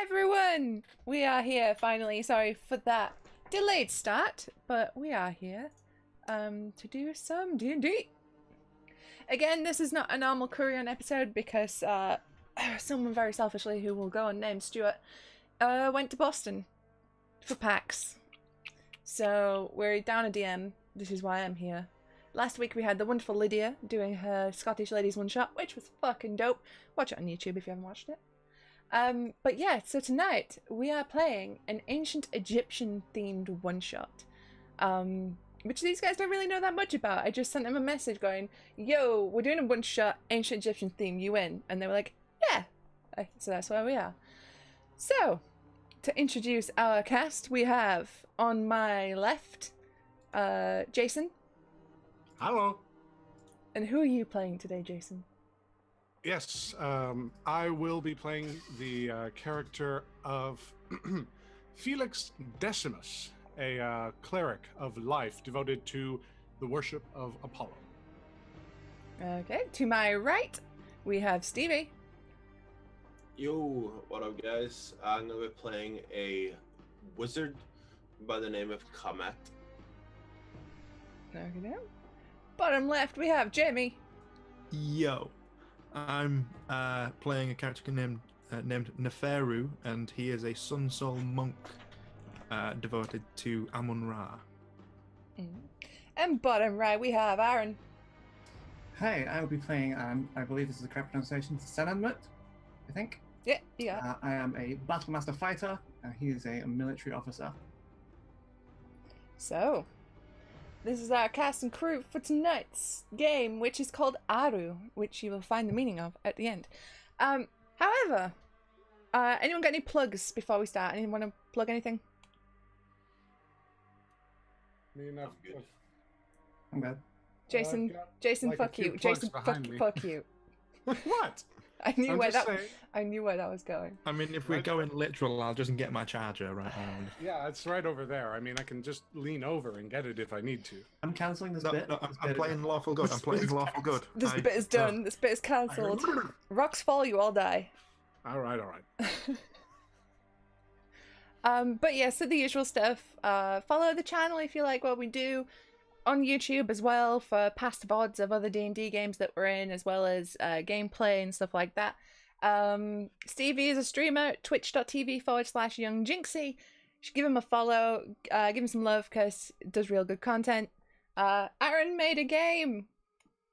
Everyone! We are here finally. Sorry for that delayed start, but we are here to do some D&D. Again, this is not a normal Courion episode because someone very selfishly who will go unnamed, Stuart, went to Boston for PAX. So we're down a DM. This is why I'm here. Last week we had the wonderful Lydia doing her Scottish Ladies one shot, which was fucking dope. Watch it on YouTube if you haven't watched it. But yeah, so tonight we are playing an ancient Egyptian themed one shot, which these guys don't really know that much about. I just sent them a message going, yo, we're doing a one shot ancient Egyptian theme, you in? And they were like, yeah. So that's where we are. So, to introduce our cast, we have on my left, Jason. Hello. And who are you playing today, Jason? Yes, I will be playing the character of Felix Decimus, a cleric of life devoted to the worship of Apollo. Okay, to my right, we have Stevie. Yo, what up, guys? I'm gonna be playing a wizard by the name of Kamet. Okay. Bottom left, we have Jamie. Yo, I'm playing a character named Neferu, and he is a Sun Soul monk devoted to Amun-Ra. And bottom right, we have Aaron. Hi, I will be playing, I believe this is the correct pronunciation, Senanmut, I think. Yeah. I am a Battlemaster fighter, he is a military officer. So, this is our cast and crew for tonight's game, which is called Aaru, which you will find the meaning of at the end. However, anyone got any plugs before we start? Anyone want to plug anything? Me enough. I'm good. Jason, Jason, like fuck a few you. plugs Jason, behind me. fuck you. What? I knew I'm where just that. saying. I knew where that was going. I mean, if we're going literal, I'll just get my charger right now. Yeah, it's right over there. I mean, I can just lean over and get it if I need to. I'm cancelling this No, bit. no, I'm playing lawful good. I'm playing lawful good. This bit is done. This bit is cancelled. Rocks fall, you all die. All right. But yeah, so the usual stuff. Follow the channel if you like what we do. On YouTube as well for past VODs of other D&D games that we're in, as well as gameplay and stuff like that. Stevie is a streamer, twitch.tv/YoungJinxie. You should give him a follow, give him some love because it does real good content. Aaron made a game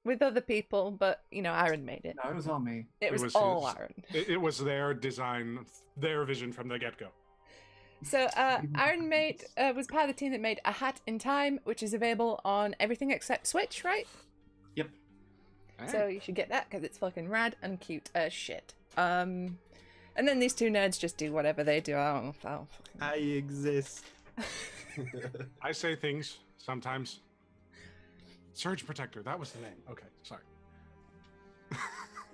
with other people, but you know, Aaron made it. No, it was all me. It was was all his. Aaron. It was their design, their vision from the get-go. So Aaron was part of the team that made A Hat in Time, which is available on everything except Switch, right? Yep. So you should get that because it's fucking rad and cute as shit. And then these two nerds just do whatever they do. I don't know. I exist. I say things sometimes. Surge Protector, that was the name. Okay, sorry.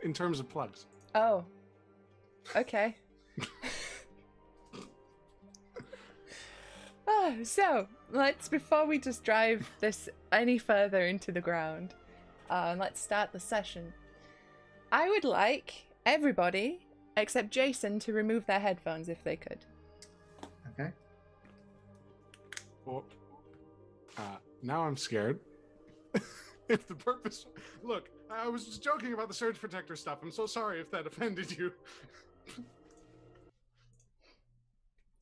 In terms of plugs. Oh. Okay. So, before we just drive this any further into the ground, let's start the session. I would like everybody, except Jason, to remove their headphones if they could. Okay. Well, now I'm scared. If the purpose... Look, I was just joking about the Surge Protector stuff. I'm so sorry if that offended you.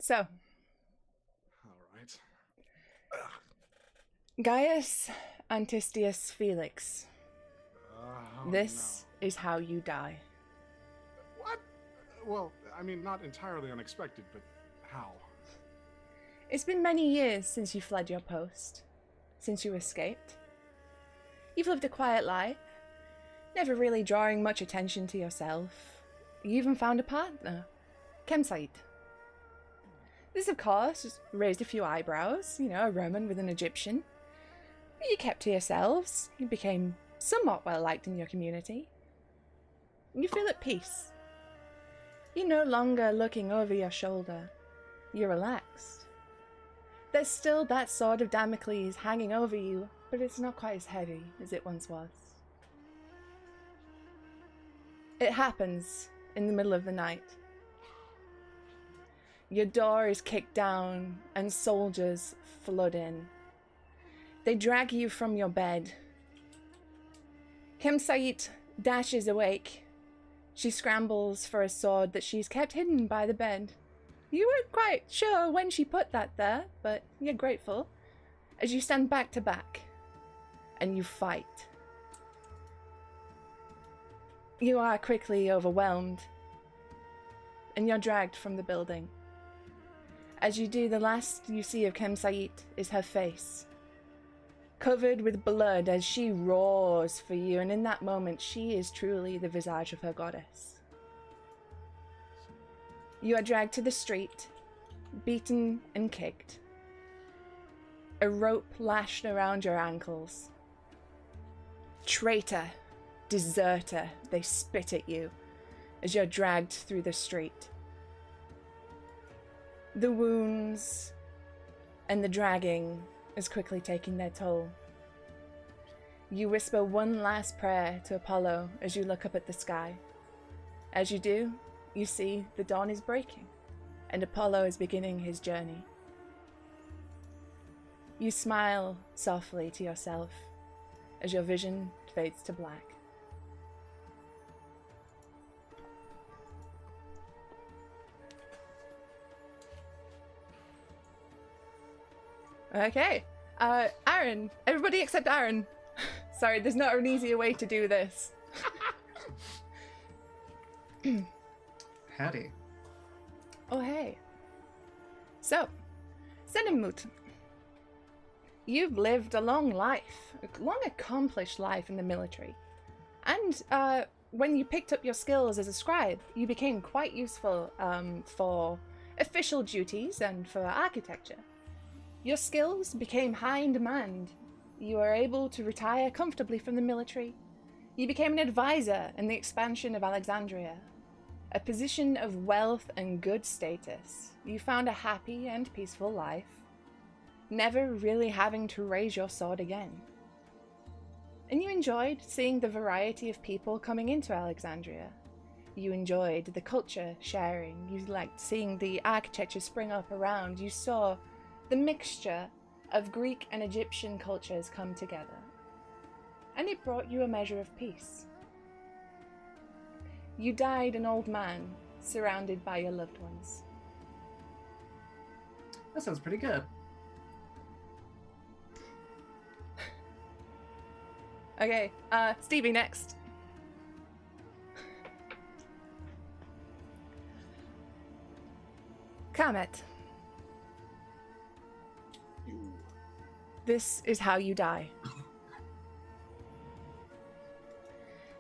So... Gaius Antistius Felix, this is how you die. What? Well, I mean, not entirely unexpected, but how? It's been many years since you fled your post, since you escaped. You've lived a quiet life, never really drawing much attention to yourself. You even found a partner, Kemsite. This, of course, raised a few eyebrows, you know, a Roman with an Egyptian. But you kept to yourselves. You became somewhat well liked in your community. You feel at peace. You're no longer looking over your shoulder. You're relaxed. There's still that sword of Damocles hanging over you, but it's not quite as heavy as it once was. It happens in the middle of the night. Your door is kicked down and soldiers flood in. They drag you from your bed. Kemsait dashes awake. She scrambles for a sword that she's kept hidden by the bed. You weren't quite sure when she put that there, but you're grateful. As you stand back to back, and you fight. You are quickly overwhelmed, and you're dragged from the building. As you do, the last you see of Kemsait is her face, covered with blood as she roars for you, and in that moment she is truly the visage of her goddess. You are dragged to the street, beaten and kicked. A rope lashed around your ankles. Traitor, deserter, they spit at you as you're dragged through the street. The wounds and the dragging is quickly taking their toll. You whisper one last prayer to Apollo as you look up at the sky. As you do, you see the dawn is breaking, and Apollo is beginning his journey. You smile softly to yourself as your vision fades to black. Okay. Aaron. Everybody except Aaron. Sorry, there's not an easier way to do this. Howdy. Oh, hey. So, Senenmut. You've lived a long life, a long accomplished life in the military. And when you picked up your skills as a scribe, you became quite useful for official duties and for architecture. Your skills became high in demand. You were able to retire comfortably from the military. You became an advisor in the expansion of Alexandria, a position of wealth and good status. You found a happy and peaceful life, never really having to raise your sword again. And you enjoyed seeing the variety of people coming into Alexandria. You enjoyed the culture sharing. You liked seeing the architecture spring up around. You saw the mixture of Greek and Egyptian cultures come together. And it brought you a measure of peace. You died an old man, surrounded by your loved ones. That sounds pretty good. Okay, Stevie next. Kamet, You. this is how you die.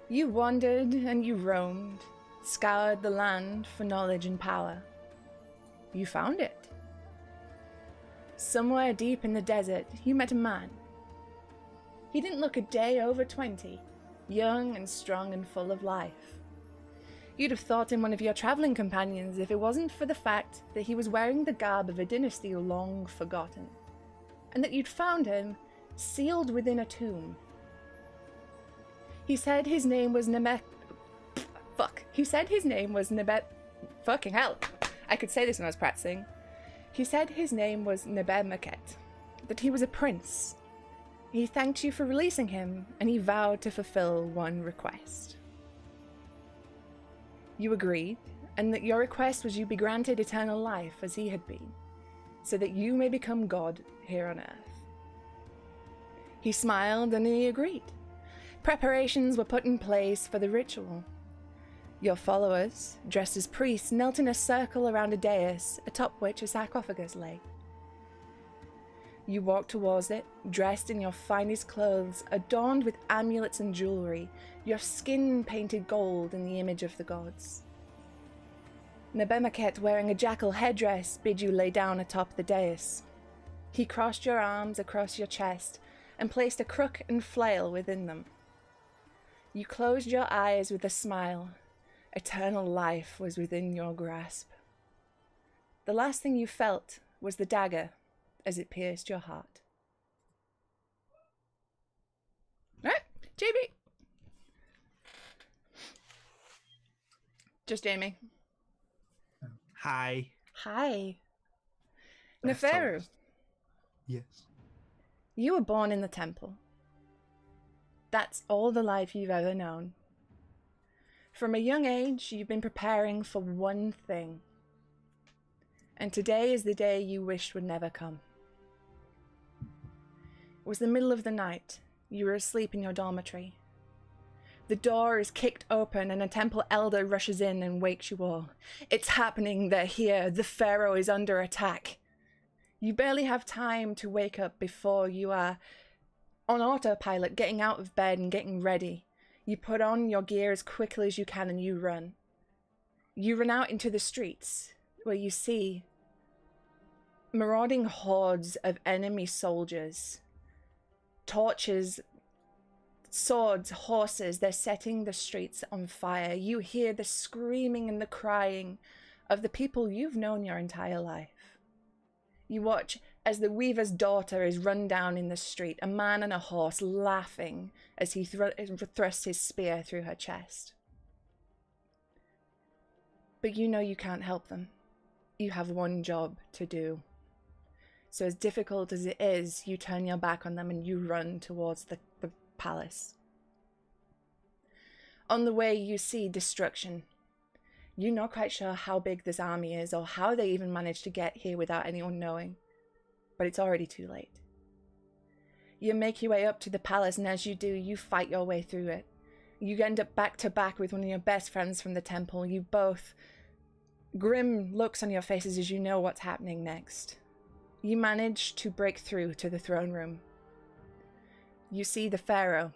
You wandered and you roamed, scoured the land for knowledge and power. You found it. Somewhere deep in the desert, you met a man. He didn't look a day over 20, young and strong and full of life. You'd have thought him one of your traveling companions if it wasn't for the fact that he was wearing the garb of a dynasty long forgotten, and that you'd found him sealed within a tomb. He said his name was Fucking hell. I could say this when I was practicing. He said his name was Nebemaket, that he was a prince. He thanked you for releasing him, and he vowed to fulfill one request. You agreed, and that your request was you be granted eternal life as he had been, so that you may become God here on earth. He smiled, and he agreed. Preparations were put in place for the ritual. Your followers, dressed as priests, knelt in a circle around a dais, atop which a sarcophagus lay. You walked towards it, dressed in your finest clothes, adorned with amulets and jewelry, your skin painted gold in the image of the gods. Nebemaket, wearing a jackal headdress, bid you lay down atop the dais. He crossed your arms across your chest and placed a crook and flail within them. You closed your eyes with a smile. Eternal life was within your grasp. The last thing you felt was the dagger as it pierced your heart. Alright, JB. Just Jamie. Hi. Hi. Beth Neferu, told us. Yes. you were born in the temple. That's all the life you've ever known. From a young age, you've been preparing for one thing. And today is the day you wished would never come. It was the middle of the night. You were asleep in your dormitory. The door is kicked open and a temple elder rushes in and wakes you all. It's happening, they're here, the pharaoh is under attack. You barely have time to wake up before you are on autopilot, getting out of bed and getting ready. You put on your gear as quickly as you can and you run. You run out into the streets where you see marauding hordes of enemy soldiers, torches, swords, horses, they're setting the streets on fire. You hear the screaming and the crying of the people you've known your entire life. You watch as the weaver's daughter is run down in the street, a man and a horse laughing as he thrusts his spear through her chest. But you know you can't help them. You have one job to do. So as difficult as it is, you turn your back on them and you run towards the palace. On the way, you see destruction. You're not quite sure how big this army is or how they even managed to get here without anyone knowing. But it's already too late. You make your way up to the palace, and as you do, you fight your way through it. You end up back to back with one of your best friends from the temple. You both, grim looks on your faces as you know what's happening next. You manage to break through to the throne room. You see the pharaoh.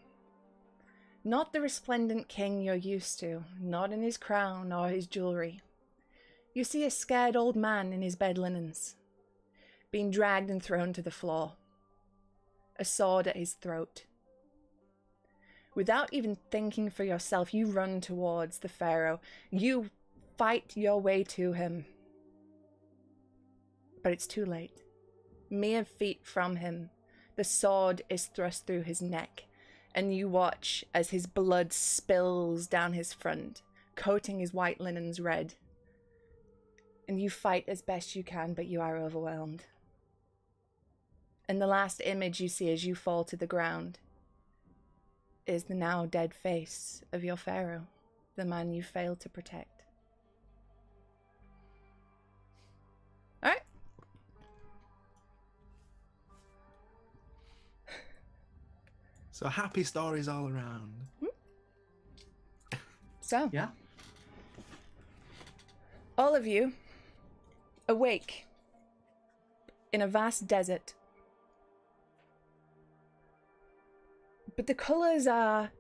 Not the resplendent king you're used to, not in his crown or his jewelry. You see a scared old man in his bed linens, being dragged and thrown to the floor, a sword at his throat. Without even thinking for yourself, you run towards the pharaoh. You fight your way to him. But it's too late. Mere feet from him, the sword is thrust through his neck, and you watch as his blood spills down his front, coating his white linens red. And you fight as best you can, but you are overwhelmed. And the last image you see as you fall to the ground is the now dead face of your pharaoh, the man you failed to protect. All right. So happy stories all around. So, Yeah. all of you awake in a vast desert. But the colors are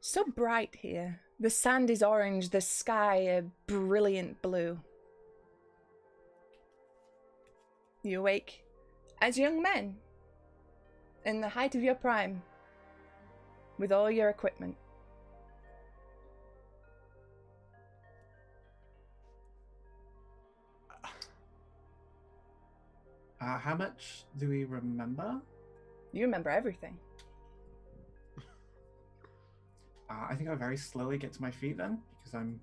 so bright here. The sand is orange, the sky a brilliant blue. You awake as young men in the height of your prime with all your equipment. How much do we remember? You remember everything. I think I'll very slowly get to my feet then, because I'm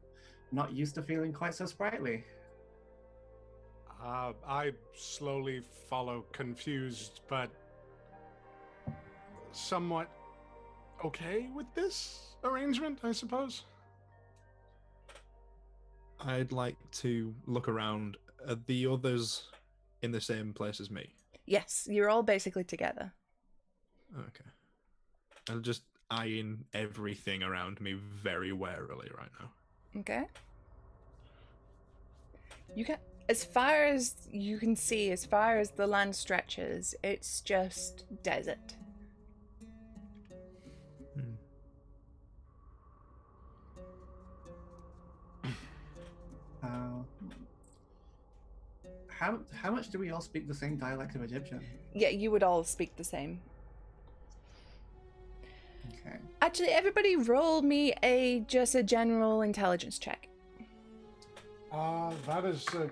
not used to feeling quite so sprightly. I slowly follow, confused, but somewhat okay with this arrangement, I suppose. I'd like to look around. Are the others in the same place as me? Yes, you're all basically together. Okay. I'm just eyeing everything around me very warily right now. Okay. You can, as far as you can see, as far as the land stretches, it's just desert. How much do we all speak the same dialect of Egyptian? Yeah, you would all speak the same. Okay. Actually, everybody roll me just a general intelligence check. That is a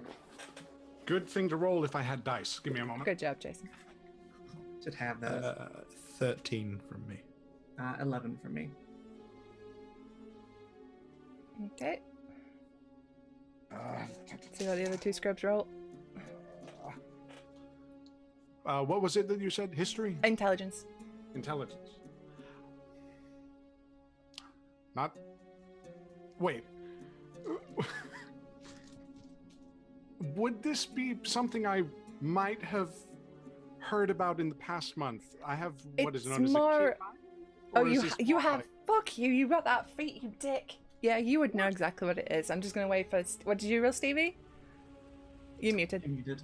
good thing to roll if I had dice. Give me a moment. Good job, Jason. Should have those. 13 from me. 11 for me. Okay. See how the other two scrubs roll. What was it that you said? History? Intelligence. Intelligence. Not. Wait. Would this be something I might have heard about in the past month? I have what is It's known more- as a key. Oh, Or is you this you more have. like- Fuck you! You got that feat, you dick. Yeah, you would know exactly what it is. I'm just gonna wait for. What did you roll, Stevie? You muted. You did.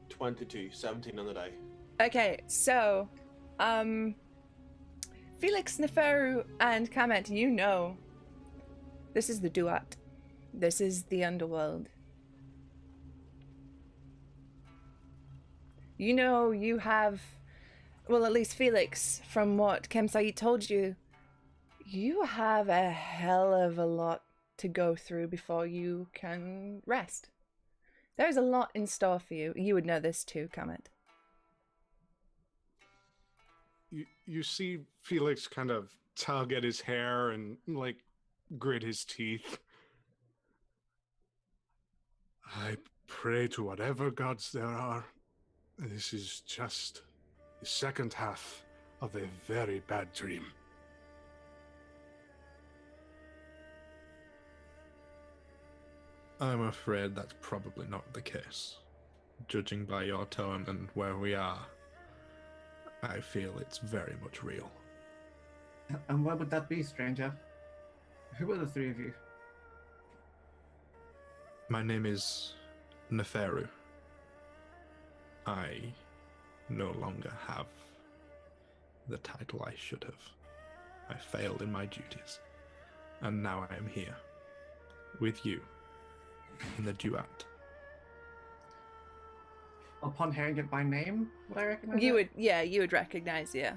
22, 17 on the die. Okay, so, Felix, Neferu, and Kamet, you know, this is the Duat. This is the underworld. You know, you have, well, at least Felix, from what Kem Said told you, you have a hell of a lot to go through before you can rest. There's a lot in store for you. You would know this too, Kamet. You see Felix kind of tug at his hair and like grit his teeth. I pray to whatever gods there are. This is just the second half of a very bad dream. I'm afraid that's probably not the case. Judging by your tone and where we are, I feel it's very much real. And where would that be, stranger? Who are the three of you? My name is Neferu. I no longer have the title I should have. I failed in my duties. And now I am here, with you, in the duat. Upon hearing it by name, would I recognize You it? would, yeah, you would recognize, yeah.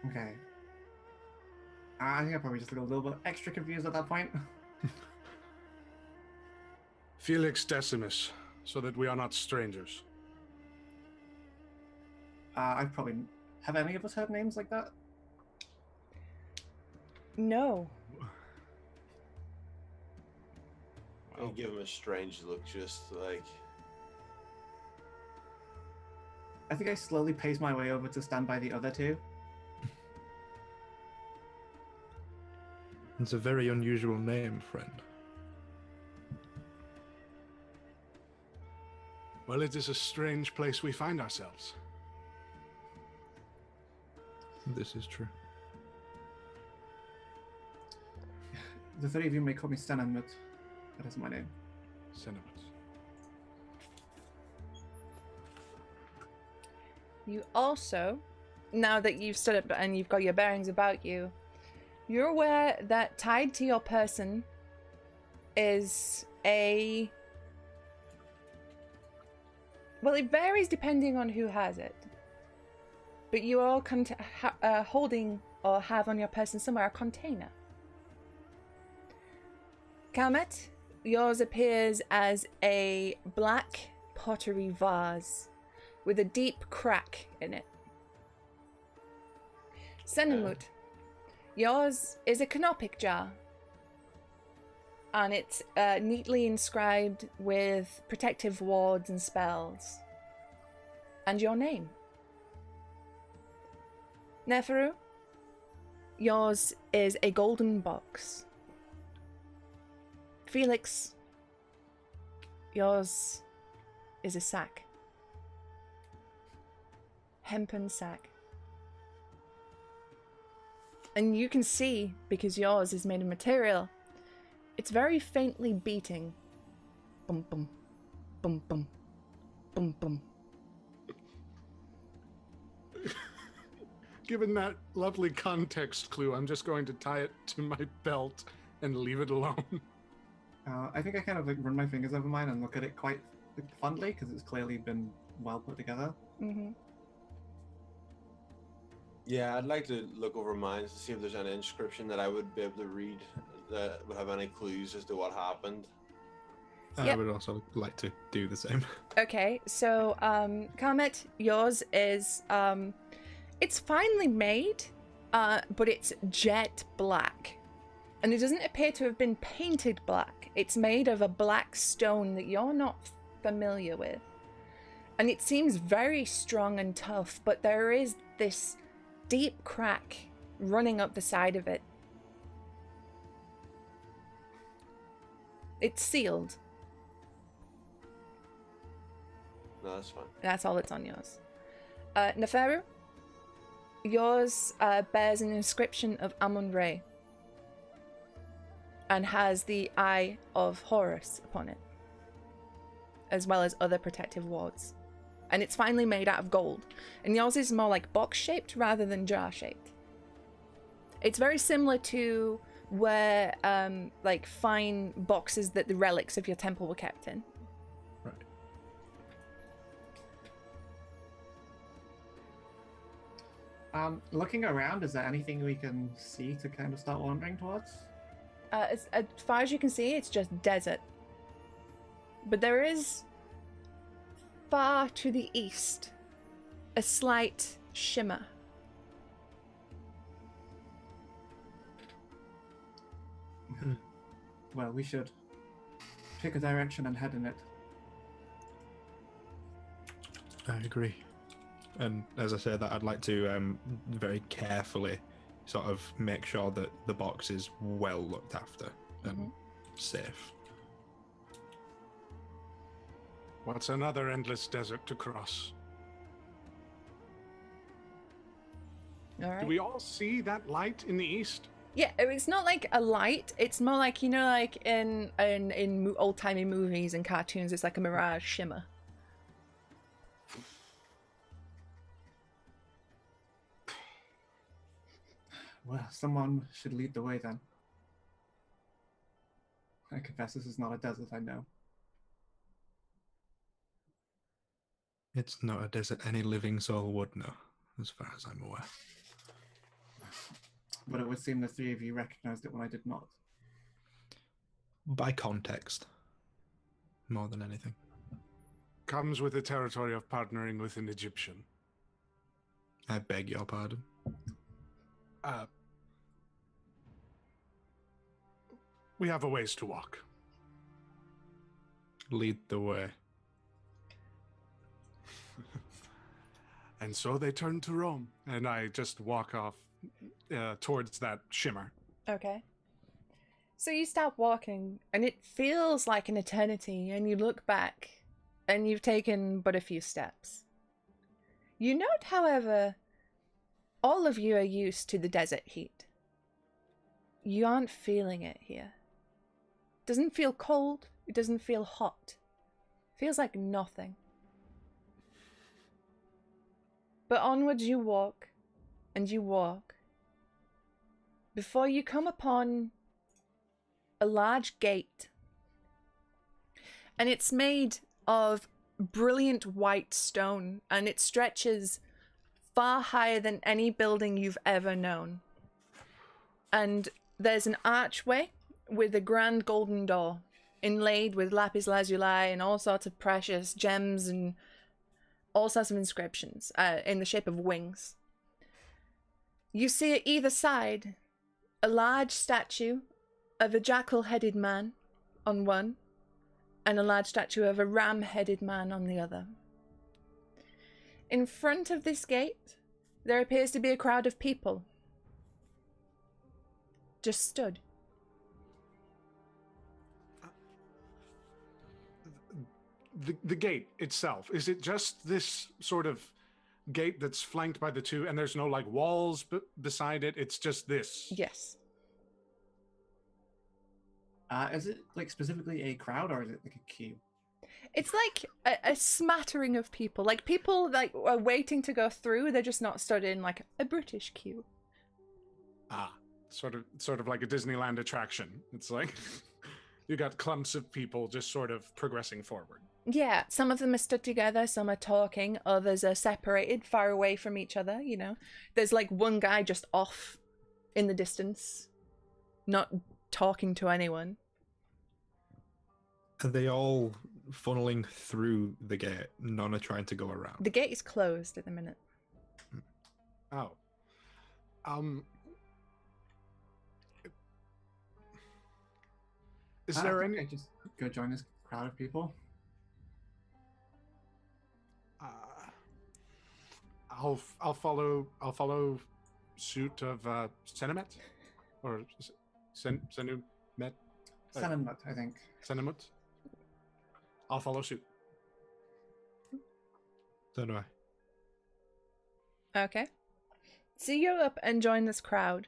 Okay. I think I probably just look a little bit extra confused at that point. Felix Decimus, so that we are not strangers. I probably... Have any of us heard names like that? No. I give him a strange look, just like. I think I slowly pace my way over to stand by the other two. It's a very unusual name, friend. Well, it is a strange place we find ourselves. This is true. The three of you may call me Stenenmut. That is my name. Cinnamons. You also, now that you've stood up and you've got your bearings about you, you're aware that tied to your person is a... Well, it varies depending on who has it. But you are holding or have on your person somewhere a container. Kamet, yours appears as a black pottery vase with a deep crack in it. Senenmut, yours is a canopic jar. And it's neatly inscribed with protective wards and spells. And your name. Neferu, yours is a golden box. Felix, yours is a sack. Hempen sack. And you can see, because yours is made of material, it's very faintly beating. Bum bum. Bum bum. Bum bum. Given that lovely context clue, I'm just going to tie it to my belt and leave it alone. I think I kind of like run my fingers over mine and look at it quite fondly because it's clearly been well put together. Mm-hmm. Yeah, I'd like to look over mine to see if there's any inscription that I would be able to read that would have any clues as to what happened. I Yep. would also like to do the same. Okay, so, Kamet, yours is, it's finely made, but it's jet black. And it doesn't appear to have been painted black. It's made of a black stone that you're not familiar with. And it seems very strong and tough, but there is this deep crack running up the side of it. It's sealed. No, that's fine. That's all that's on yours. Neferu, yours bears an inscription of Amun-Re and has the Eye of Horus upon it, as well as other protective wards. And it's finely made out of gold. And yours is more like box-shaped rather than jar-shaped. It's very similar to where, like, fine boxes that the relics of your temple were kept in. Right. Looking around, is there anything we can see to kind of start wandering towards? As far as you can see, it's just desert. But there is, far to the east, a slight shimmer. Well, we should pick a direction and head in it. I agree. And as I say that, I'd like to very carefully sort of make sure that the box is well looked after and safe. What's another endless desert to cross? All right. Do we all see that light in the east? Yeah, it's not like a light. It's more like, you know, like in old-timey movies and cartoons, it's like a mirage shimmer. Well, someone should lead the way then. I confess this is not a desert, I know. It's not a desert any living soul would know, as far as I'm aware. But it would seem the three of you recognized it when I did not. By context, more than anything. Comes with the territory of partnering with an Egyptian. I beg your pardon. We have a ways to walk. Lead the way. And so they turn to Rome, and I just walk off towards that shimmer. Okay. So you start walking, and it feels like an eternity, and you look back, and you've taken but a few steps. You note, however, all of you are used to the desert heat. You aren't feeling it here. It doesn't feel cold, it doesn't feel hot. It feels like nothing. But onwards you walk, and you walk, before you come upon a large gate. And it's made of brilliant white stone, and it stretches far higher than any building you've ever known. And there's an archway with a grand golden door, inlaid with lapis lazuli and all sorts of precious gems and all sorts of inscriptions in the shape of wings. You see at either side a large statue of a jackal-headed man on one, and a large statue of a ram-headed man on the other. In front of this gate, there appears to be a crowd of people. Just stood. The gate itself, is it just this sort of gate that's flanked by the two, and there's no like walls beside it? It's just this. Yes. Is it like specifically a crowd, or is it like a queue? It's like a smattering of people. Like people like are waiting to go through. They're just not stood in like a British queue. Sort of like a Disneyland attraction. It's like you got clumps of people just sort of progressing forward. Yeah, some of them are stood together, some are talking, others are separated, far away from each other, you know. There's like one guy just off in the distance, not talking to anyone. Are they all funneling through the gate? None are trying to go around. The gate is closed at the minute. Oh. Is I there think any? I just go join this crowd of people. Uh, I'll follow suit of Senemet, or Senumet. Senenmut, I think. Senemut. I'll follow suit. So do I. Okay. So you go up and join this crowd.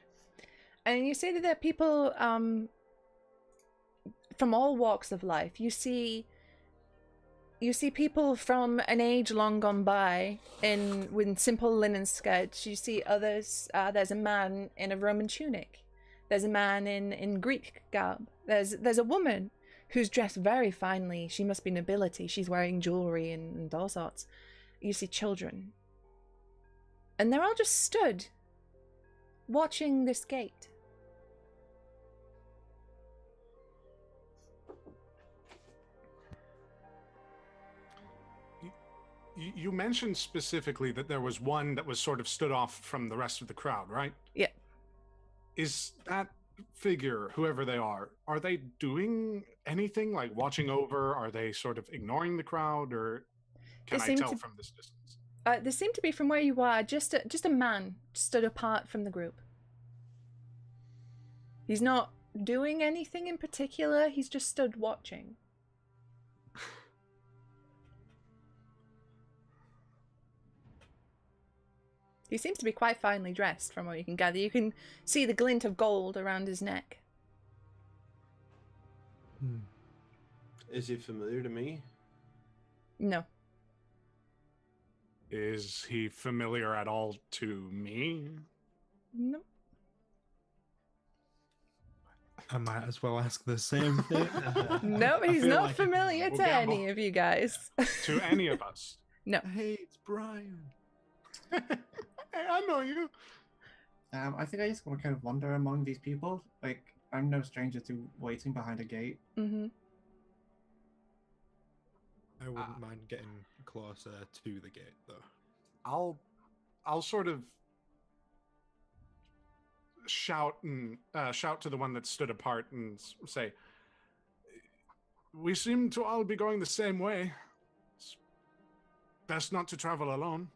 And you see that there are people from all walks of life. You see people from an age long gone by with simple linen skirts. You see others. There's a man in a Roman tunic. There's a man in Greek garb. There's a woman who's dressed very finely. She must be nobility. She's wearing jewelry and all sorts. You see children. And they're all just stood watching this gate. You mentioned specifically that there was one that was sort of stood off from the rest of the crowd, right? Yeah. Is that figure, whoever they are they doing anything, like watching over? Are they sort of ignoring the crowd, or can I tell from this distance? They seem to be from where you are, just a man stood apart from the group. He's not doing anything in particular, he's just stood watching. He seems to be quite finely dressed from what you can gather. You can see the glint of gold around his neck. Is he familiar to me? No. Is he familiar at all to me? No. I might as well ask the same thing. No, I he's feel not like familiar we'll to gamble. any of you guys. To any of us? No. Hey, it's Brian. Hey, I know you. I think I just want to kind of wander among these people. Like, I'm no stranger to waiting behind a gate. Mm-hmm. I wouldn't mind getting closer to the gate, though. I'll sort of shout to the one that stood apart and say, "We seem to all be going the same way. It's best not to travel alone."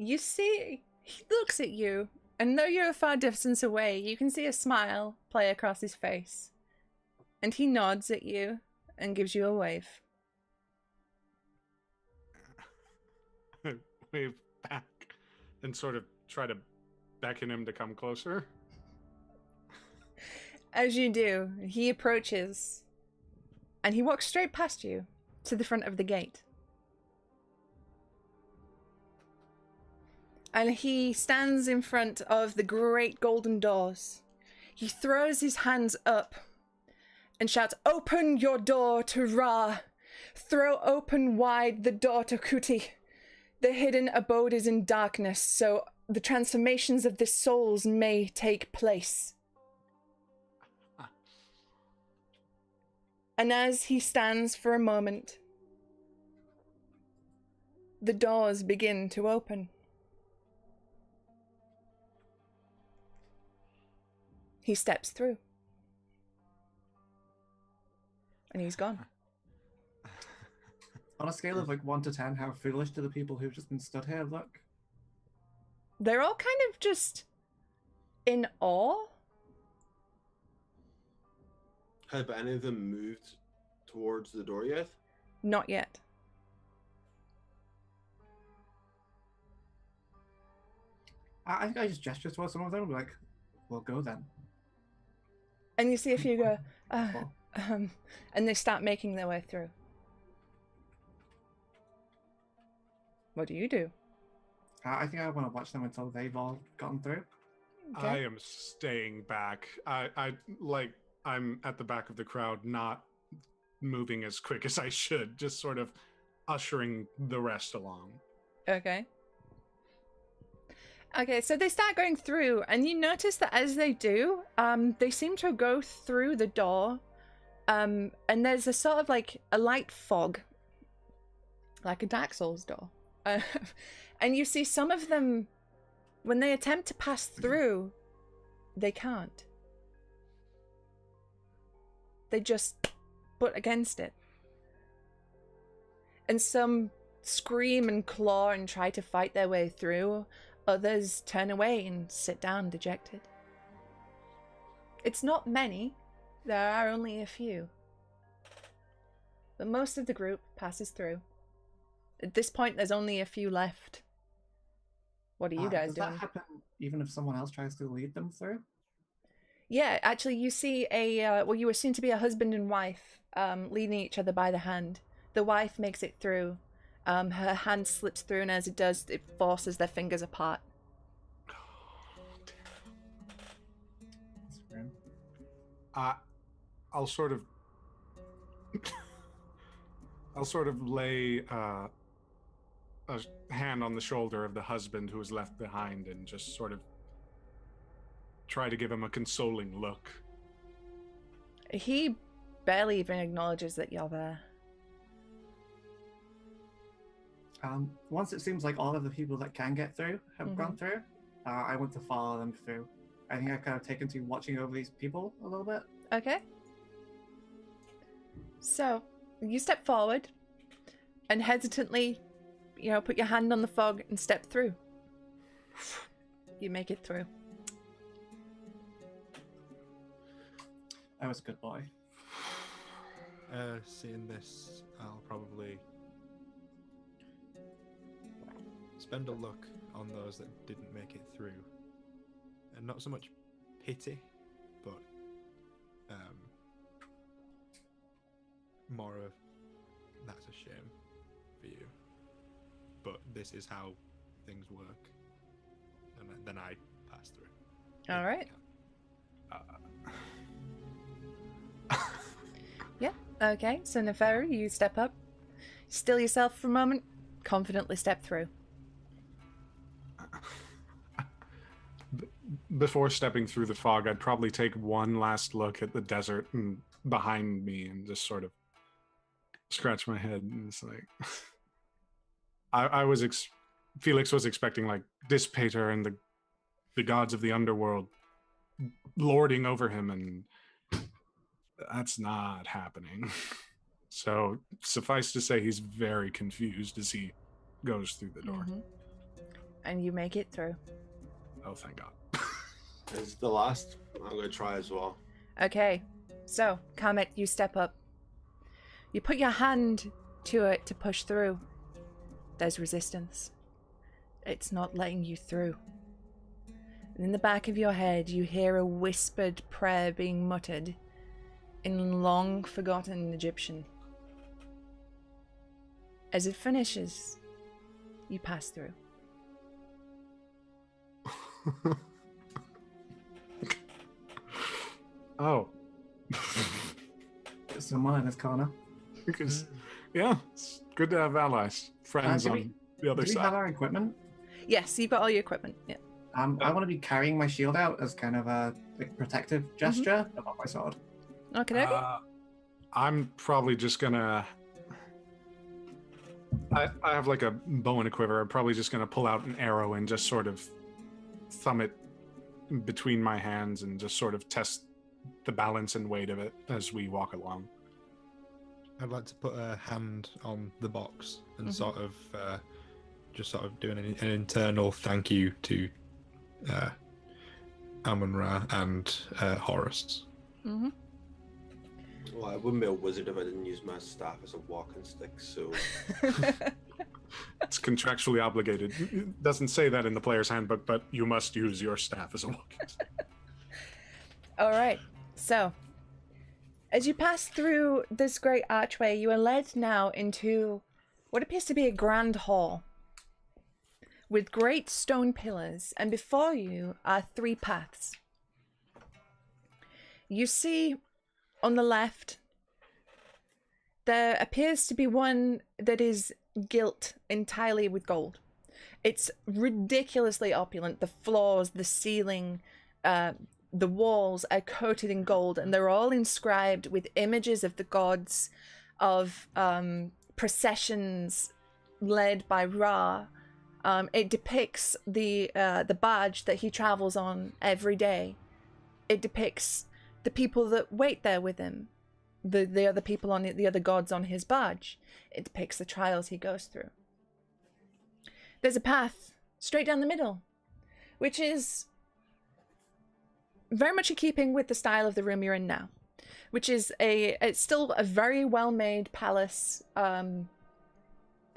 You see, he looks at you, and though you're a far distance away, you can see a smile play across his face. And he nods at you and gives you a wave. Wave back and sort of try to beckon him to come closer. As you do, he approaches, and he walks straight past you to the front of the gate. And he stands in front of the great golden doors. He throws his hands up and shouts, "Open your door to Ra! Throw open wide the door to Kuti! The hidden abode is in darkness, so the transformations of the souls may take place." And as he stands for a moment, the doors begin to open. He steps through. And he's gone. On a scale of like 1 to 10, how foolish do the people who've just been stood here look? They're all kind of just in awe. Have any of them moved towards the door yet? Not yet. I think I just gesture towards some of them and be like, "We'll go then." And you see a few go, Well, and they start making their way through. What do you do? I think I want to watch them until they've all gotten through. Okay. I am staying back. I'm at the back of the crowd, not moving as quick as I should, just sort of ushering the rest along. Okay. Okay, so they start going through, and you notice that as they do, they seem to go through the door, and there's a sort of like a light fog, like a Dark Souls door. And you see some of them, when they attempt to pass through, they can't. they just butt against it. And some scream and claw and try to fight their way through. Others turn away and sit down dejected. It's not many. There are only a few. But most of the group passes through. At this point, there's only a few left. What are you guys does doing? that happen even if someone else tries to lead them through? Yeah, actually, you see well, you assume to be a husband and wife leading each other by the hand. The wife makes it through. Her hand slips through, and as it does, it forces their fingers apart. That's grim. I'll sort of lay a hand on the shoulder of the husband who is left behind and just sort of try to give him a consoling look. He barely even acknowledges that you're there. Once it seems like all of the people that can get through have gone through, I want to follow them through. I think I've kind of taken to watching over these people a little bit. Okay. So, you step forward and hesitantly, put your hand on the fog and step through. You make it through. I was a good boy. Seeing this, I'll probably spend a look on those that didn't make it through. And not so much pity, but more of, that's a shame for you. But this is how things work. And then I pass through. All right. Yeah, okay. So Neferu, you step up, still yourself for a moment, confidently step through. Before stepping through the fog, I'd probably take one last look at the desert and behind me and just sort of scratch my head. And it's like, Felix was expecting like Dispater and the gods of the underworld lording over him, and that's not happening. So suffice to say, he's very confused as he goes through the door. And you make it through. Oh, thank God. It's the last. I'm going to try as well. Okay, so Kamet, you step up. You put your hand to it to push through. There's resistance. It's not letting you through. And in the back of your head, you hear a whispered prayer being muttered in long forgotten Egyptian. As it finishes, you pass through. Oh. Someone in his corner. Because, yeah, it's good to have allies, friends on the other Do we side. have our equipment? Yes, you've got all your equipment. Yeah. I want to be carrying my shield out as kind of a protective gesture above my sword. Okay. I'm probably just gonna. I have like a bow and a quiver. I'm probably just gonna pull out an arrow and just sort of thumb it between my hands and just sort of test the balance and weight of it as we walk along. I'd like to put a hand on the box and sort of just sort of doing an internal thank you to Amun-Ra and Horus. Well, I wouldn't be a wizard if I didn't use my staff as a walking stick, so... It's contractually obligated. It doesn't say that in the player's handbook, but you must use your staff as a walking stick. All right. So, as you pass through this great archway, you are led now into what appears to be a grand hall with great stone pillars, and before you are 3 paths. You see on the left, there appears to be one that is gilt entirely with gold. It's ridiculously opulent. The floors, the ceiling, the walls are coated in gold, and they're all inscribed with images of the gods, of processions led by Ra. It depicts the barge that he travels on every day. It depicts the people that wait there with him. the other people on the other gods on his badge. It depicts the trials he goes through. There's a path straight down the middle, which is very much in keeping with the style of the room you're in now, which is it's still a very well-made palace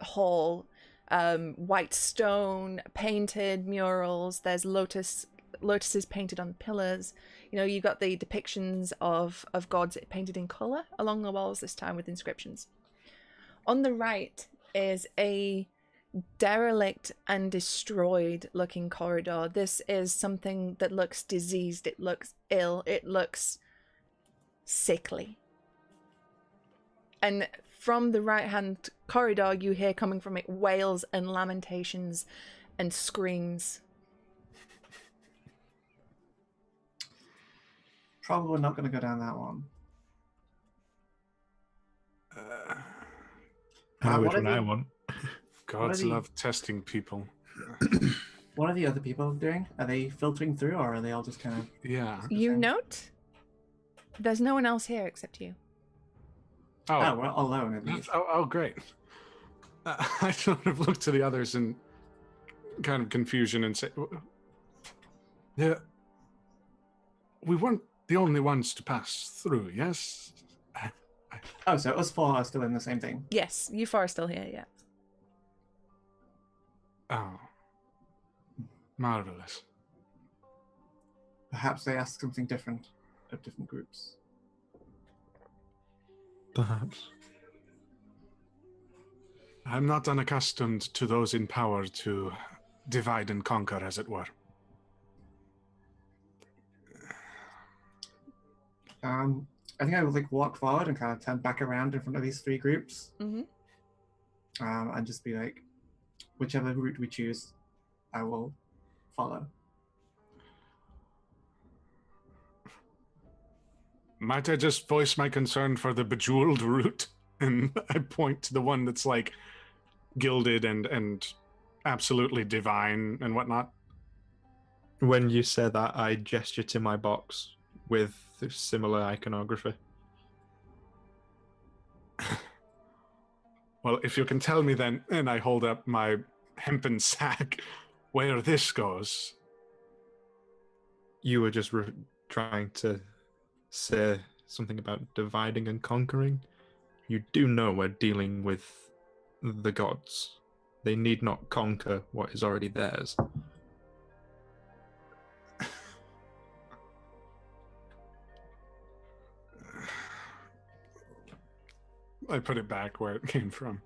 hall, white stone, painted murals. There's lotuses painted on the pillars. You know, you've got the depictions of gods painted in color along the walls, this time with inscriptions. On the right is a derelict and destroyed looking corridor. This is something that looks diseased, it looks ill, it looks sickly. And from the right hand corridor you hear coming from it wails and lamentations and screams. Probably not going to go down that one. I know which what are one I the- want. Gods the- love testing people. What are the other people doing? Are they filtering through, or are they all just kind of... Yeah. You note there's no one else here except you. Oh, we're all alone at least. Oh, great. I sort of looked to the others in kind of confusion and said, "Yeah, we weren't the only ones to pass through, yes?" Oh, so us four are still in the same thing. Yes, you four are still here, yeah. Oh, marvelous. Perhaps they ask something different of different groups. Perhaps. I'm not unaccustomed to those in power to divide and conquer, as it were. I think I would walk forward and kind of turn back around in front of these three groups. Mm-hmm. And just be like, whichever route we choose, I will follow. Might I just voice my concern for the bejeweled route? And I point to the one that's gilded and absolutely divine and whatnot. When you say that, I gesture to my box with similar iconography. Well, if you can tell me then, and I hold up my hempen sack, where this goes. You were just trying to say something about dividing and conquering. You do know we're dealing with the gods. They need not conquer what is already theirs. I put it back where it came from.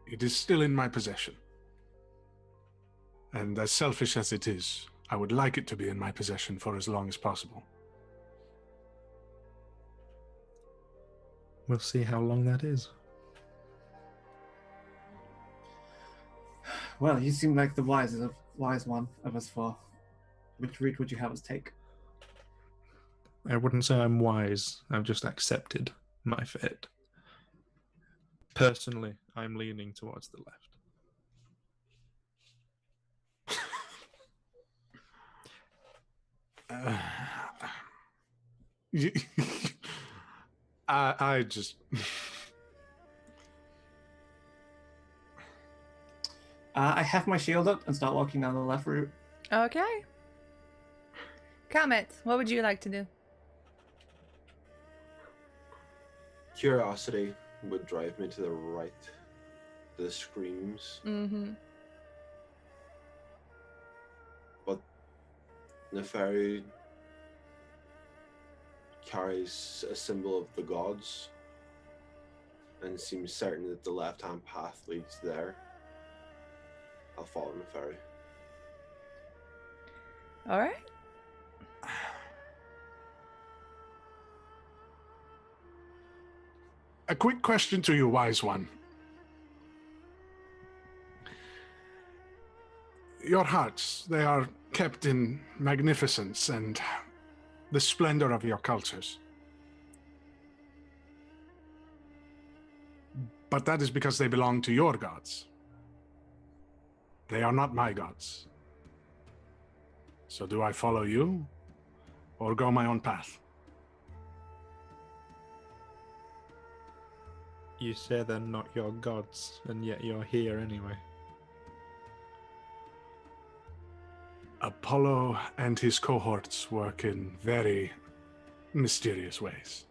It is still in my possession. And as selfish as it is, I would like it to be in my possession for as long as possible. We'll see how long that is. Well, you seem like the wise one of us four. Which route would you have us take? I wouldn't say I'm wise. I've just accepted my fate. Personally, I'm leaning towards the left. I just... I have my shield up and start walking down the left route. Okay. Comet, what would you like to do? Curiosity would drive me to the right. The screams. Mm-hmm. But Neferi carries a symbol of the gods and seems certain that the left-hand path leads there. I'll follow Neferi. All right. A quick question to you, wise one. Your hearts, they are kept in magnificence and the splendor of your cultures. But that is because they belong to your gods. They are not my gods. So do I follow you, or go my own path? You say they're not your gods, and yet you're here anyway. Apollo and his cohorts work in very mysterious ways.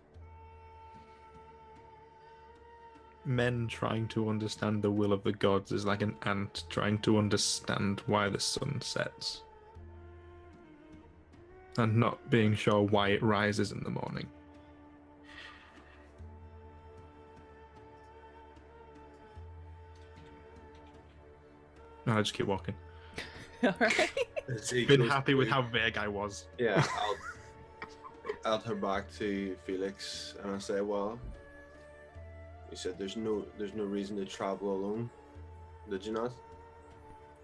Men trying to understand the will of the gods is like an ant trying to understand why the sun sets. And not being sure why it rises in the morning. No, I just keep walking. Alright. Been happy with how vague I was. Yeah, I'll turn back to Felix and I'll say, well, you said there's no reason to travel alone, did you not?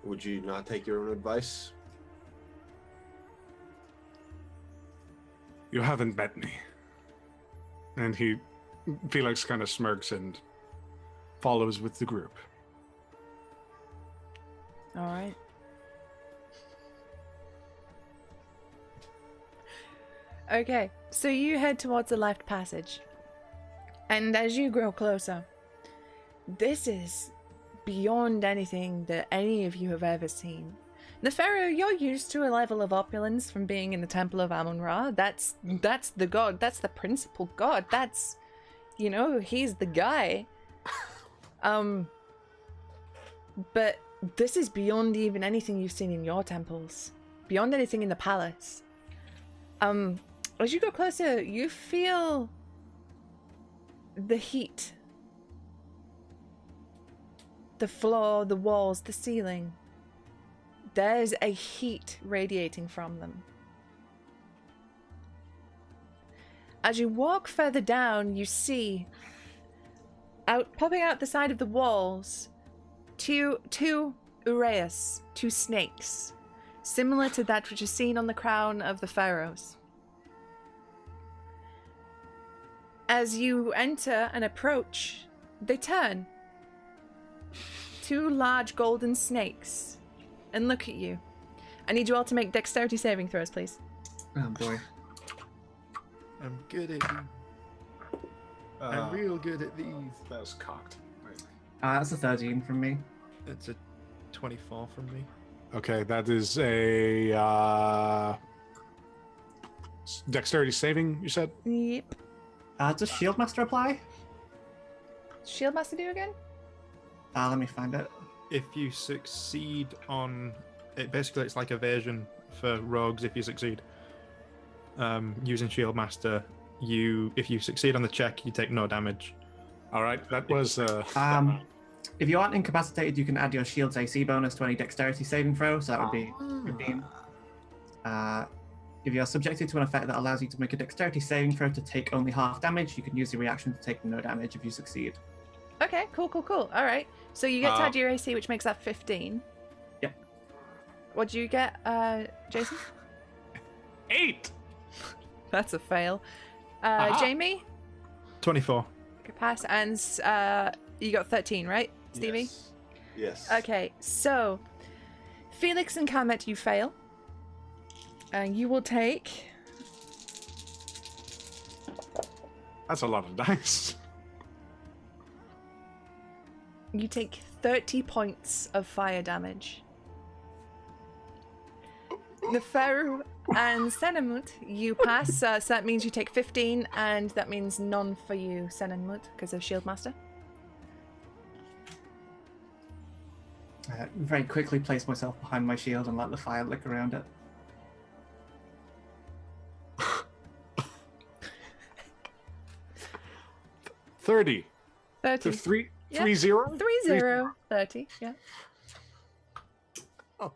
Would you not take your own advice? You haven't met me. And Felix kind of smirks and follows with the group. Alright. Okay, so you head towards the left passage. And as you grow closer, this is beyond anything that any of you have ever seen. Neferu, you're used to a level of opulence from being in the Temple of Amun-Ra. That's the god. That's the principal god. That's, he's the guy. But this is beyond even anything you've seen in your temples. Beyond anything in the palace. As you go closer, you feel the heat. The floor, the walls, the ceiling. There's a heat radiating from them. As you walk further down, you see popping out the side of the walls, two uraeus, two snakes, similar to that which is seen on the crown of the pharaohs. As you enter and approach, they turn. Two large golden snakes. And look at you. I need you all to make dexterity saving throws, please. Oh boy. I'm good at these. I'm real good at these. That was cocked. That's a 13 from me. It's a 24 from me. Okay, that is a dexterity saving, you said? Yep. Does Shieldmaster apply? Shieldmaster do again? Let me find it. If you succeed on it, basically it's like evasion for rogues. If you succeed using Shieldmaster, if you succeed on the check, you take no damage. All right, that was If you aren't incapacitated, you can add your shield's AC bonus to any dexterity saving throw, so that would be 15. If you're subjected to an effect that allows you to make a dexterity saving throw to take only half damage, you can use the reaction to take no damage if you succeed. Okay, cool. All right. So you get to add your AC, which makes that 15. Yep. What do you get, Jason? 8. That's a fail. Jamie? 24. Okay, pass. And you got 13, right, Stevie? Yes. Okay, so Felix and Kamet, you fail. And you will take... That's a lot of dice. You take 30 points of fire damage. Neferu and Senenmut, you pass, so that means you take 15, and that means none for you, Senenmut, because of Shieldmaster. I very quickly place myself behind my shield and let the fire lick around it. $30. 30. To 3 Yeah. 3 0? 3-0. 30, yeah. Oh.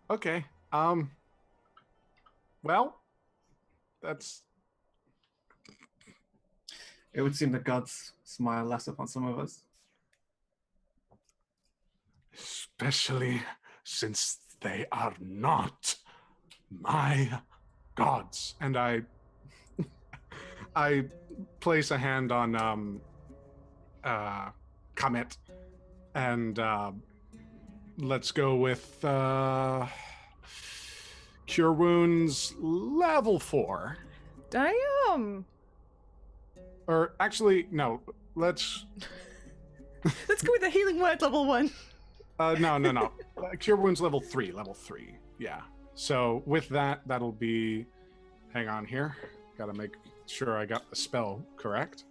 Okay. Well, that's It would seem the gods smile less upon some of us. especially since they are not my gods. And I place a hand on Kamet and let's go with Cure Wounds level 4. Damn. Or actually, no. Let's Let's go with the healing word level 1. no. Cure Wounds level 3. Level 3. Yeah. So with that, that'll be. Hang on here. Gotta make sure I got the spell correct.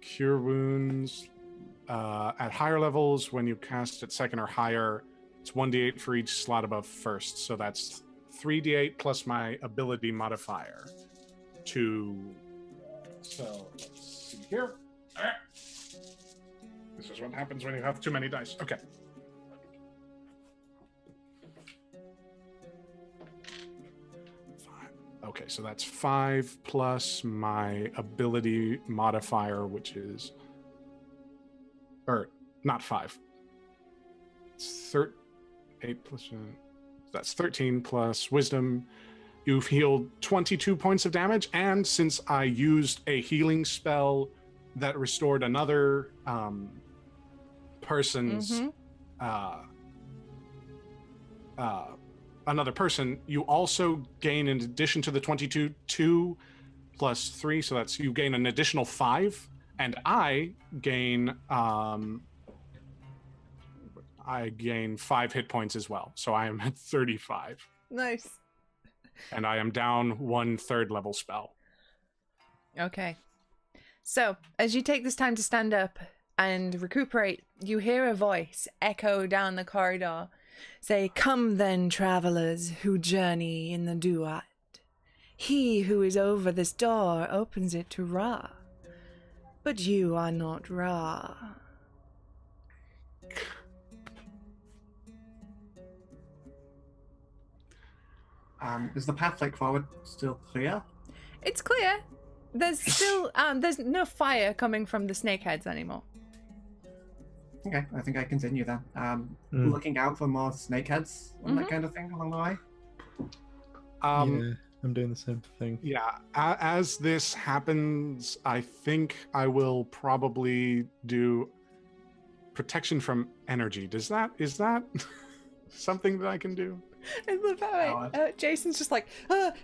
Cure Wounds. At higher levels, when you cast at second or higher, it's 1d8 for each slot above first. So that's 3d8 plus my ability modifier. So let's see here. This is what happens when you have too many dice. Okay. Okay, so that's 5 plus my ability modifier, which is... Or, not 5. It's 8 plus... That's 13 plus wisdom. You've healed 22 points of damage, and since I used a healing spell that restored another person's... another person, you also gain, in addition to the 22, 2 plus 3, so that's you gain an additional 5, and I gain 5 hit points as well, so I am at 35. Nice. And I am down 1 third level spell. Okay. So, as you take this time to stand up and recuperate, you hear a voice echo down the corridor. Say, "Come then, travelers who journey in the duat. He who is over this door opens it to Ra. But you are not Ra." Is the path like forward still clear? It's clear. There's still there's no fire coming from the snakeheads anymore. Okay, I think I continue then. Looking out for more snakeheads and that kind of thing along the way. Yeah, I'm doing the same thing. Yeah, as this happens, I think I will probably do protection from energy. Is that something that I can do? I love how Jason's just like,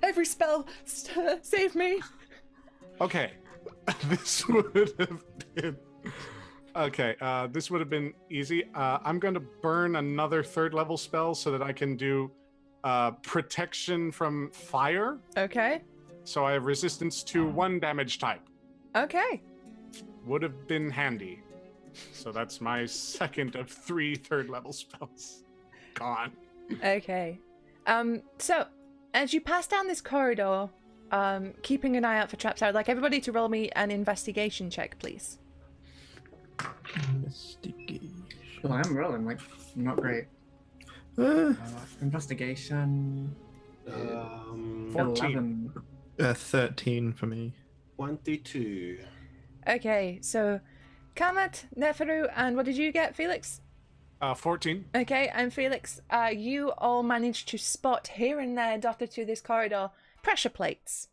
every spell, save me. Okay, this would have been... Okay, this would have been easy. I'm going to burn another third level spell so that I can do protection from fire. Okay. So I have resistance to 1 damage type. Okay. Would have been handy. So that's my second of 3 third level spells. Gone. Okay. So, as you pass down this corridor, keeping an eye out for traps, I would like everybody to roll me an investigation check, please. Investigation. Well, I'm rolling like not great. Investigation. 14. 13 for me. 22. Okay, so Kamat, Neferu, and what did you get, Felix? 14. Okay, and Felix, you all managed to spot here and there, dotted through this corridor, pressure plates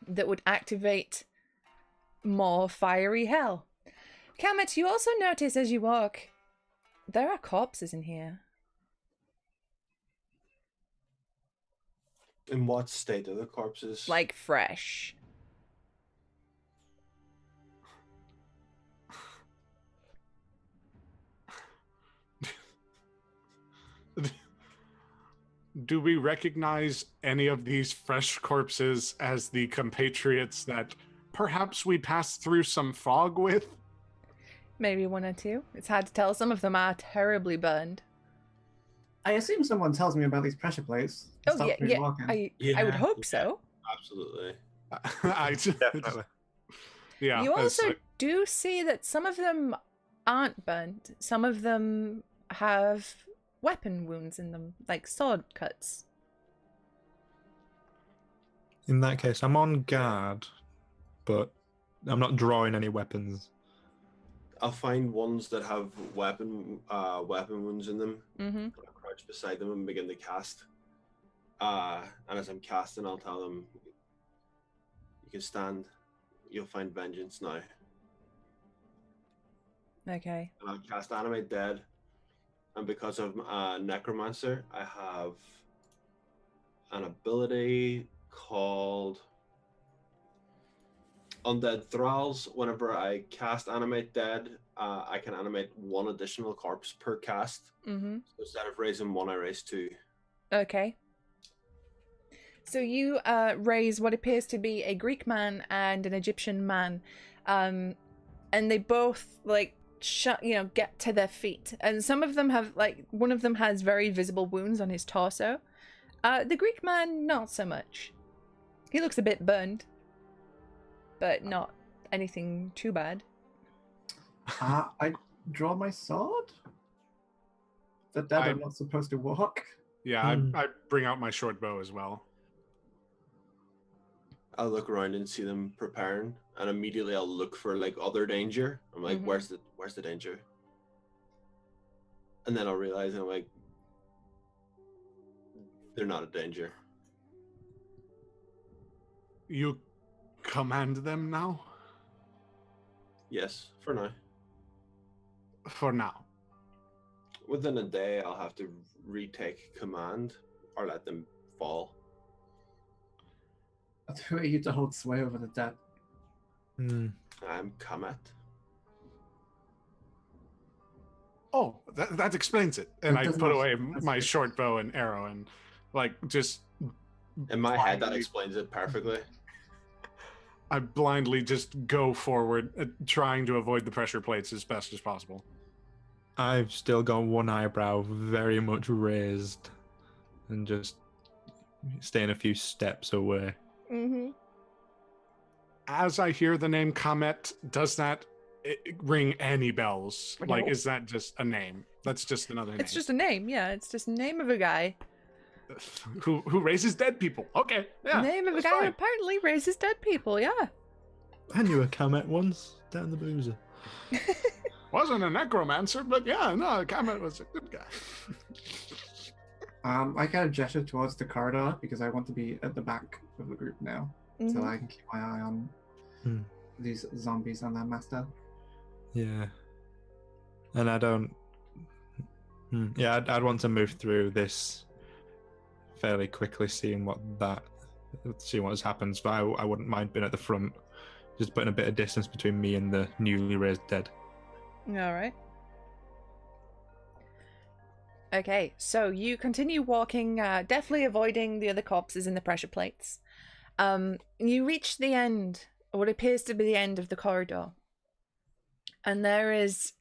that would activate more fiery hell. Kamat, you also notice as you walk, there are corpses in here. In what state are the corpses? Like fresh. Do we recognize any of these fresh corpses as the compatriots that perhaps we passed through some fog with? Maybe 1 or 2. It's hard to tell. Some of them are terribly burned. I assume someone tells me about these pressure plates. to Oh, stop yeah, me yeah. walking. I would hope so. Absolutely. Definitely. Yeah. You also do see that some of them aren't burnt. Some of them have weapon wounds in them, like sword cuts. In that case, I'm on guard, but I'm not drawing any weapons. I'll find ones that have weapon wounds in them. Mm-hmm. I'll crouch beside them and begin to cast. And as I'm casting, I'll tell them, "You can stand. You'll find vengeance now." Okay. And I'll cast Animate Dead. and because of necromancer, I have an ability called Undead Thralls. Whenever I cast Animate Dead, I can animate one additional corpse per cast. Mm-hmm. So instead of raising one, I raise two. Okay. So you raise what appears to be a Greek man and an Egyptian man, and they both get to their feet. And some of them have one of them has very visible wounds on his torso. The Greek man, not so much. He looks a bit burned, but not anything too bad. I draw my sword. The dead I- are not supposed to walk. Yeah, I bring out my short bow as well. I'll look around and see them preparing, and immediately I'll look for other danger. I'm like, Mhm. where's the danger? And then I'll realize, and I'm like, they're not a danger. You command them now? Yes, for now. For now. Within a day, I'll have to retake command or let them fall. Who are you to hold sway over the dead? I'm Kamet. Oh, that explains it. And That I does put not- away that's my good. short bow and arrow and just In my head, that blindly- explains it perfectly. I blindly just go forward, trying to avoid the pressure plates as best as possible. I've still got one eyebrow very much raised and just staying a few steps away. Mm-hmm. As I hear the name Comet, does that ring any bells? No. Is that just a name? That's just another name. It's just a name, yeah. It's just the name of a guy. who raises dead people. Okay, yeah. Name of a that's guy who fine. apparently raises dead people, yeah. I knew a Kamet once down the boozer. Wasn't a necromancer, but yeah, no, Comet was a good guy. I kind of gesture towards the corridor because I want to be at the back of the group now, so Mhm. I can keep my eye on these zombies and their master. Yeah. And I don't... Yeah, I'd want to move through this fairly quickly, seeing what has happened. But I wouldn't mind being at the front, just putting a bit of distance between me and the newly raised dead. Alright. Okay, so you continue walking, definitely avoiding the other corpses in the pressure plates. You reach the end, or what appears to be the end of the corridor. And there is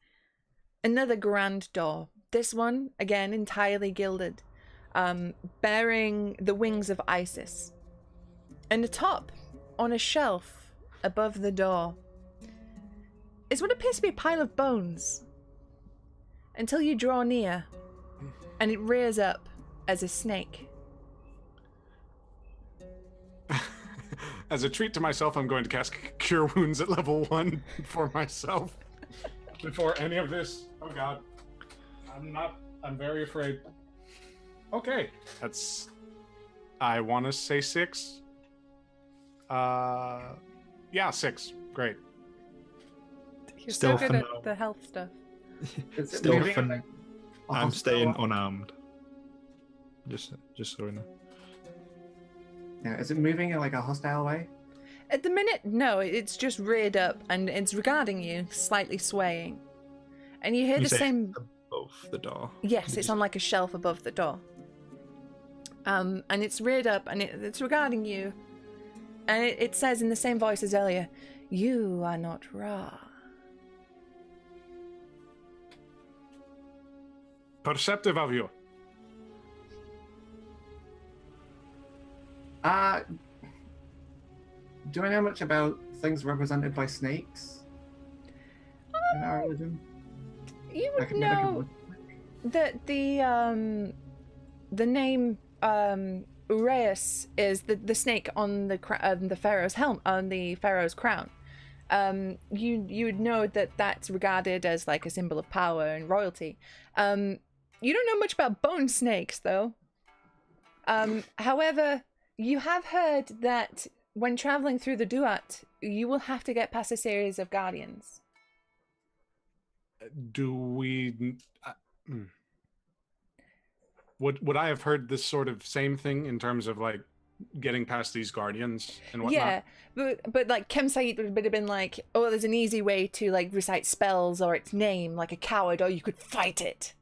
another grand door. This one, again, entirely gilded, bearing the wings of Isis. And atop, on a shelf above the door, is what appears to be a pile of bones. Until you draw near, and it rears up as a snake. As a treat to myself, I'm going to cast Cure Wounds at level 1 for myself. Before any of this. Oh god. I'm very afraid. Okay. That's... I want to say 6. Yeah, 6. Great. You're Still so good at phenomenal. the health stuff. Is it Still moving fun. like a I'm hostile staying one? unarmed. Just so you know. Yeah, is it moving in like a hostile way? At the minute, no, it's just reared up and it's regarding you, slightly swaying. And you hear You the say same... above the door. Yes, Did it's you on like a shelf above the door. And it's reared up and it's regarding you. And it says in the same voice as earlier, "You are not Ra." Perceptive of you. Do I know much about things represented by snakes in our religion? You Like would medical know that the name Uraeus is the snake on the pharaoh's helm, on the pharaoh's crown. You would know that that's regarded as like a symbol of power and royalty. You don't know much about bone snakes though. However, you have heard that when traveling through the Duat, you will have to get past a series of guardians. Do we... would I have heard this sort of same thing in terms of like getting past these guardians and whatnot? Yeah, but like Kemsite would have been like, oh, there's an easy way to like recite spells or its name, like a coward, or you could fight it.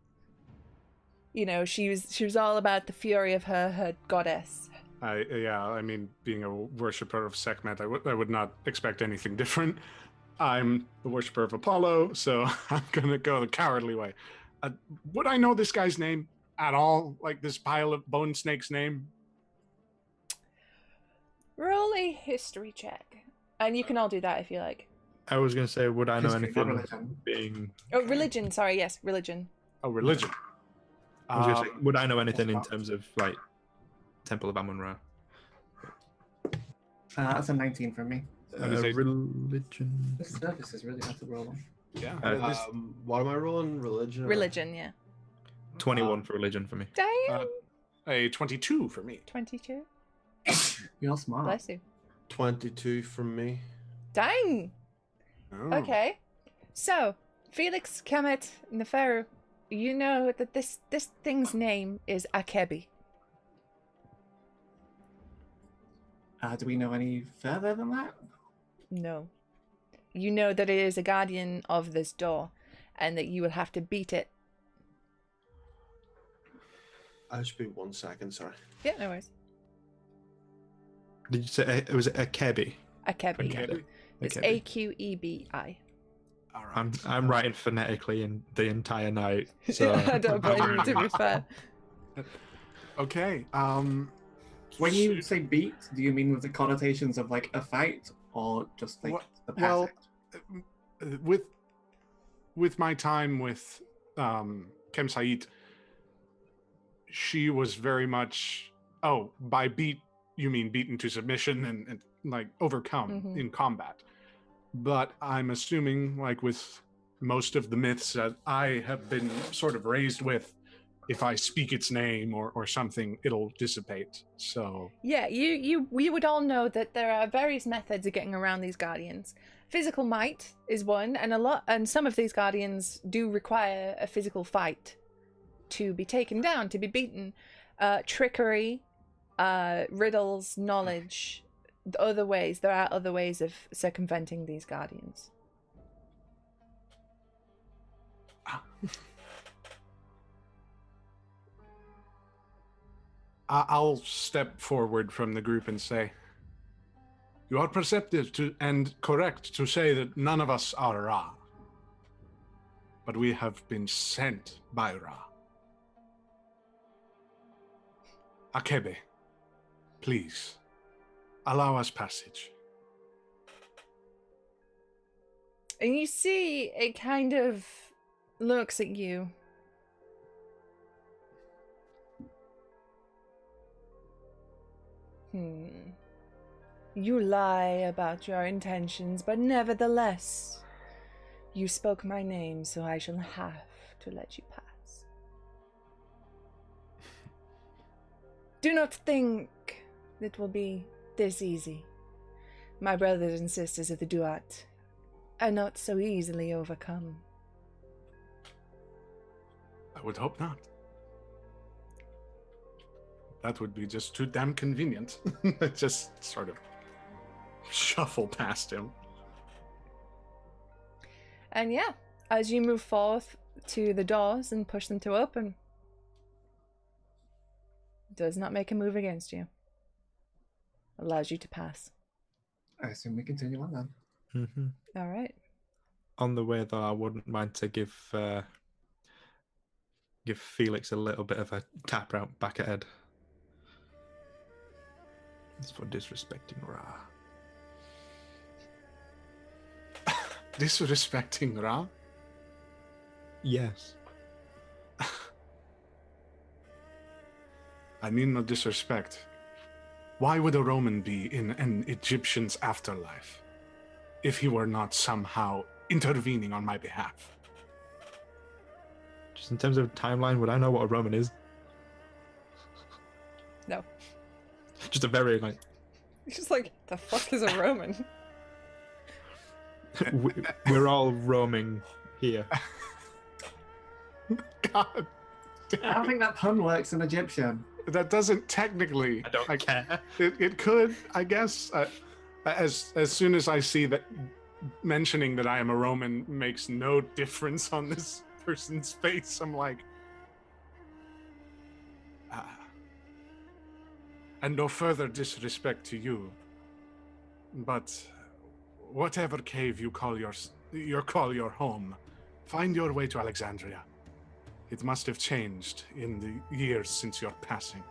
You know, she was all about the fury of her goddess. I mean, being a worshipper of Sekhmet, I would not expect anything different. I'm the worshipper of Apollo, so I'm gonna go the cowardly way. Would I know this guy's name at all? Like this pile of bone snake's name? Roll a history check, and you can all do that if you like. I was going to say, would I know History, not anything religion. being... Oh, religion. Sorry, yes, religion. Oh, religion. I was gonna say, would I know anything in What's that? terms of, like, Temple of Amun-Ra? That's a 19 from me. That is a- Religion... This service is really hard to roll on. Yeah. Uh, What am I rolling? Religion? or- Religion, yeah. 21 for religion for me. Damn. A 22 for me. 22. You're smart. Bless you. 22 from me. Dang. Oh. Okay. So, Felix, Kemet, Neferu, you know that this thing's name is Akebi. Do we know any further than that? No. You know that it is a guardian of this door, and that you will have to beat it. I should be 1 second, sorry. Yeah, no worries. Did you say it was a Kebi? Akebi. Okay. It's Akebi. Aqebi. All right. I'm writing phonetically in the entire night. So I don't blame you, to be fair. Okay. When you say beat, do you mean with the connotations of like a fight or just like the well, passage? with my time with Kem Sait, she was very much by beat you mean beaten to submission and like overcome Mhm. in combat. But I'm assuming, like with most of the myths that I have been sort of raised with, if I speak its name or something, it'll dissipate. So Yeah, we would all know that there are various methods of getting around these guardians. Physical might is one, and some of these guardians do require a physical fight to be taken down, to be beaten. Trickery, riddles, knowledge, there are other ways of circumventing these guardians. I'll step forward from the group and say, you are perceptive and correct to say that none of us are Ra. But we have been sent by Ra. Akebe, please, allow us passage. And you see it kind of looks at you. You lie about your intentions, but nevertheless, you spoke my name, so I shall have to let you pass. Do not think it will be this easy. My brothers and sisters of the Duat are not so easily overcome. I would hope not. That would be just too damn convenient. Just sort of shuffle past him. And yeah, as you move forth to the doors and push them to open, does not make a move against you. Allows you to pass. I assume we continue on then. Mm-hmm. All right. On the way, though, I wouldn't mind to give Felix a little bit of a tap round back at head. It's for disrespecting Ra. Disrespecting Ra? Yes. I mean no disrespect. Why would a Roman be in an Egyptian's afterlife if he were not somehow intervening on my behalf? Just in terms of timeline, would I know what a Roman is? No. Just a very, like... It's just like, the fuck is a Roman? We're all roaming here. God I don't think that pun works in Egyptian. That doesn't technically. I don't care. It could, I guess. As soon as I see that mentioning that I am a Roman makes no difference on this person's face, I'm like, and no further disrespect to you, but whatever cave you call your home, find your way to Alexandria. It must have changed in the years since your passing.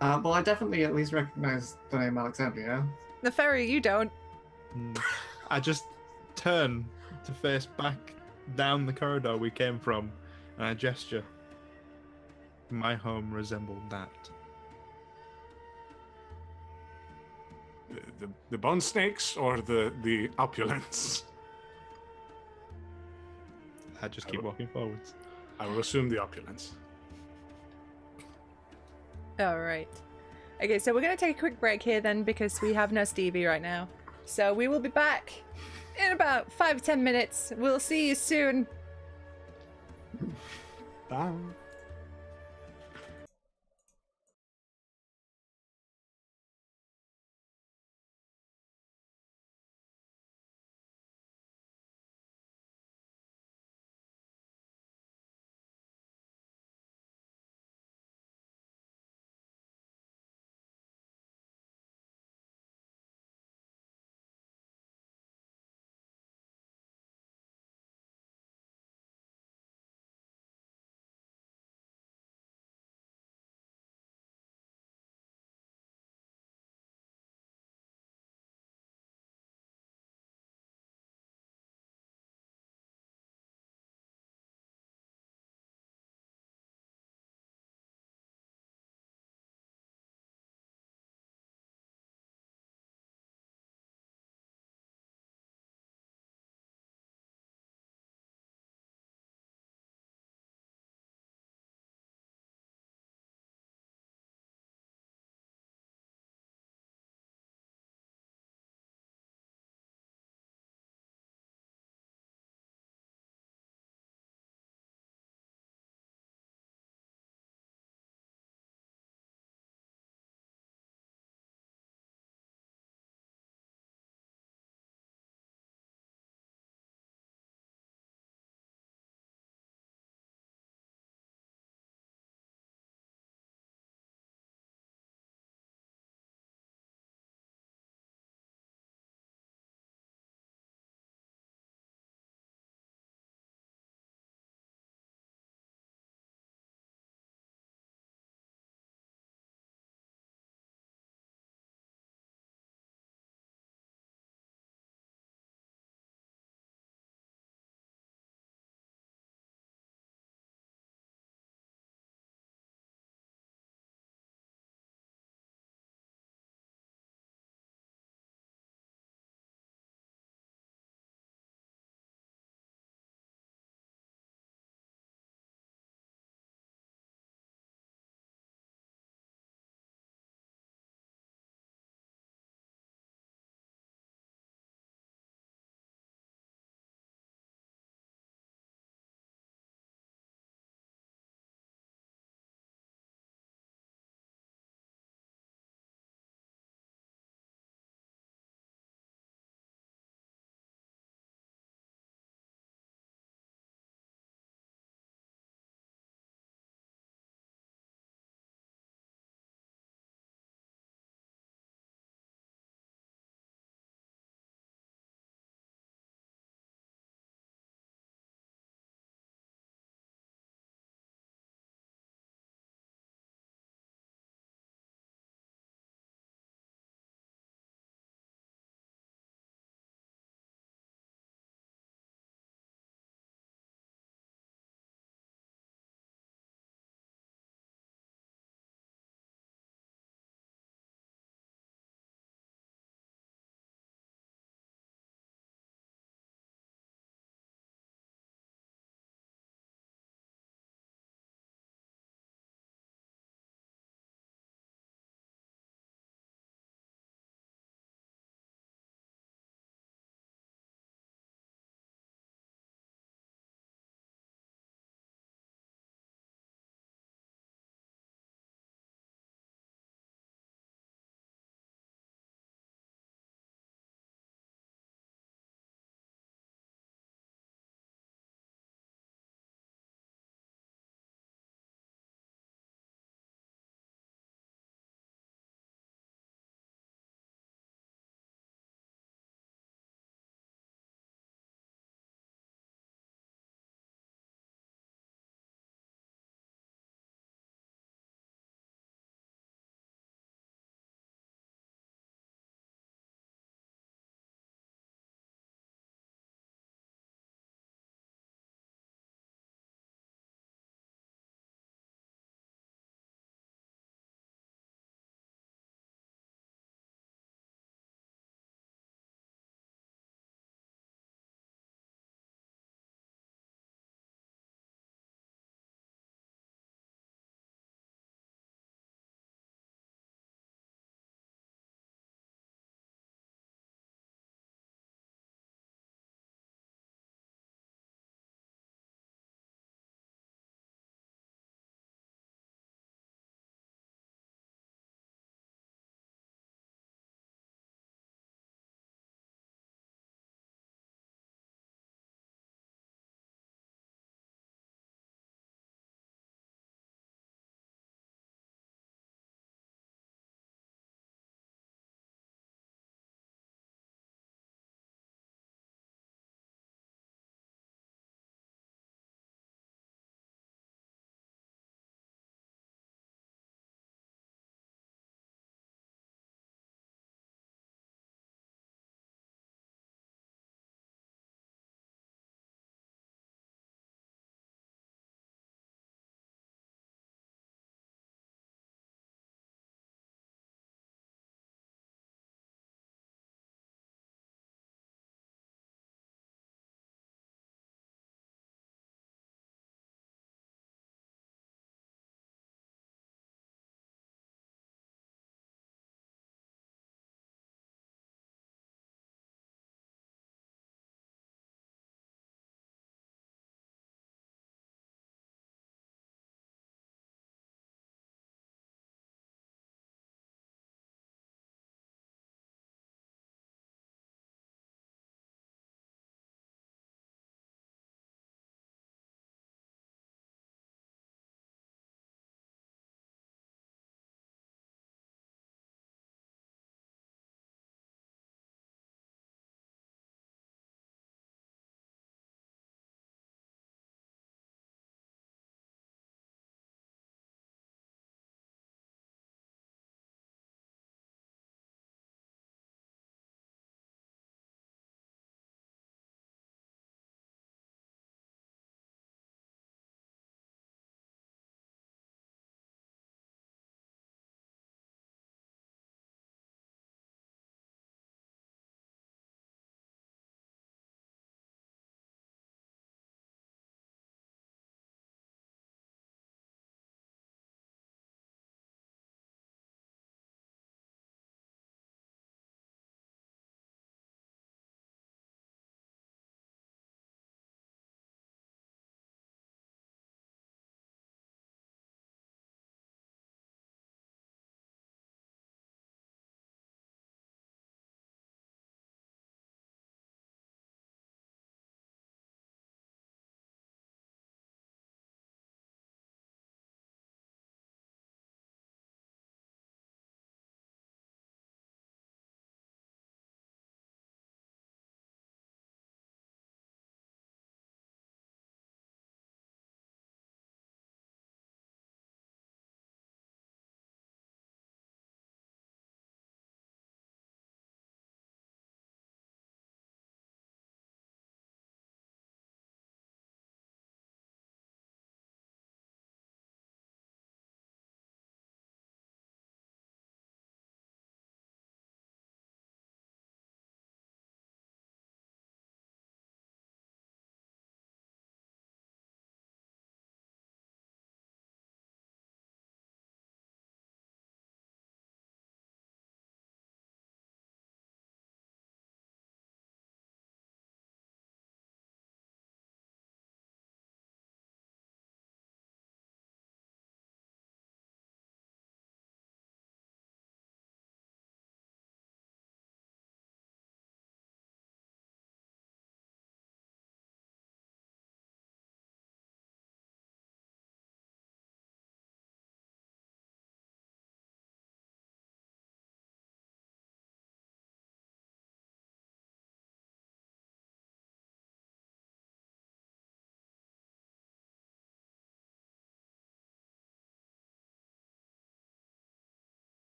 Well, I definitely at least recognize the name Alexandria. The ferry, you don't. I just turn to face back down the corridor we came from, and I gesture. My home resembled that. The bone snakes or the opulence? I just keep walking forwards. I will assume the opulence. All right. Okay, so we're going to take a quick break here then because we have no Stevie right now. So we will be back in about 5 to 10 minutes. We'll see you soon. Bye.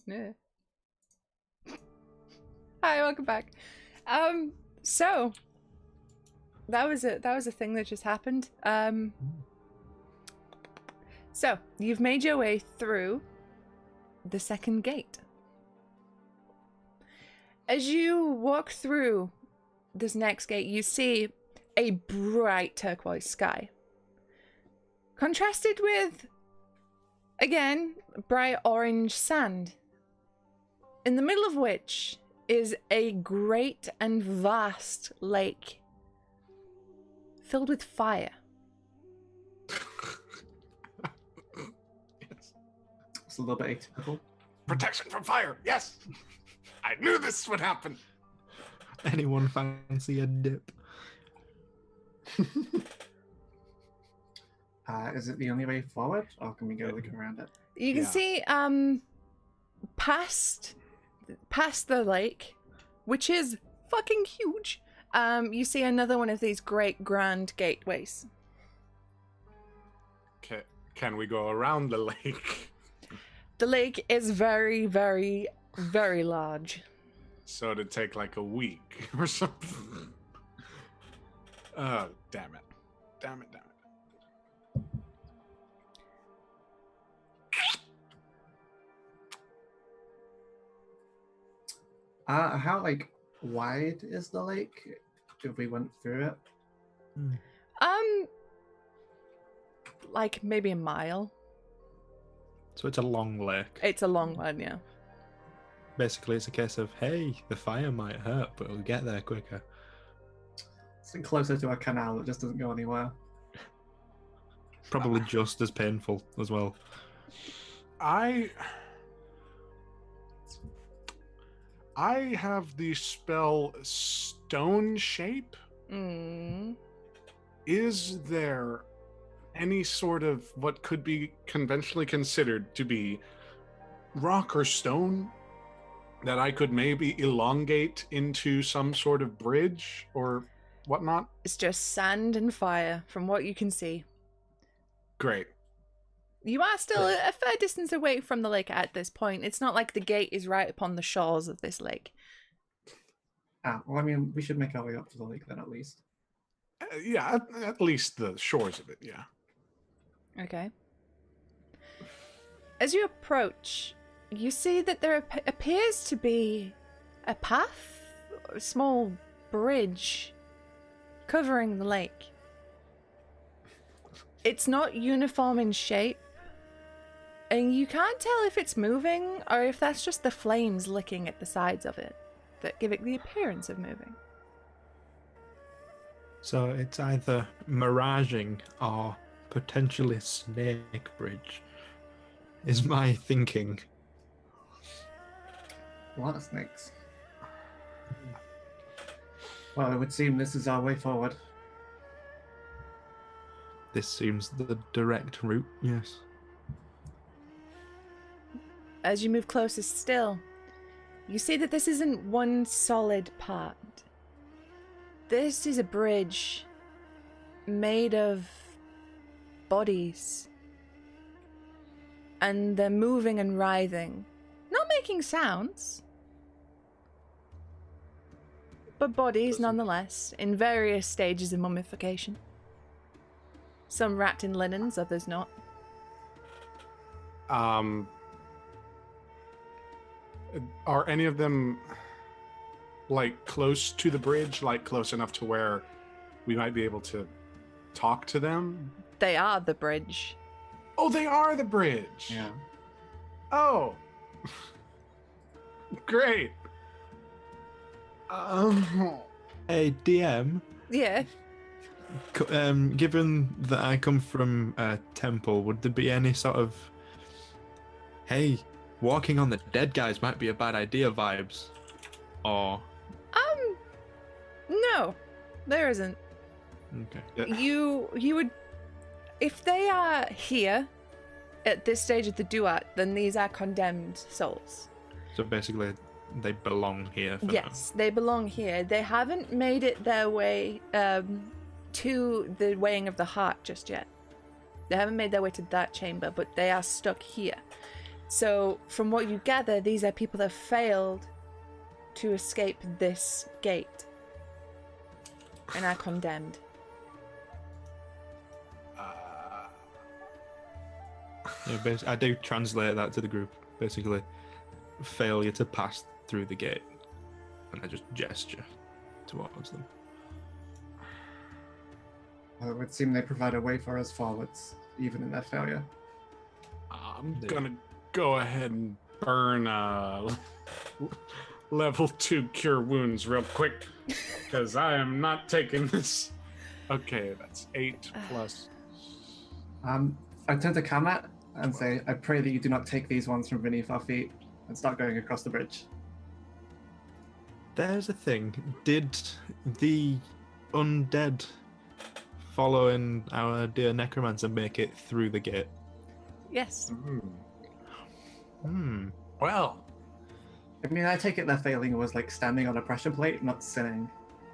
Yeah. Hi, welcome back. So that was a thing that just happened. So you've made your way through the second gate. As you walk through this next gate, you see a bright turquoise sky. Contrasted with, again, bright orange sand. In the middle of which is a great and vast lake filled with fire. Yes. It's a little bit atypical. Protection from fire. Yes. I knew this would happen. Anyone fancy a dip? Is it the only way forward, or can we go looking around it? You can Yeah. see past the lake, which is fucking huge. You see another one of these great grand gateways. Can we go around the lake? The lake is very, very, very large. So it'd take like a week or something. Oh, damn it. Damn it. How wide is the lake if we went through it? Like maybe a mile. So it's a long lake. It's a long one, yeah. Basically, it's a case of, hey, the fire might hurt, but we'll get there quicker. It's closer to a canal that just doesn't go anywhere. Probably just as painful as well. I have the spell Stone Shape. Is there any sort of what could be conventionally considered to be rock or stone that I could maybe elongate into some sort of bridge or whatnot? It's just sand and fire from what you can see. Great. You are still a fair distance away from the lake at this point. It's not like the gate is right upon the shores of this lake. Well, I mean, we should make our way up to the lake then, at least. Yeah, at least the shores of it, yeah. Okay. As you approach, you see that there appears to be a path, a small bridge covering the lake. It's not uniform in shape, and you can't tell if it's moving or if that's just the flames licking at the sides of it that give it the appearance of moving. So it's either miraging or potentially snake bridge, is my thinking. A lot of snakes. Well, it would seem this is our way forward. This seems the direct route, yes. As you move closer still, you see that this isn't one solid part. This is a bridge made of bodies. And they're moving and writhing. Not making sounds. But bodies nonetheless, in various stages of mummification. Some wrapped in linens, others not. Are any of them like close to the bridge, like close enough to where we might be able to talk to them? They are the bridge. Oh, they are the bridge. Yeah. Oh. Great. Hey, DM, Yeah. given that I come from a temple, would there be any sort of, hey, walking on the dead guys might be a bad idea vibes? Or... No. There isn't. Okay. You would... If they are here, at this stage of the duat, then these are condemned souls. So basically, they belong here for Yes, they belong here. They haven't made it their way to the weighing of the heart just yet. They haven't made their way to that chamber, but they are stuck here. So, from what you gather, these are people that failed to escape this gate and are condemned. Yeah, I do translate that to the group. Basically, failure to pass through the gate, and I just gesture towards them. Well, it would seem they provide a way for us forwards, even in their failure. I'm gonna go ahead and burn level 2 cure wounds real quick, because I am not taking this. Okay, that's 8 plus. I turn to Kamat and say, I pray that you do not take these ones from beneath our feet and start going across the bridge. There's a thing. Did the undead following our dear necromancer make it through the gate? Yes. Well, I mean, I take it their failing was like standing on a pressure plate, not sinning.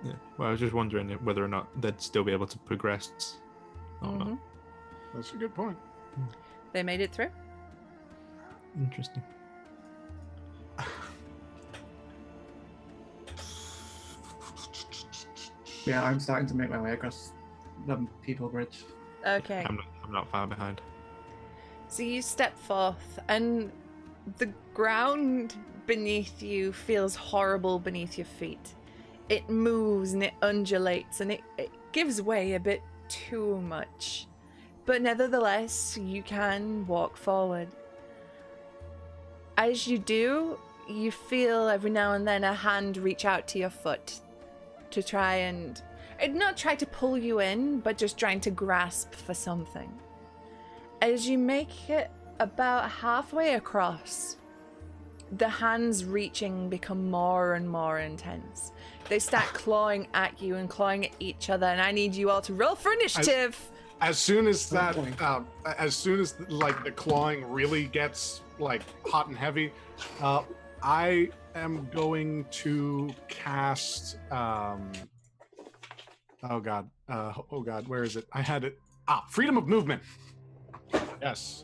Yeah. Well, I was just wondering whether or not they'd still be able to progress or not. that's a good point. They made it through. Interesting. Yeah, I'm starting to make my way across the people bridge. Okay. I'm not far behind. So you step forth, and the ground beneath you feels horrible beneath your feet. It moves and it undulates, and it gives way a bit too much. But nevertheless, you can walk forward. As you do, you feel every now and then a hand reach out to your foot to try and not try to pull you in, but just trying to grasp for something. As you make it about halfway across, the hands reaching become more and more intense. They start clawing at you and clawing at each other, and I need you all to roll for initiative. As soon as that, as soon as like the clawing really gets like hot and heavy, I am going to cast. Oh god, where is it? I had it. Freedom of movement. Yes.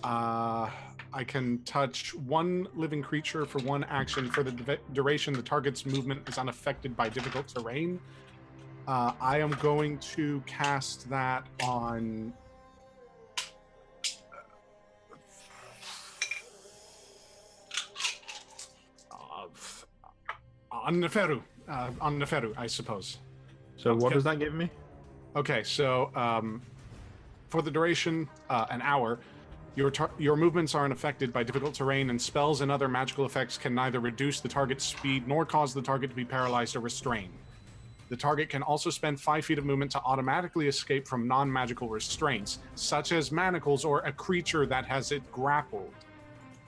I can touch one living creature for one action for the duration. The target's movement is unaffected by difficult terrain. I am going to cast that on Neferu. On Neferu, I suppose. So what does that give me? Okay, so for the duration, an hour, your movements are unaffected by difficult terrain, and spells and other magical effects can neither reduce the target's speed nor cause the target to be paralyzed or restrained. The target can also spend 5 feet of movement to automatically escape from non-magical restraints, such as manacles or a creature that has it grappled.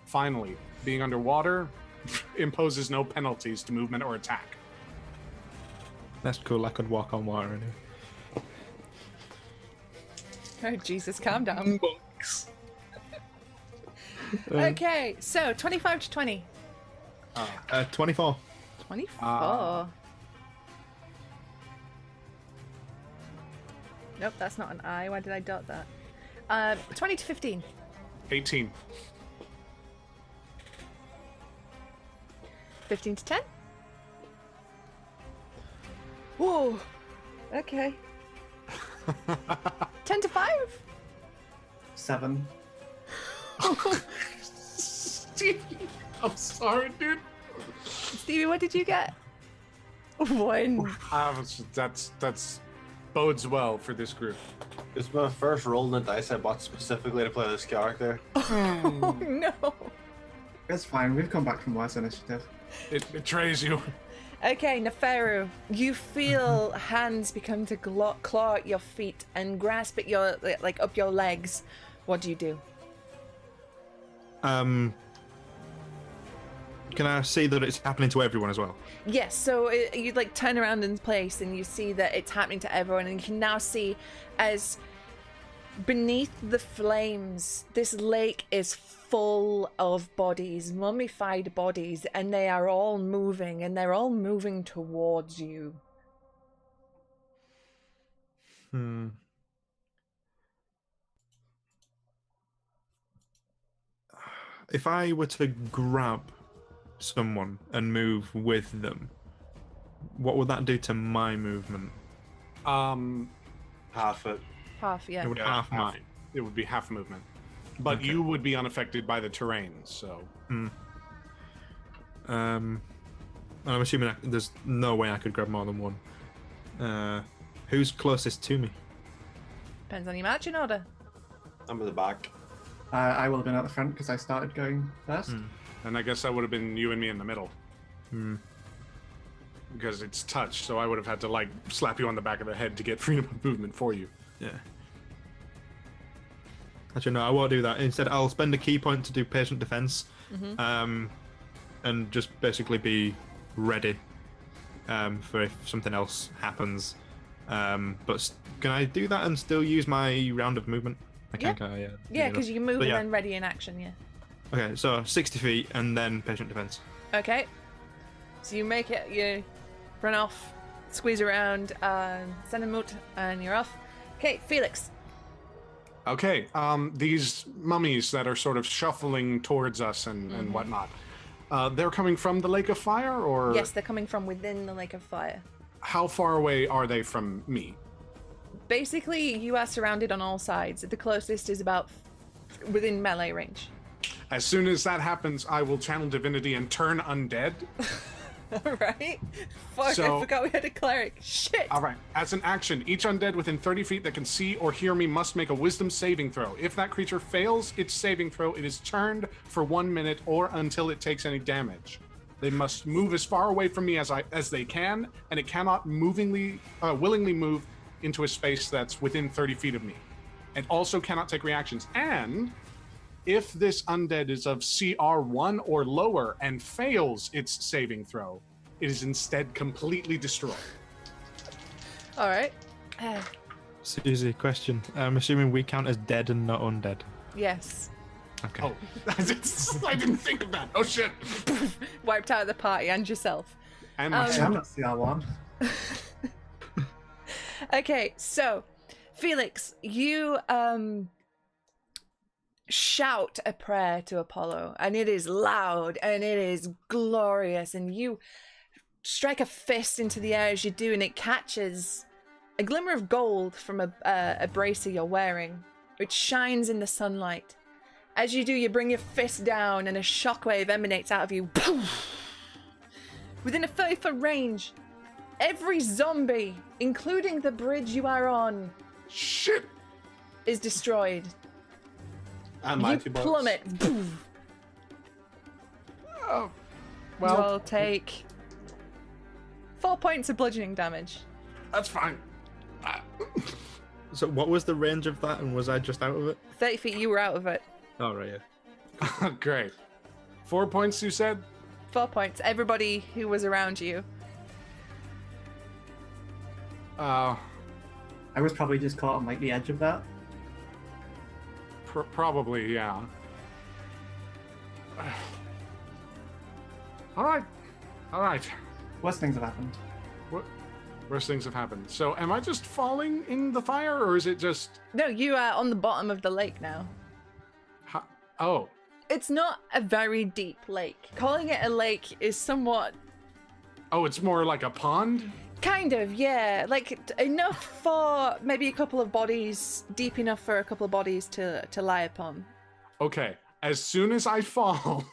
Finally, being underwater imposes no penalties to movement or attack. That's cool. I could walk on water anyway. Oh, Jesus, calm down. Okay, so 25 to 20. 24. 24. Nope, that's not an I. Why did I dot that? 20 to 15. 18. 15 to 10. Whoa. Okay. 10 to 5. 7. Stevie, I'm sorry, dude. Stevie, what did you get? 1. That's bodes well for this group. It's my first roll in the dice I bought specifically to play this character. Oh no. It's fine, we've come back from worse initiative. It betrays you. Okay, Neferu, you feel hands become to claw at your feet and grasp at your, like, up your legs. What do you do? Can I see that it's happening to everyone as well? Yes, so you like turn around in place and you see that it's happening to everyone, and you can now see as beneath the flames, this lake is full of bodies, mummified bodies, and they are all moving, and they're all moving towards you. if I were to grab someone and move with them, what would that do to my movement? Half it. Half, yeah. It would Yeah, half mine. It would be half movement, but Okay. you would be unaffected by the terrain. So I'm assuming there's no way I could grab more than one. Who's closest to me? Depends on your marching order. I'm at the back. I will have been at the front because I started going first. and I guess that would have been you and me in the middle. Because it's touch, so I would have had to like slap you on the back of the head to get freedom of movement for you. Yeah. Actually, no, I won't do that. Instead, I'll spend a key point to do patient defense, and just basically be ready for if something else happens. But can I do that and still use my round of movement? I can, can't I? Yeah. Yeah, because you can move But and yeah. then ready in action, yeah. Okay, so 60 feet and then patient defense. Okay. So you make it, you run off, squeeze around, send a moot, and you're off. Okay, Felix. Okay, these mummies that are sort of shuffling towards us and whatnot, they're coming from the Lake of Fire, or Yes, they're coming from within the Lake of Fire. how far away are they from me? Basically, you are surrounded on all sides. The closest is about within melee range. As soon as that happens, I will channel divinity and turn undead. Right? Fuck, So- I forgot we had a cleric. Shit! All right. As an action, each undead within 30 feet that can see or hear me must make a wisdom saving throw. If that creature fails its saving throw, it is turned for 1 minute or until it takes any damage. They must move as far away from me as they can, and it cannot willingly move into a space that's within 30 feet of me. It also cannot take reactions. And if this undead is of CR1 or lower and fails its saving throw, it is instead completely destroyed. Alright. Susie, question. I'm assuming we count as dead and not undead. Yes. Okay. Oh, I didn't think of that. Oh shit. Wiped out of the party and yourself. And Actually, my I'm not CR1. Okay, so Felix, you shout a prayer to Apollo, and it is loud and it is glorious, and you strike a fist into the air as you do, and it catches a glimmer of gold from a bracer you're wearing, which shines in the sunlight. As you do, you bring your fist down, and a shockwave emanates out of you. Within a 30-foot range, every zombie, including the bridge you are on, shit. is destroyed. And You my 2 bucks. plummet. Oh, well, You'll take 4 points of bludgeoning damage. that's fine. So what was the range of that, and was I just out of it? 30 feet, you were out of it. Oh, right, yeah. Great. 4 points, you said? 4 points. Everybody who was around you. Uh, I was probably just caught on like the edge of that. Probably, yeah. All right. Worst things have happened. Worst things have happened. So, am I just falling in the fire, or is it just? No, you are on the bottom of the lake now. Oh, It's not a very deep lake. Calling it a lake is somewhat... it's more like a pond. Kind of, yeah. Like, enough for maybe a couple of bodies, deep enough for a couple of bodies to lie upon. Okay. As soon as I fall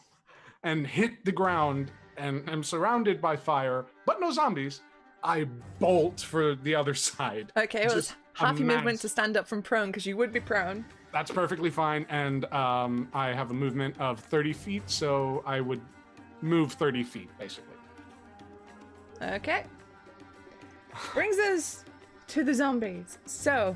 and hit the ground and am surrounded by fire, but no zombies, I bolt for the other side. Okay, well, it's Just half your movement mass. to stand up from prone, because you would be prone. That's perfectly fine, and I have a movement of 30 feet, so I would move 30 feet, basically. Okay. Brings us to the zombies. So,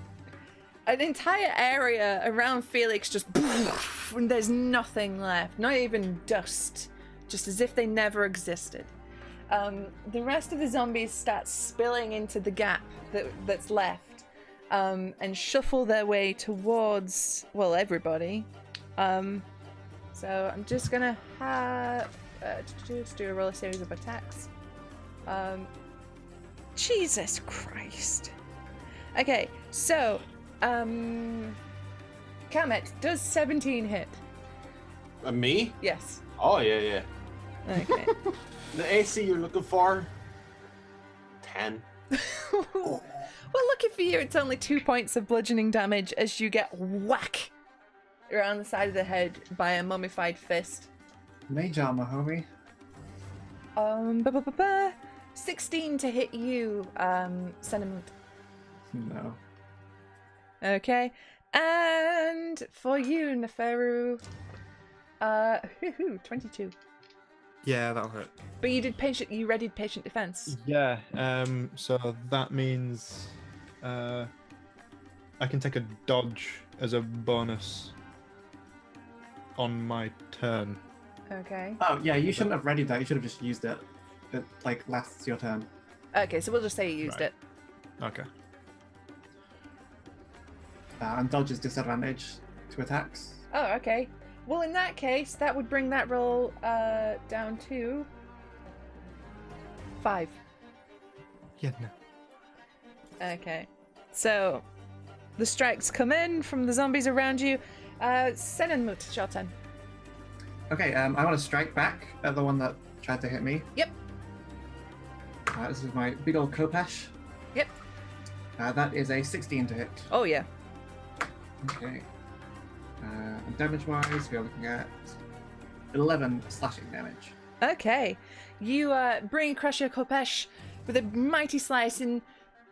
an entire area around Felix just... and there's nothing left. Not even dust. Just as if they never existed. The rest of the zombies start spilling into the gap that's left. And shuffle their way towards, well, everybody. So I'm just gonna have to do a roll a series of attacks. Jesus Christ. Okay, so Kamet, does 17 hit? Me? Yes. Oh, yeah. Okay. The AC you're looking for? 10. Well, lucky for you, it's only 2 points of bludgeoning damage as you get whack around the side of the head by a mummified fist. Mage armor, homie. 16 to hit you, Cinnamon. No. Okay. And for you, Neferu, 22. Yeah, that'll hit. But you readied patient defense. Yeah, so that means I can take a dodge as a bonus on my turn. Okay. Oh, yeah, you shouldn't have readied that. You should have just used it. It, like, lasts your turn. Okay, so we'll just say you used Right. it. Okay. And dodge is disadvantage to attacks. Oh, okay. Well, in that case, that would bring that roll down to 5. Yeah, no. Okay. So, the strikes come in from the zombies around you. Senenmut, it's your turn. Okay, I want to strike back at the one that tried to hit me. Yep. This is my big old Kopesh. Yep. That is a 16 to hit. Oh, yeah. Okay. And damage-wise, we are looking at 11 slashing damage. Okay. You bring across your Kopesh with a mighty slice, and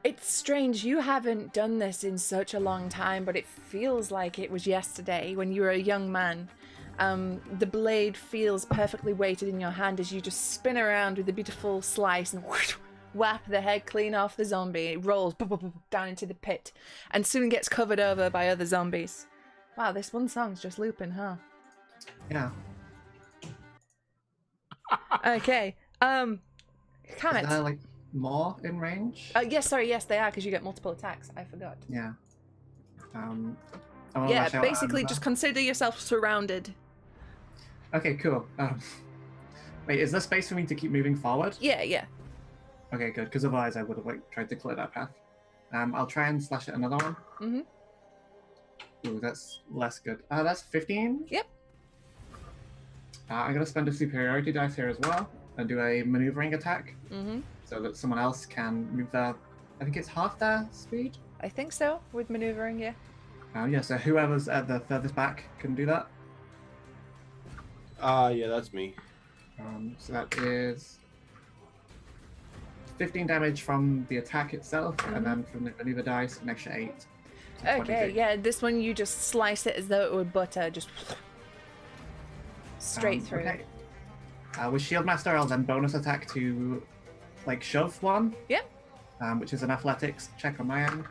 it's strange. You haven't done this in such a long time, but it feels like it was yesterday when you were a young man. The blade feels perfectly weighted in your hand as you just spin around with a beautiful slice and whap the head clean off the zombie. It rolls down into the pit and soon gets covered over by other zombies. Wow, this one song's just looping, huh? Yeah. Okay. Is Kamet. there, like, more in range? Yes, they are, because you get multiple attacks. I forgot. Yeah. I wanna Yeah, rush out basically and, just consider yourself surrounded. Okay, cool. Wait, is there space for me to keep moving forward? Yeah. Okay, good, because otherwise I would have like tried to clear that path. I'll try and slash at another one. Mm-hmm. Ooh, that's less good. That's 15? Yep. I'm going to spend a superiority dice here as well and do a maneuvering attack Mm-hmm. so that someone else can move their... I think it's half their speed? I think so, with maneuvering, yeah. Yeah, so whoever's at the furthest back can do that. Yeah, that's me. So that is 15 damage from the attack itself, and then from the maneuver dice, an extra 8. So Okay, 22. yeah, this one you just slice it as though it were butter, just straight through. Okay. With Shieldmaster, I'll then bonus attack to, like, shove one. Yep. Which is an athletics check on my end.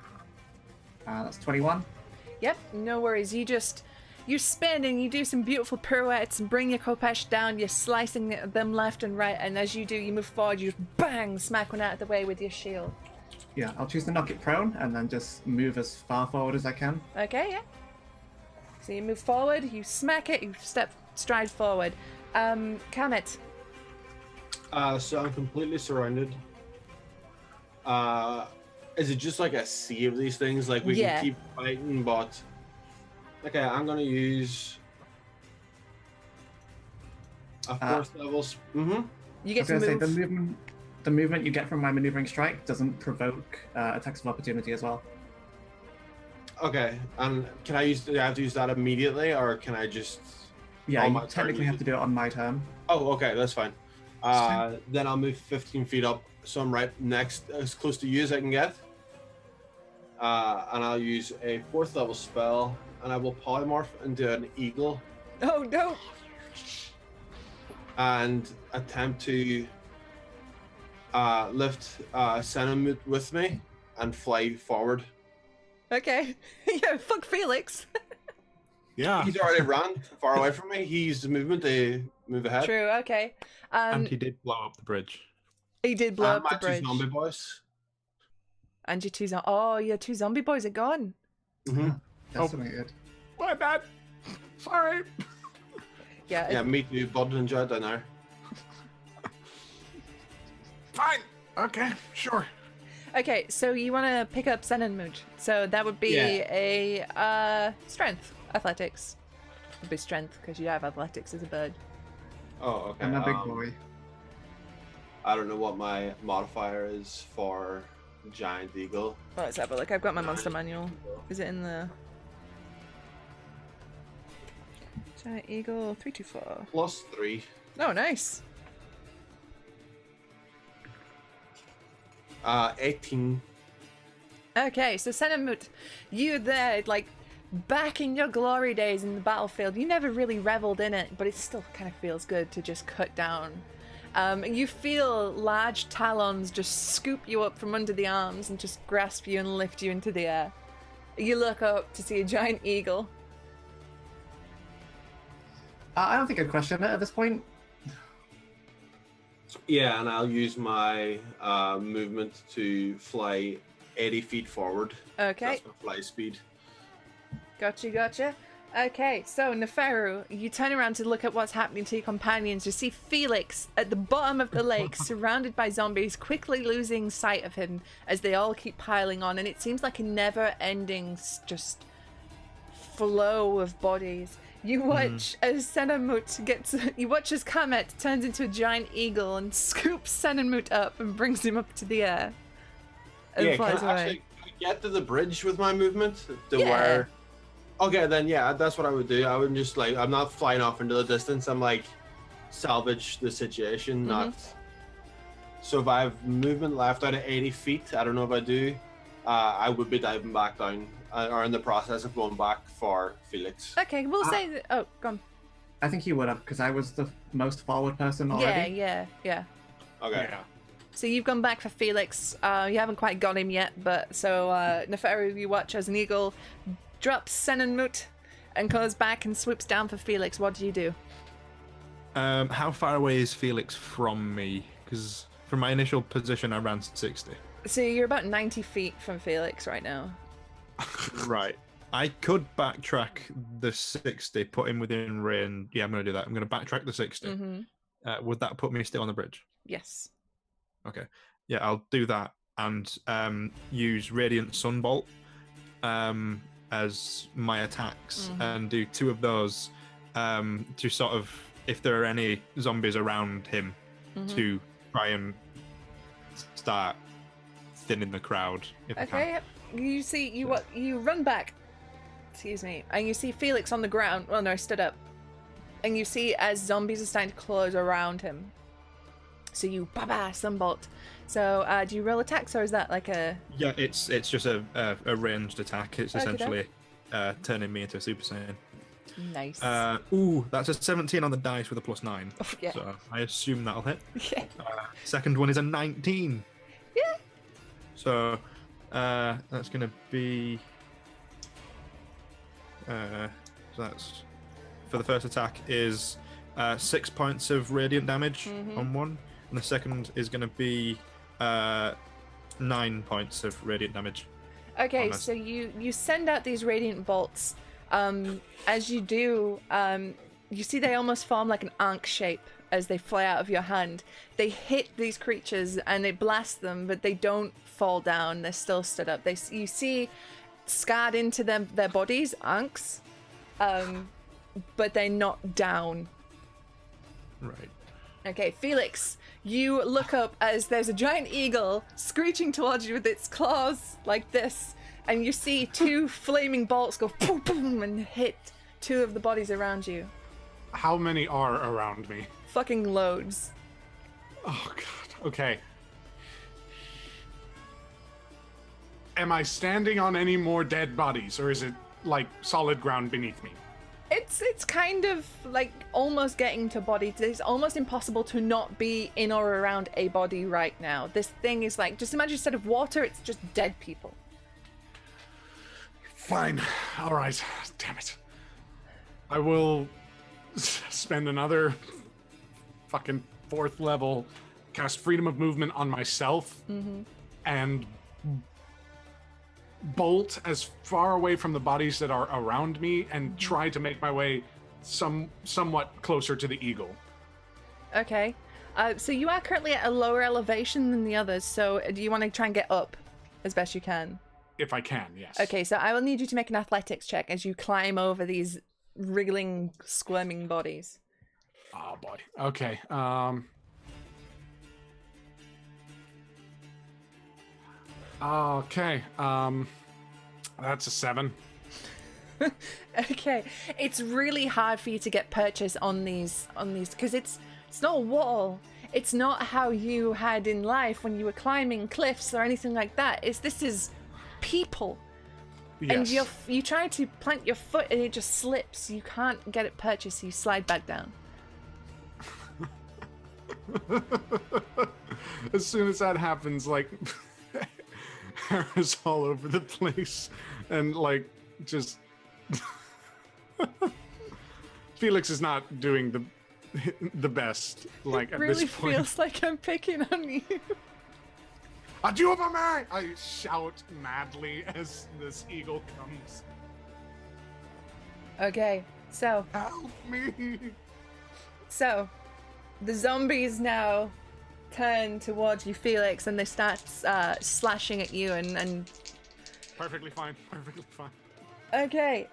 That's 21. Yep, no worries. You spin and you do some beautiful pirouettes and bring your Kopesh down. You're slicing them left and right, and as you do, you move forward. You just bang, smack one out of the way with your shield. Yeah, I'll choose to knock it prone and then just move as far forward as I can. Okay, yeah. So you move forward, you smack it, you stride forward. Kamet. So I'm completely surrounded. Is it just like a sea of these things? Like we Yeah. can keep fighting, but okay, I'm gonna use a fourth level. You I get was to going to say, move. the movement you get from my maneuvering strike doesn't provoke attacks of opportunity as well. Okay, and do I have to use that immediately, or can I just? Yeah, on you my turn technically use have to do it on my turn. Oh, okay, that's fine. Then I'll move 15 feet up, so I'm right next, as close to you as I can get. And I'll use a fourth level spell, and I will polymorph into an eagle Oh no! and attempt to lift Senenmut with me and fly forward. Okay. Yeah, fuck Felix. Yeah. He's already ran far away from me. He used the movement to move ahead. True, okay. And he did blow up the bridge. He did blow And up the my bridge. two zombie boys. And your two your two zombie boys are gone. Mm-hmm. Decimated. My bad. Sorry. Yeah. Yeah, me too. Bud enjoyed that now. Fine. Okay. Sure. Okay, so you want to pick up Senenmut. So that would be Yeah. a strength athletics. would be strength because you have athletics as a bird. Oh, okay. I'm a big boy. I don't know what my modifier is for giant eagle. Well, let's have a look. I've got my monster manual. Is it in the giant eagle 324? +3. Oh, nice. 18. Okay, so Senamut, you there, like, back in your glory days in the battlefield, you never really reveled in it, but it still kind of feels good to just cut down. You feel large talons just scoop you up from under the arms and just grasp you and lift you into the air. You look up to see a giant eagle. I don't think I'd question it at this point. Yeah, and I'll use my movement to fly 80 feet forward. Okay. That's my fly speed. Gotcha. Okay, so Neferu, you turn around to look at what's happening to your companions. You see Felix at the bottom of the lake, surrounded by zombies, quickly losing sight of him as they all keep piling on, and it seems like a never-ending just flow of bodies. You watch as Senamut you watch as Kamet turns into a giant eagle and scoops Senamut up and brings him up to the air and flies away. Can I get to the bridge with my movement? Yeah. Where... Okay, then yeah, that's what I would do. I would just like, I'm not flying off into the distance. I'm like, salvage the situation, not... So if I have movement left out of 80 feet, I don't know if I do, I would be diving back down, or in the process of going back for Felix. Okay, we'll say that... Oh, go on. I think he would have, because I was the most forward person already. Yeah. Okay. Yeah. So you've gone back for Felix. You haven't quite got him yet, but so Neferu, you watch as an eagle drops Senamut and goes back and swoops down for Felix. What do you do? How far away is Felix from me? Because from my initial position, I ran 60. So you're about 90 feet from Felix right now. Right. I could backtrack the 60, put him within range. Yeah, I'm going to do that. I'm going to backtrack the 60. Would that put me still on the bridge? Yes. Okay. Yeah, I'll do that and use Radiant Sunbolt as my attacks and do 2 of those to sort of, if there are any zombies around him, to try and start thinning the crowd. If I can. Okay. You see, you run back. Excuse me. And you see Felix on the ground. Well, no, stood up. And you see as zombies are starting to close around him. So you sunbolt. So do you roll attacks or is that like a? Yeah, it's just a ranged attack. It's essentially turning me into a Super Saiyan. Nice. Ooh, that's a 17 on the dice with a +9. Oh, yeah. So I assume that'll hit. Yeah. Second one is a 19. Yeah. So that's gonna be. So that's for the first attack is 6 points of radiant damage on one, and the second is going to be 9 points of radiant damage. Okay, so you send out these radiant bolts. As you do, you see they almost form like an ankh shape as they fly out of your hand. They hit these creatures and they blast them, but they don't fall down. They're still stood up. You see scarred into their bodies, ankhs, but they're not down. Right. Okay, Felix, you look up as there's a giant eagle screeching towards you with its claws like this, and you see 2 flaming bolts go boom, boom, and hit 2 of the bodies around you. How many are around me? Fucking loads. Oh god. Okay. Am I standing on any more dead bodies, or is it like solid ground beneath me? It's kind of like almost getting to bodies. It's almost impossible to not be in or around a body right now. This thing is like, just imagine instead of water, it's just dead people. Fine. All right. Damn it. I will spend another fucking 4th level, cast freedom of movement on myself, and bolt as far away from the bodies that are around me and try to make my way somewhat closer to the eagle. Okay. So you are currently at a lower elevation than the others, so do you want to try and get up as best you can? If I can, yes. Okay, so I will need you to make an athletics check as you climb over these wriggling, squirming bodies. Oh boy. Okay. Okay. That's a 7. Okay, it's really hard for you to get purchase on these because it's not a wall. It's not how you had in life when you were climbing cliffs or anything like that. This is people. Yes. And you try to plant your foot and it just slips. You can't get it purchased. You slide back down. As soon as that happens, like, hair's all over the place, and like, just Felix is not doing the best. Like, at Really this point, feels like I'm picking on you. Adieu, my man! I shout madly as this eagle comes. Okay, so Help me! the zombies now turn towards you, Felix, and they start slashing at you and Perfectly fine. Perfectly fine. okay,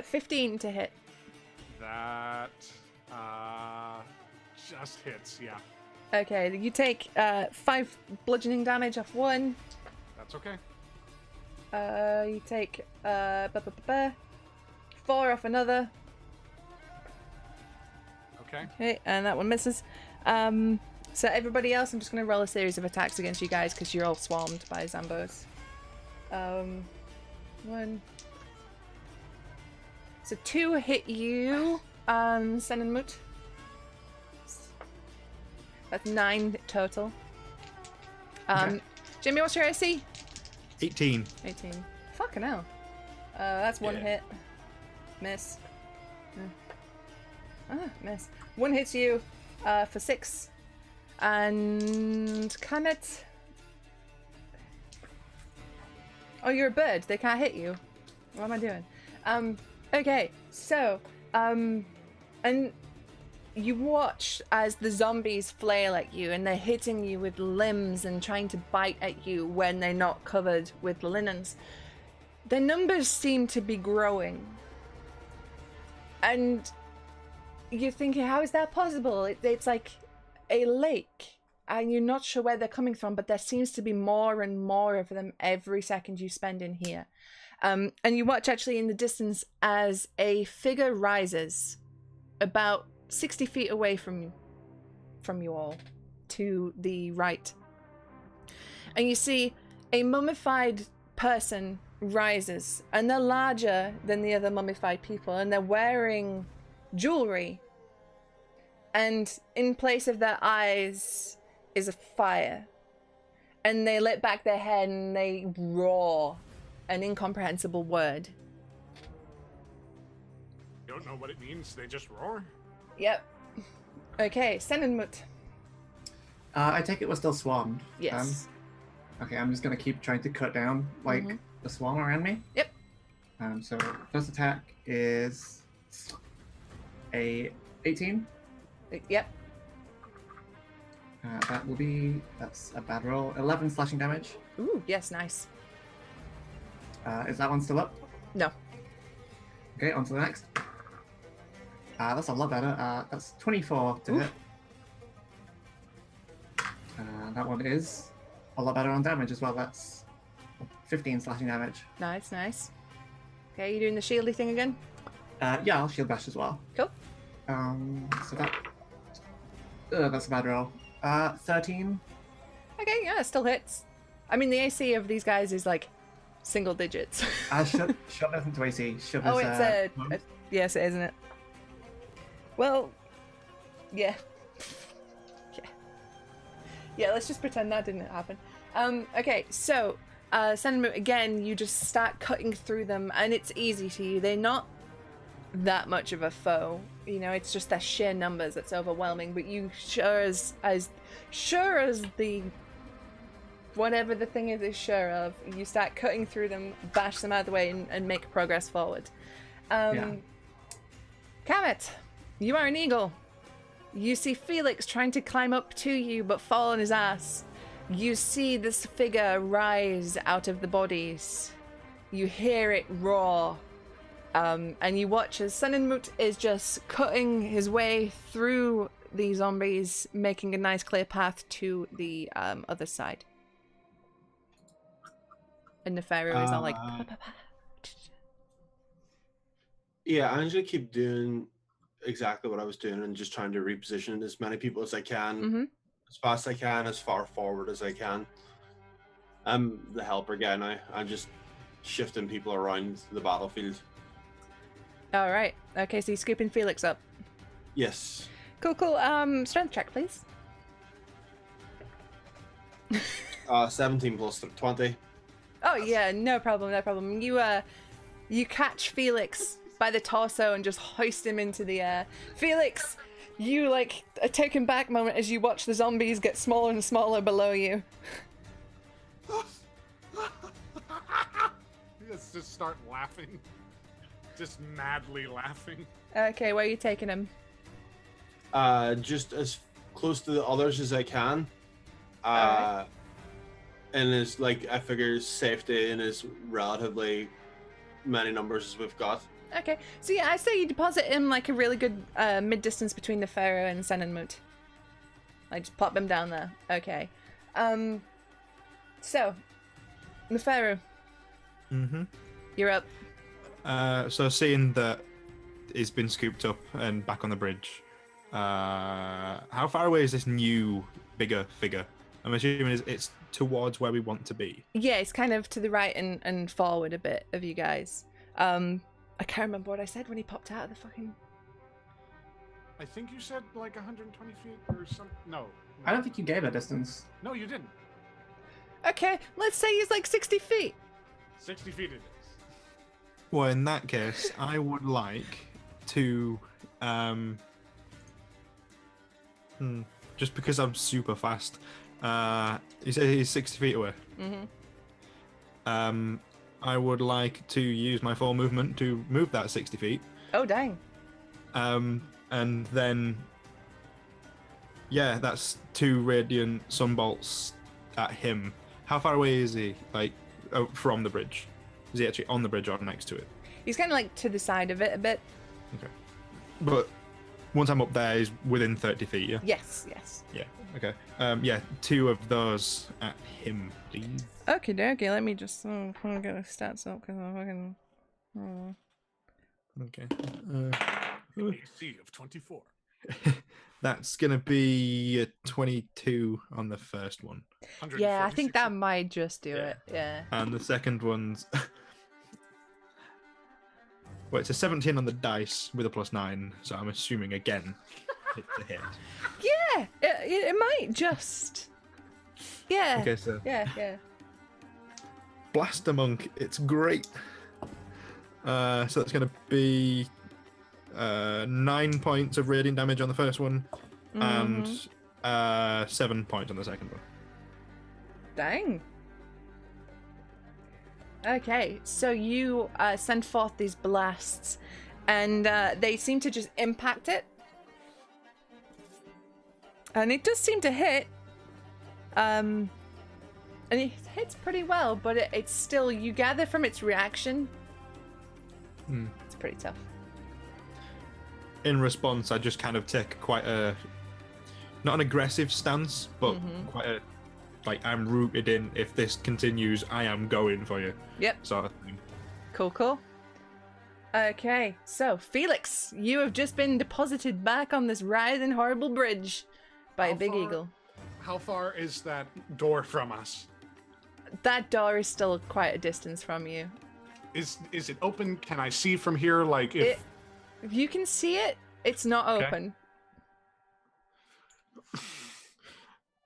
15 to hit. That just hits. Yeah, Okay, you take 5 bludgeoning damage off one. that's okay. You take 4 off another. Okay. Okay, and that one misses. So everybody else, I'm just going to roll a series of attacks against you guys because you're all swarmed by Zambos. 1. So 2 hit you, Sen and Moot. That's 9 total. Okay. Jimmy, what's your AC? 18. 18. Fucking hell. That's 1 Yeah. hit. Miss. Miss. 1 hits you for 6. And Kamet. Oh, you're a bird. They can't hit you. What am I doing? Okay, so, and you watch as the zombies flail at you and they're hitting you with limbs and trying to bite at you when they're not covered with linens. Their numbers seem to be growing. And you're thinking, how is that possible? It's like a lake and you're not sure where they're coming from, but there seems to be more and more of them every second you spend in here. And you watch actually in the distance as a figure rises about 60 feet away from you all to the right. And you see a mummified person rises, and they're larger than the other mummified people, and they're wearing jewelry. And in place of their eyes is a fire. And they let back their head and they roar an incomprehensible word. You don't know what it means. They just roar. Yep. Okay, Senenmut. I take it we're still swarmed. Yes. Okay, I'm just gonna keep trying to cut down the swarm around me. Yep. So first attack is a 18. Yep. That's a bad roll. 11 slashing damage. Ooh, yes, nice. Is that one still up? No. Okay, on to the next. That's a lot better. That's 24 to Oof. hit. That one is a lot better on damage as well. That's 15 slashing damage. Nice, nice. Okay, you doing the shieldy thing again? Yeah, I'll shield bash as well. Cool. So that's a bad roll. 13. Okay, yeah, it still hits. I mean, the AC of these guys is like single digits. Shove isn't to AC. Shove Oh, is, it's bonus. yes, it is, isn't it? Well, yeah. Yeah, let's just pretend that didn't happen. Okay, so, Senmu, again, you just start cutting through them, and it's easy to you. They're not that much of a foe. You know, it's just their sheer numbers that's overwhelming, but you sure as the whatever the thing is sure of, you start cutting through them, bash them out of the way, and make progress forward. Kamet, you are an eagle. You see Felix trying to climb up to you, but fall on his ass. You see this figure rise out of the bodies. You hear it roar. And you watch as Senenmut is just cutting his way through the zombies, making a nice clear path to the other side. And Nefero is all like, "Pa, pa, pa." Yeah, I'm just gonna keep doing exactly what I was doing and just trying to reposition as many people as I can, as fast as I can, as far forward as I can. I'm the helper guy now. I'm just shifting people around the battlefield. All right. Okay, so you're scooping Felix up. Yes. Cool, cool. Strength check, please. 17 plus 20. Oh yeah, no problem, no problem. You catch Felix by the torso and just hoist him into the air. Felix, you like a taken back moment as you watch the zombies get smaller and smaller below you. Let's just start laughing. Just madly laughing. Okay, where are you taking him? Just as close to the others as I can. Alright. And as like I figure safety in as relatively many numbers as we've got. Okay, so yeah, I say you deposit him like a really good mid-distance between Nefero and Senenmut. Like just plop him down there. Okay. So, Nefero. You're up. So seeing that he's been scooped up and back on the bridge, how far away is this new, bigger figure? I'm assuming it's towards where we want to be. Yeah, it's kind of to the right and forward a bit of you guys. I can't remember what I said when he popped out of the fucking... I think you said like 120 feet or something. No. I don't think you gave a distance. No, you didn't. Okay, let's say he's like 60 feet. 60 feet it is. Well, in that case, I would like to, just because I'm super fast. You say he's 60 feet away. I would like to use my full movement to move that 60 feet. Oh, dang. And then, yeah, that's 2 radiant sunbolts at him. How far away is he, like, from the bridge? Is he actually on the bridge or next to it? He's kind of like to the side of it a bit. Okay. But once I'm up there, he's within 30 feet, yeah? Yes, yes. Yeah, okay. Yeah, 2 of those at him, please. Okay, dokie, let me just get the stats up because I'm fucking... Okay. AC of 24. That's going to be a 22 on the first one. Yeah, I think 146. that might just do it, yeah. And the second one's... well, it's a 17 on the dice with a +9, so I'm assuming, again, it's a hit. Yeah, it might just... Yeah, Okay, so yeah. Blaster Monk, it's great. So that's going to be 9 points of radiant damage on the first one, and 7 points on the second one. Dang. Okay, so you send forth these blasts, and they seem to just impact it. And it does seem to hit. And it hits pretty well, but it's still, you gather from its reaction, it's pretty tough. In response, I just kind of take quite a, not an aggressive stance, but quite a, like, I'm rooted in, if this continues, I am going for you. Yep. Sort of thing. Cool, cool. Okay, so Felix, you have just been deposited back on this writhing, horrible bridge by a big eagle. How far is that door from us? That door is still quite a distance from you. Is it open? Can I see from here? Like if If you can see it, it's not Okay. open.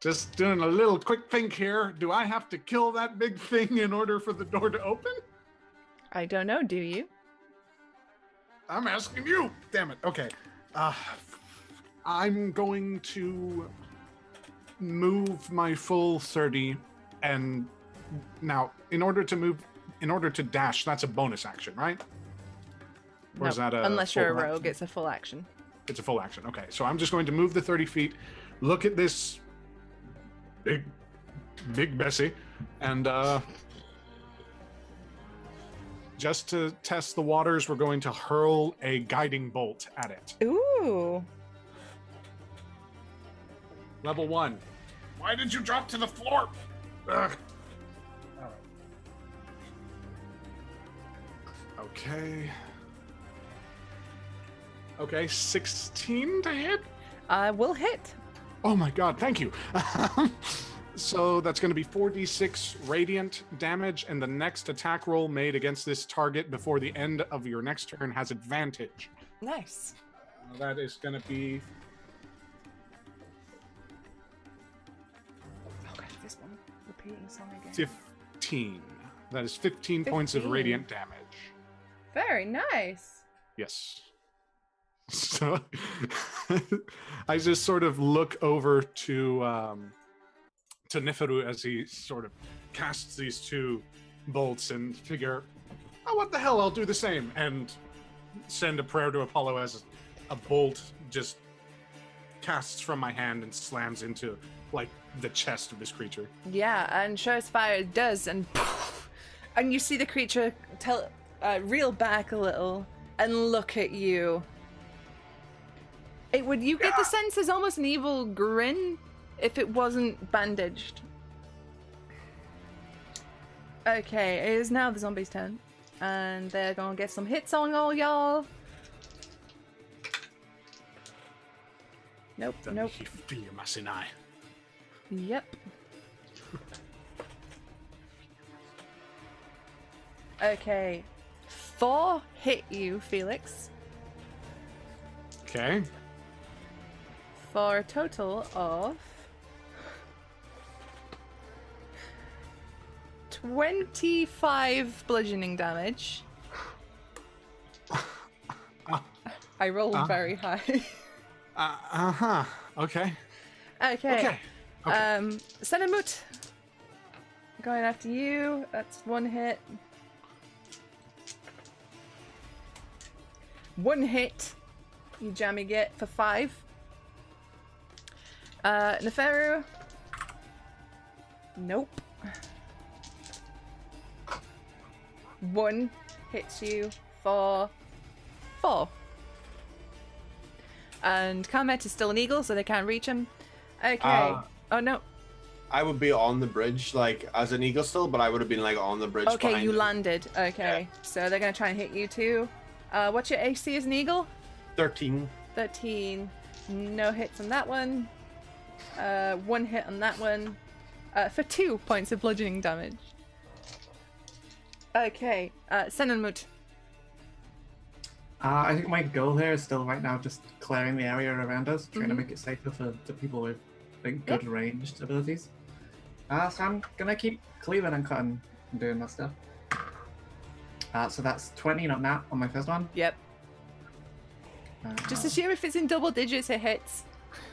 just doing a little quick think here. Do I have to kill that big thing in order for the door to open? I don't know, do you? I'm asking you. Damn it. Okay. I'm going to move my full 30, and now in order to dash, that's a bonus action, right? Or is No, that a unless you're a full rogue, action? it's a full action. It's a full action. Okay, so I'm just going to move the 30 feet, look at this big Bessie, and just to test the waters, we're going to hurl a guiding bolt at it. Ooh. Level 1. Why did you drop to the floor? Ugh. Okay. Okay, 16 to hit? Will hit. Oh my god, thank you. So that's going to be 4d6 radiant damage, and the next attack roll made against this target before the end of your next turn has advantage. Nice. That is going to be... Oh god, this one. Repeating song again. 15. That is 15 points of 15. radiant damage. Very nice. Yes. So I just sort of look over to Niferu as he sort of casts these two bolts and figure, oh, what the hell, I'll do the same, and send a prayer to Apollo as a bolt just casts from my hand and slams into, like, the chest of this creature. Yeah, and Shows Fire does, and poof, and you see the creature reel back a little and look at you. Would you get the sense there's almost an evil grin if it wasn't bandaged? Okay, it is now the zombie's turn. And they're gonna get some hits on all y'all. Nope, nope. Yep. Okay. 4 hit you, Felix. Okay. For a total of 25 bludgeoning damage. I rolled very high. Okay. Okay. Senamut. Going after you. That's 1 hit. 1 hit. You jamming it for 5. Neferu. Nope. 1 hits you for 4. And Kamet is still an eagle, so they can't reach him. Okay. Oh no. I would be on the bridge, like, as an eagle still, but I would have been, like, on the bridge Okay, behind you him. landed. Okay. Yeah. So they're gonna try and hit you too. What's your AC as an eagle? 13. 13. No hits on that one. 1 hit on that one. For 2 points of bludgeoning damage. Okay. Senenmut. I think my goal here is still right now just clearing the area around us, trying to make it safer for the people with like good ranged abilities. So I'm gonna keep cleaving and cutting and doing that stuff. So that's 20, not nat, on my first one. Yep. Just assume if it's in double digits, it hits.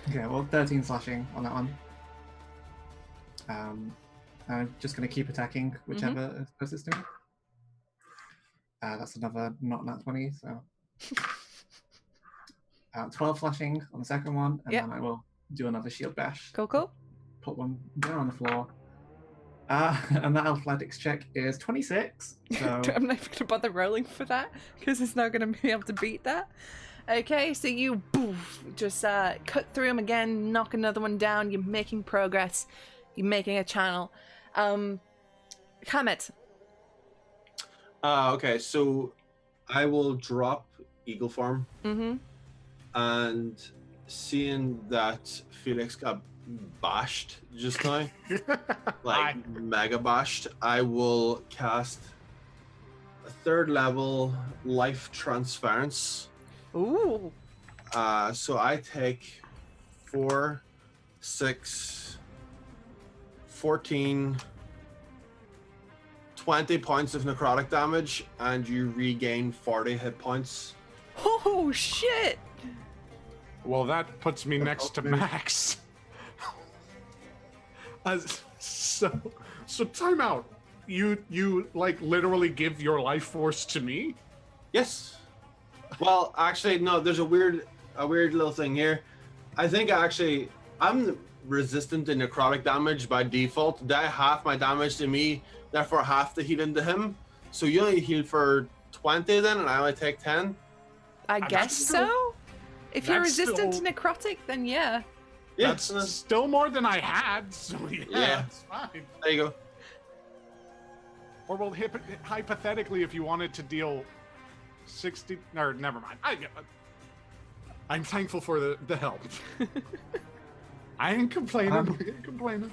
Okay, well, 13 slashing on that one. I'm just gonna keep attacking whichever is closest to me. That's another not nat 20, so 12 slashing on the second one, and then I will do another shield bash. Cool. Put one down on the floor. And that athletics check is 26. So I'm not even gonna bother rolling for that because it's not gonna be able to beat that. Okay, so you just cut through him again, knock another one down. You're making progress. You're making a channel. Kamet. Okay, so I will drop Eagle Form. And seeing that Felix got bashed just now, like mega bashed, I will cast a 3rd level life transference. Ooh. So I take 4, 6, 14, 20 points of necrotic damage, and you regain 40 hit points. Oh shit! Well, that puts me next to Max. So time out. You like literally give your life force to me? Yes. Well, actually, no. There's a weird little thing here. I think I'm resistant to necrotic damage by default. That half my damage to me, therefore half the healing to him. So you only heal for 20 then, and I only take 10? I That's guess still- so. If you're that's resistant still- to necrotic, then yeah. Yeah, That's still more than I had, so Yeah. it's fine. there you go. Or well, hypothetically, if you wanted to deal 60, or never mind. I'm thankful for the help. I ain't complaining. I ain't complaining.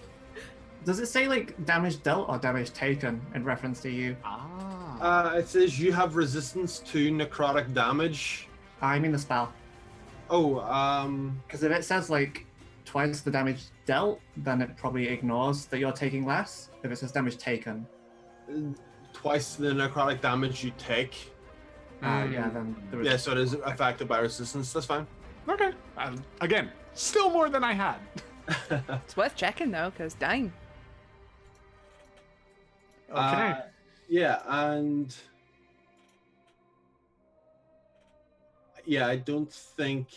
Does it say like damage dealt or damage taken in reference to you? It says you have resistance to necrotic damage. I mean the spell. Oh, Because if it says like twice the damage dealt, then it probably ignores that you're taking less. If it says damage taken, twice the necrotic damage you take. yeah, then there is. Yeah, so it is affected by resistance. That's fine. Okay. Again, still more than I had. It's worth checking though, because dang. Okay. Yeah, and yeah, I don't think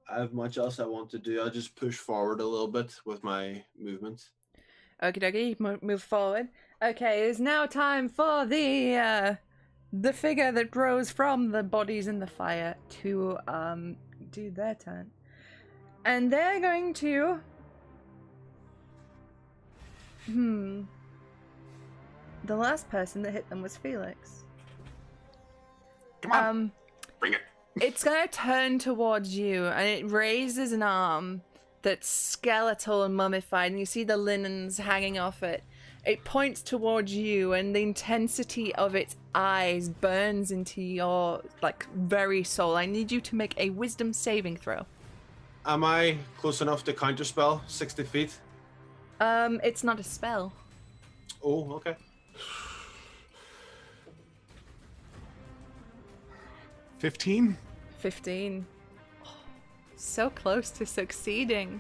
I have much else I want to do. I'll just push forward a little bit with my movement. Okie dokie, move forward. Okay, it's now time for the figure that rose from the bodies in the fire to do their turn. And they're going to the last person that hit them was Felix. Come on. Bring it. It's gonna turn towards you and it raises an arm that's skeletal and mummified, and you see the linens hanging off it. It points towards you, and the intensity of its eyes burns into your like very soul. I need you to make a wisdom saving throw. Am I close enough to counterspell 60 feet? It's not a spell. Oh, okay. 15. 15. So close to succeeding.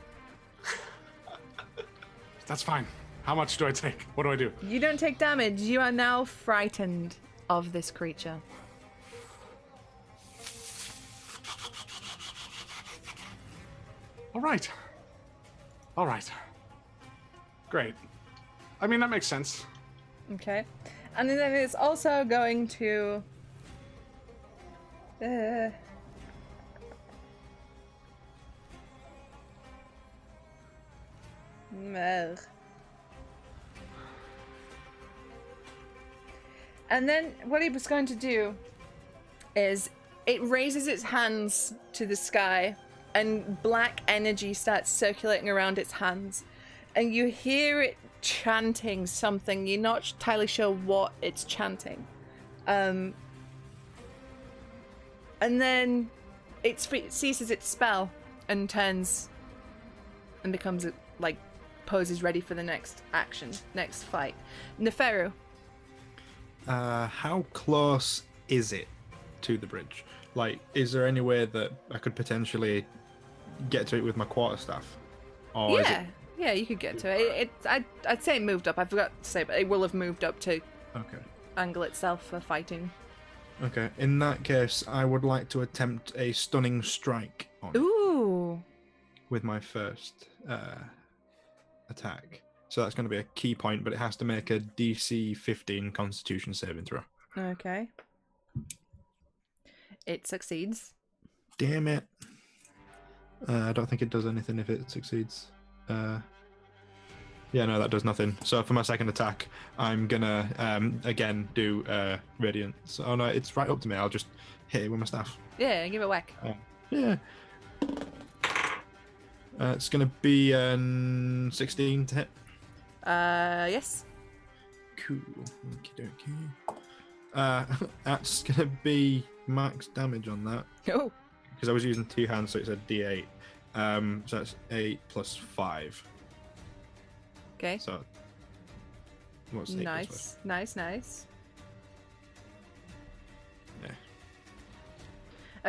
That's fine. How much do I take? What do I do? You don't take damage. You are now frightened of this creature. All right. All right. Great. I mean, that makes sense. Okay. And then it's also going to... Ugh. And then what he was going to do is it raises its hands to the sky and black energy starts circulating around its hands. And you hear it chanting something. You're not entirely sure what it's chanting. And then it ceases its spell and turns and becomes like poses ready for the next action, next fight. Neferu. How close is it to the bridge? Like, is there any way that I could potentially get to it with my quarterstaff? Or is it... Yeah, you could get to it. I'd say it moved up. I forgot to say, but it will have moved up to Okay. angle itself for fighting. Okay. In that case, I would like to attempt a stunning strike on it Ooh. with my first attack. So that's going to be a key point, but it has to make a DC 15 Constitution saving throw. Okay. It succeeds. Damn it. I don't think it does anything if it succeeds. Yeah, no, that does nothing. So for my second attack, I'm gonna again do Radiance. Oh no, it's right up to me. I'll just hit it with my staff. Yeah, give it a whack. Yeah. It's gonna be 16 to hit. Yes. Cool. Okie dokie. That's gonna be max damage on that Oh. because I was using two hands, so it's a D8. So that's 8 plus 5. Okay. So what's 8 plus 5? Nice. Yeah.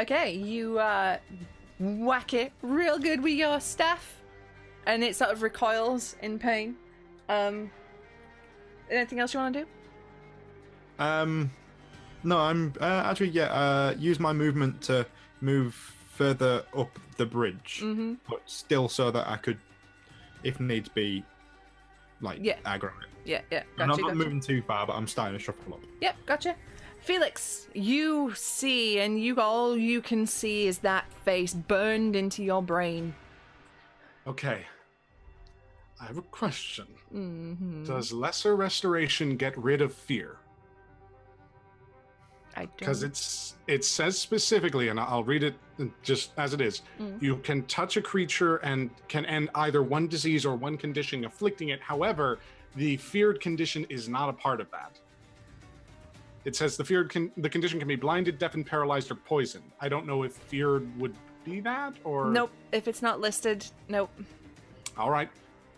Okay, you whack it real good with your staff, and it sort of recoils in pain. Anything else you want to do? No, I'm actually use my movement to move further up the bridge, Mm-hmm. but still so that I could, if needs be, like Yeah. aggro it. Yeah, And I'm gotcha. not moving too far, but I'm starting to shuffle up. Yep, gotcha. Felix, you see, and all you can see is that face burned into your brain. Okay. I have a question. Mm-hmm. Does lesser restoration get rid of fear? I don't. Because it says specifically, and I'll read it just as it is. You can touch a creature and can end either one disease or one condition afflicting it. However, the feared condition is not a part of that. It says the condition can be blinded, deafened, paralyzed, or poisoned. I don't know if feared would be that, or... Nope. If it's not listed, nope. All right.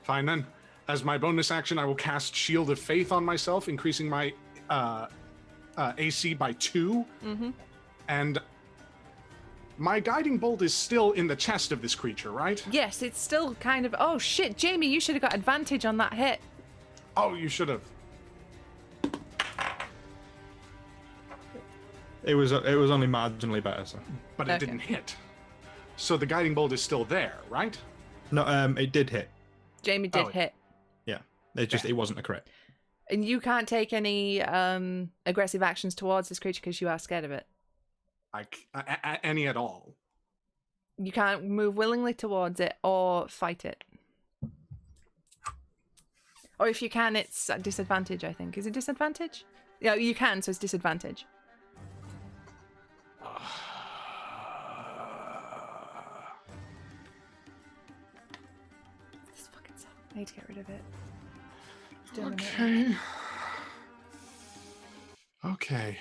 Fine then. As my bonus action, I will cast Shield of Faith on myself, increasing my AC by 2. Mm-hmm. And my guiding bolt is still in the chest of this creature, right? Yes, it's still kind of... Oh, shit, Jamie, you should have got advantage on that hit. Oh, you should have. It was only marginally better, so. But it didn't hit. So the guiding bolt is still there, right? No, it did hit. Jamie did hit. Yeah, it wasn't a crit. And you can't take any aggressive actions towards this creature because you are scared of it. Any at all. You can't move willingly towards it or fight it. Or if you can, it's at disadvantage, I think. Is it disadvantage? Yeah, you can, so it's disadvantage. This fucking song. I need to get rid of it. Okay. Okay.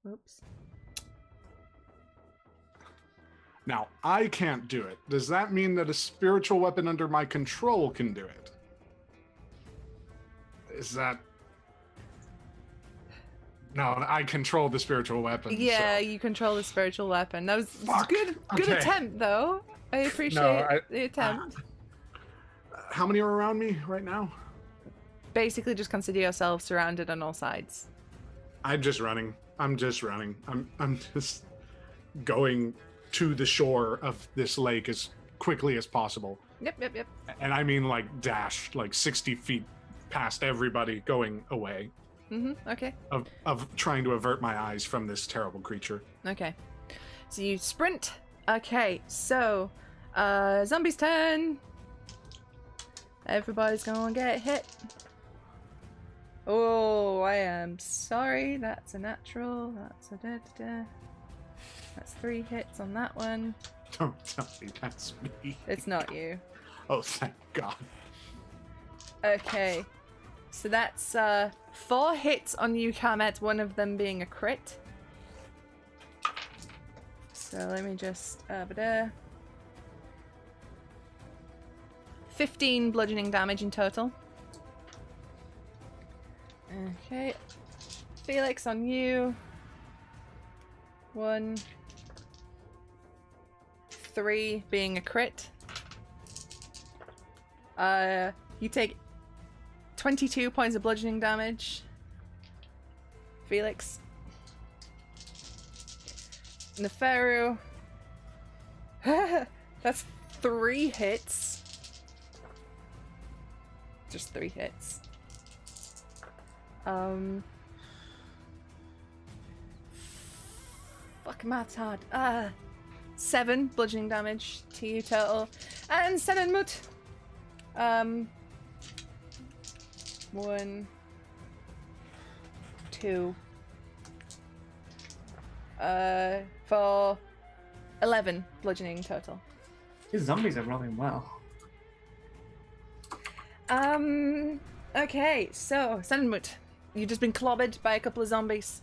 Oops. Now, I can't do it. Does that mean that a spiritual weapon under my control can do it? Is that... No, I control the spiritual weapon. Yeah, so... you control the spiritual weapon. That was Fuck. good Okay. attempt, though. I appreciate the attempt. How many are around me right now? Basically, just consider yourself surrounded on all sides. I'm just running. I'm just going to the shore of this lake as quickly as possible. Yep. And I mean like dash, like 60 feet past everybody, going away. Okay. Of trying to avert my eyes from this terrible creature. Okay. So you sprint. Okay, so zombie's turn. Everybody's gonna get hit. Oh, I am sorry. That's a natural. That's a da-da-da. That's 3 hits on that one. Don't tell me that's me. It's not you. Oh, thank God. Okay. So that's 4 hits on you, Carmet, one of them being a crit. So let me just... 15 bludgeoning damage in total. Okay. Felix, on you. 1. 3 being a crit. You take 22 points of bludgeoning damage. Felix. Neferu. That's 3 hits. Just 3 hits. Fuck, math's hard. 7 bludgeoning damage to you total. And Senenmut. 1, 2. For 11 bludgeoning total. These zombies are rolling well. Okay, so Senenmut, you've just been clobbered by a couple of zombies.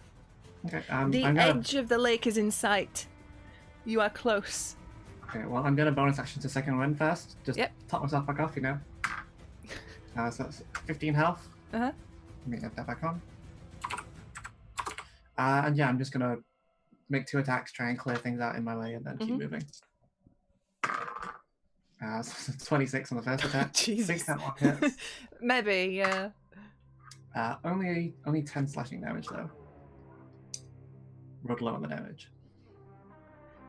Okay, The edge of the lake is in sight. You are close. Okay, well, I'm gonna bonus action to second wind first. Just Yep. top myself back off, you know. So that's 15 health. Uh-huh. Let me get that back on. And yeah, I'm just gonna make 2 attacks, try and clear things out in my way, and then keep moving. So 26 on the first attack. Jesus. 6 that one hits. Maybe, yeah. Only 10 slashing damage though. Rolled low on the damage.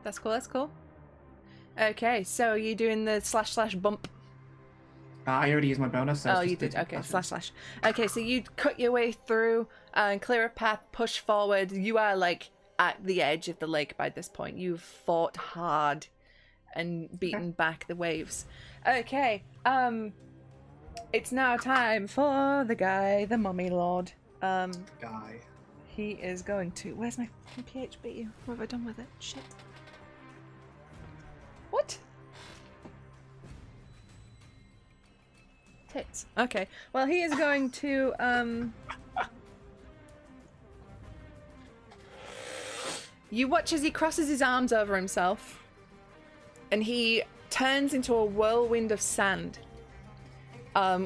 That's cool, that's cool. Okay, so you're doing the / bump. I already used my bonus. So Oh, it's you just did. Okay, / /. Okay, so you cut your way through and clear a path, push forward. You are like at the edge of the lake by this point. You've fought hard and beaten back the waves. Okay, it's now time for the guy, the mummy lord. Guy. He is going to. Where's my PHB? What have I done with it? Shit. What? Tits. Okay. Well, he is going to You watch as he crosses his arms over himself, and he turns into a whirlwind of sand,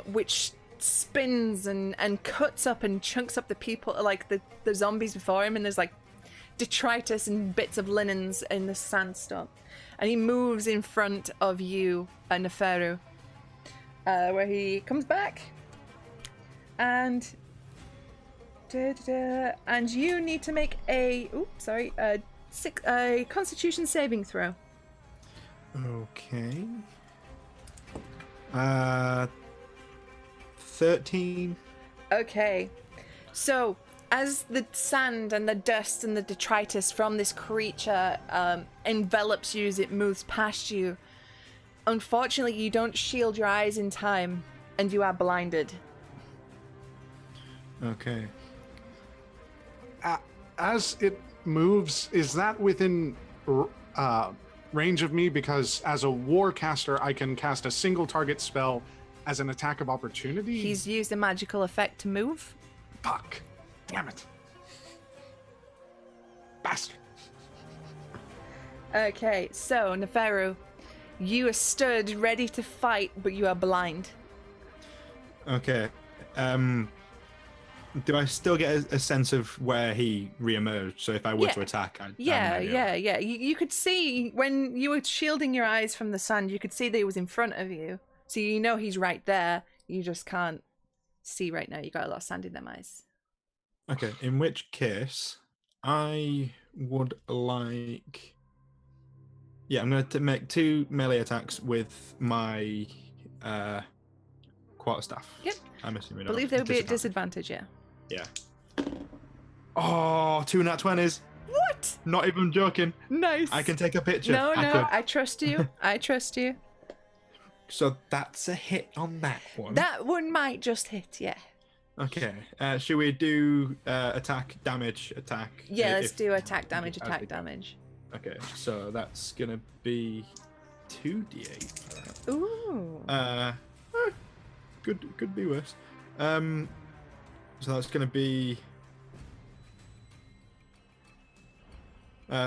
which spins and cuts up and chunks up the people, like the zombies before him, and there's like detritus and bits of linens in the sandstorm. And he moves in front of you, Neferu, where he comes back, and you need to make a Constitution saving throw. Okay. 13. Okay, so as the sand and the dust and the detritus from this creature envelops you as it moves past you, unfortunately you don't shield your eyes in time and you are blinded. Okay. As it moves, is that within range of me? Because as a warcaster, I can cast a single target spell as an attack of opportunity. He's used a magical effect to move. Fuck. Damn it. Bastard. Okay, so Neferu, you are stood ready to fight, but you are blind. Okay. Do I still get a sense of where he re-emerged? So if I were to attack, I'd Yeah. You could see, when you were shielding your eyes from the sand, you could see that he was in front of you. So you know he's right there. You just can't see right now. You got a lot of sand in them eyes. Okay, in which case, I would like... Yeah, I'm going to make 2 melee attacks with my quarterstaff. Yep. I'm assuming. I believe they would be at disadvantage, yeah. Yeah. Oh, 2 nat 20s. What? Not even joking. Nice. I can take a picture. No, I trust you. I trust you. So that's a hit on that one. That one might just hit, yeah. Okay. Should we do attack, damage, attack? Yeah, let's do attack damage, attack damage. Okay, so that's going to be 2d8. Ooh. Could be worse. So that's going to be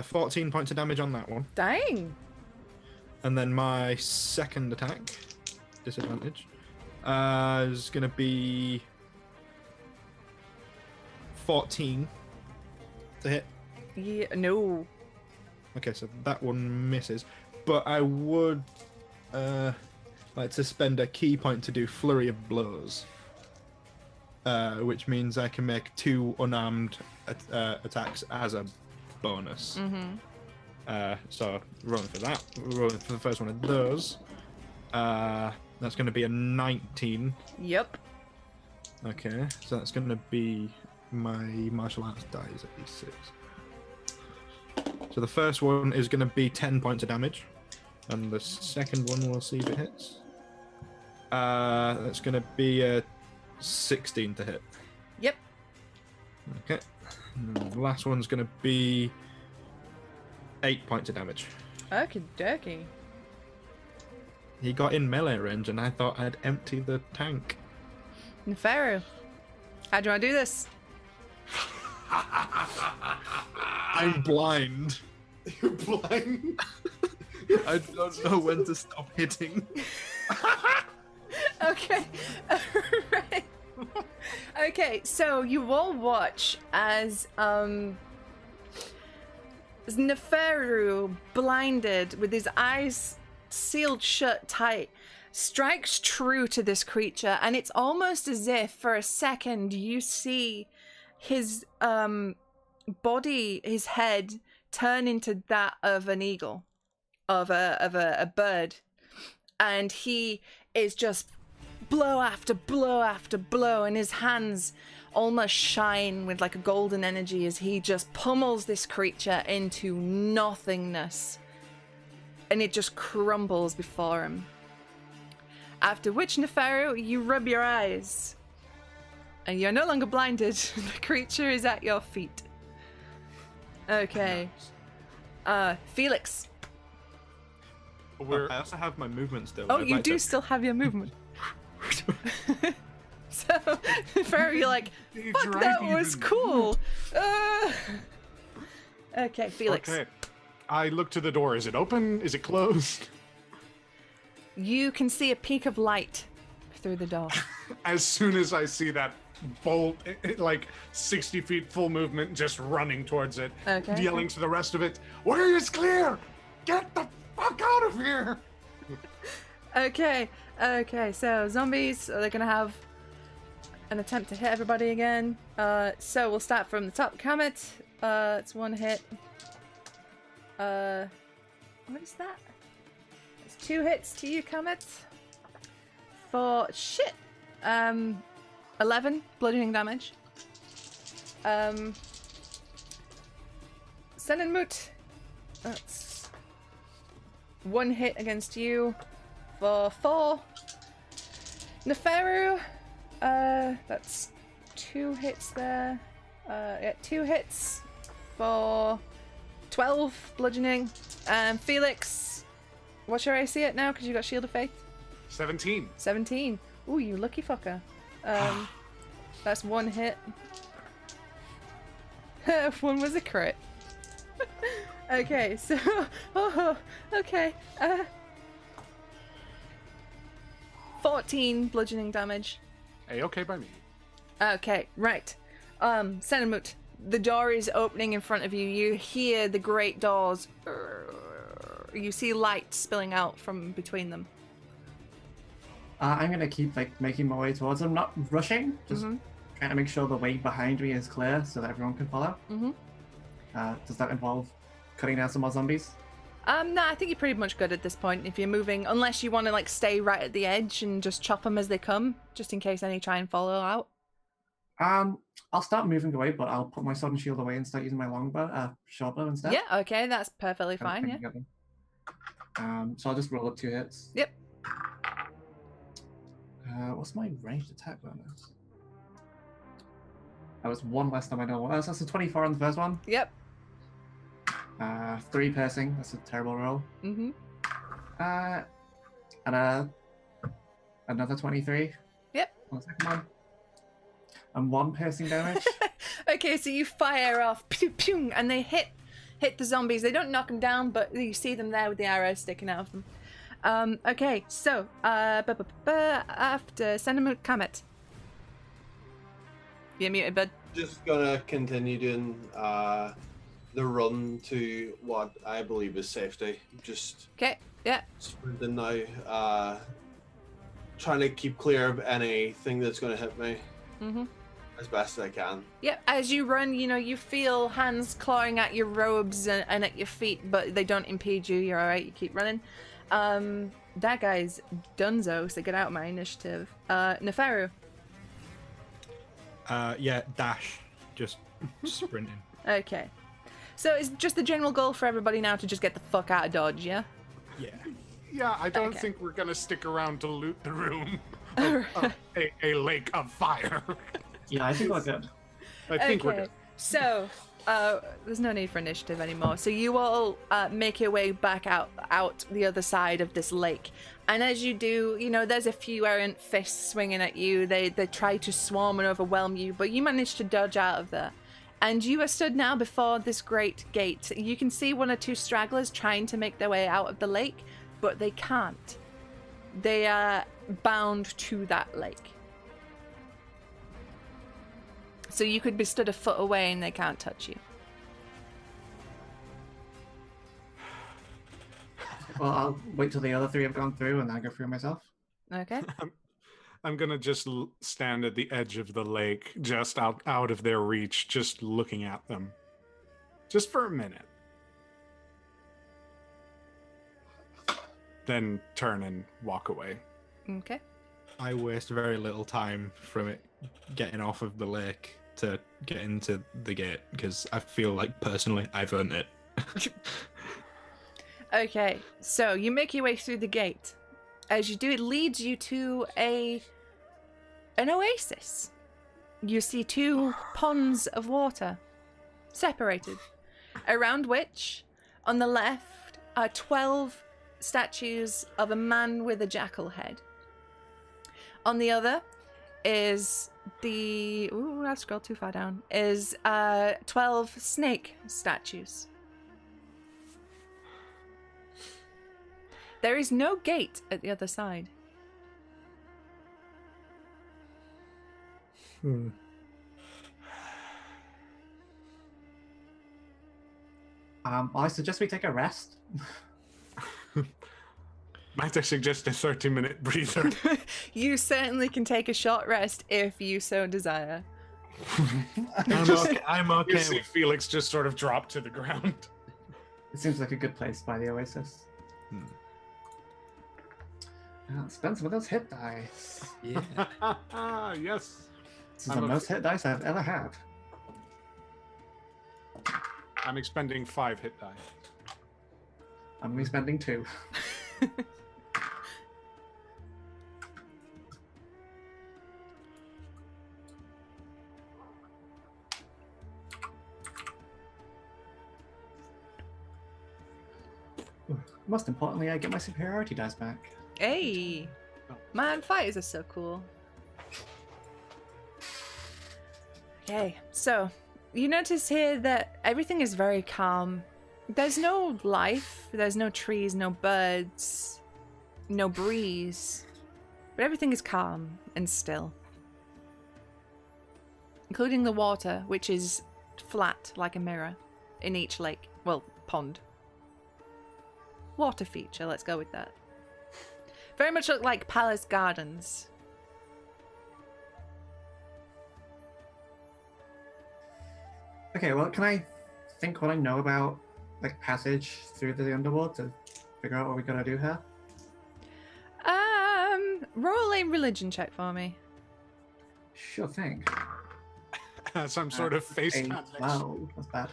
14 points of damage on that one. Dang. And then my second attack, disadvantage, is going to be 14 to hit. Yeah, no. Okay, so that one misses. But I would like to spend a key point to do Flurry of Blows. Which means I can make 2 unarmed attacks as a bonus. Mm-hmm. So rolling for that. Rolling for the first one of those. That's going to be a 19. Yep. Okay, so that's going to be my martial arts dice at d6. So the first one is going to be 10 points of damage. And the second one, we'll see if it hits. That's going to be a 16 to hit. Yep. Okay. And the last one's going to be 8 points of damage. Okie dokie. He got in melee range, and I thought I'd empty the tank. Neferu, how do I do this? I'm blind. You're blind? I don't know when to stop hitting. Okay. Right. Okay, so you all watch as Neferu, blinded, with his eyes sealed shut tight, strikes true to this creature, and it's almost as if for a second you see his body, his head, turn into that of an eagle. of a bird, and he is just blow after blow after blow, and his hands almost shine with like a golden energy as he just pummels this creature into nothingness, and it just crumbles before him. After which, Neferu, you rub your eyes, and you're no longer blinded. The creature is at your feet. Okay. Felix. We're I also have my movement still. Oh, I'd you like do to- still have your movement. So, Neferu, you're like, fuck, that was cool. Okay, Felix. Okay. I look to the door. Is it open? Is it closed? You can see a peak of light through the door. As soon as I see that bolt, like 60 feet full movement, just running towards it, Okay. yelling to the rest of it, "Way is clear! Get the fuck out of here!" Okay, so zombies, they're gonna have an attempt to hit everybody again. So we'll start from the top. Kamet, it's one hit. What is that? It's 2 hits to you, Kamet. For shit. 11 bludgeoning damage. Senenmut, that's 1 hit against you for 4. Neferu, that's 2 hits there. Yeah, 2 hits for 12 bludgeoning. Felix, what's your AC at now? Because you got Shield of Faith. 17. 17. Ooh, you lucky fucker. That's 1 hit. 1 was a crit. Okay, so okay. 14 bludgeoning damage. A-okay by me. Okay, right. Senenmut, the door is opening in front of you. You hear the great doors. You see light spilling out from between them. I'm gonna keep like making my way towards them, not rushing, just Mhm. trying to make sure the way behind me is clear so that everyone can follow. Mhm. Does that involve cutting down some more zombies? No, I think you're pretty much good at this point if you're moving, unless you want to like stay right at the edge and just chop them as they come, just in case any try and follow out. I'll start moving away, but I'll put my sword and shield away and start using my longbow, short bow instead. Yeah, okay, that's perfectly Kind of fine, thing yeah. together. So I'll just roll up 2 hits. Yep. What's my ranged attack bonus? That was 1 less than my normal. So that's a 24 on the first one. Yep. 3 piercing. That's a terrible roll. Mm-hmm. And another 23. Yep. On the second one. And 1 piercing damage. Okay, so you fire off, pew, pew, and they hit the zombies. They don't knock them down, but you see them there with the arrows sticking out of them. Okay, so after Senenmut, Kamet. You're muted, bud. Just gonna continue doing the run to what I believe is safety. Just Okay, yeah. sprinting now, trying to keep clear of anything that's gonna hit me Mm-hmm. as best as I can. Yep, as you run, you know, you feel hands clawing at your robes and at your feet, but they don't impede you. You're alright, you keep running. That guy's donezo, so get out of my initiative. Neferu. Yeah, dash. Just sprinting. Okay. So it's just the general goal for everybody now to just get the fuck out of Dodge, yeah? Yeah. Yeah, I don't Okay. think we're gonna stick around to loot the room of a lake of fire. Yeah, I think we're good. I think we're Okay, good. so there's no need for initiative anymore. So you all make your way back out the other side of this lake, and as you do, you know there's a few errant fists swinging at you. They try to swarm and overwhelm you, but you manage to dodge out of there. And you are stood now before this great gate. You can see 1 or 2 stragglers trying to make their way out of the lake, but they can't. They are bound to that lake. So you could be stood a foot away and they can't touch you. Well, I'll wait till the other 3 have gone through and then I'll go through myself. Okay. I'm gonna just stand at the edge of the lake, just out of their reach, just looking at them, just for a minute. then turn and walk away. Okay. I waste very little time from it getting off of the lake to get into the gate because I feel like personally I've earned it. Okay, so you make your way through the gate. As you do, it leads you to an oasis. You see 2 ponds of water separated, around which, on the left, are 12 statues of a man with a jackal head. On the other is the... Ooh, I've scrolled too far down. Is 12 snake statues. There is no gate at the other side. I suggest we take a rest. Might I suggest a 30-minute breather? You certainly can take a short rest if you so desire. I'm You okay. see Felix just sort of drop to the ground. It seems like a good place by the oasis. Spend some of those hit dice. Yeah. Yes. This is the most hit dice I've ever had. I'm expending 5 hit die. I'm only spending 2. Most importantly, I get my superiority dice back. Hey! Man, fighters are so cool. Okay, so you notice here that everything is very calm. There's no life, there's no trees, no birds, no breeze, but everything is calm and still. Including the water, which is flat like a mirror in each lake, well, pond. Water feature, let's go with that. Very much look like palace gardens. Okay, well, can I think what I know about like passage through the underworld to figure out what we gotta do here? Roll a religion check for me. Sure thing. Some sort of face A pat next. 12. That's bad.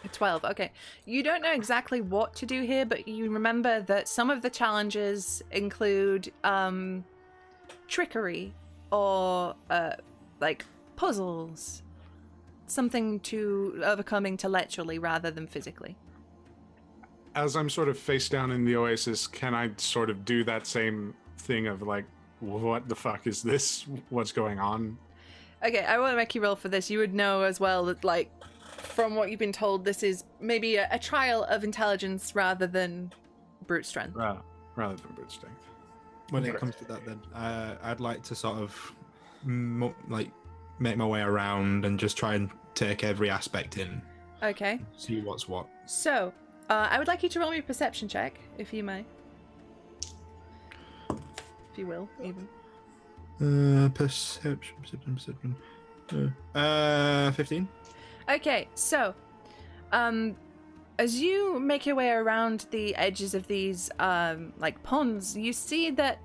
A 12, okay. You don't know exactly what to do here, but you remember that some of the challenges include trickery or like puzzles. Something to overcome intellectually rather than physically. As I'm sort of face down in the oasis, can I sort of do that same thing of like, what the fuck is this? What's going on? Okay, I won't make you roll for this. You would know as well that, like, from what you've been told, this is maybe a trial of intelligence rather than brute strength. Rather than brute strength. When it comes to that, then I'd like to sort of make my way around and just try and take every aspect in. Okay. See what's what. So, I would like you to roll me a perception check, if you may. If you will, even. Perception. 15. Okay, so, as you make your way around the edges of these, like, ponds, you see that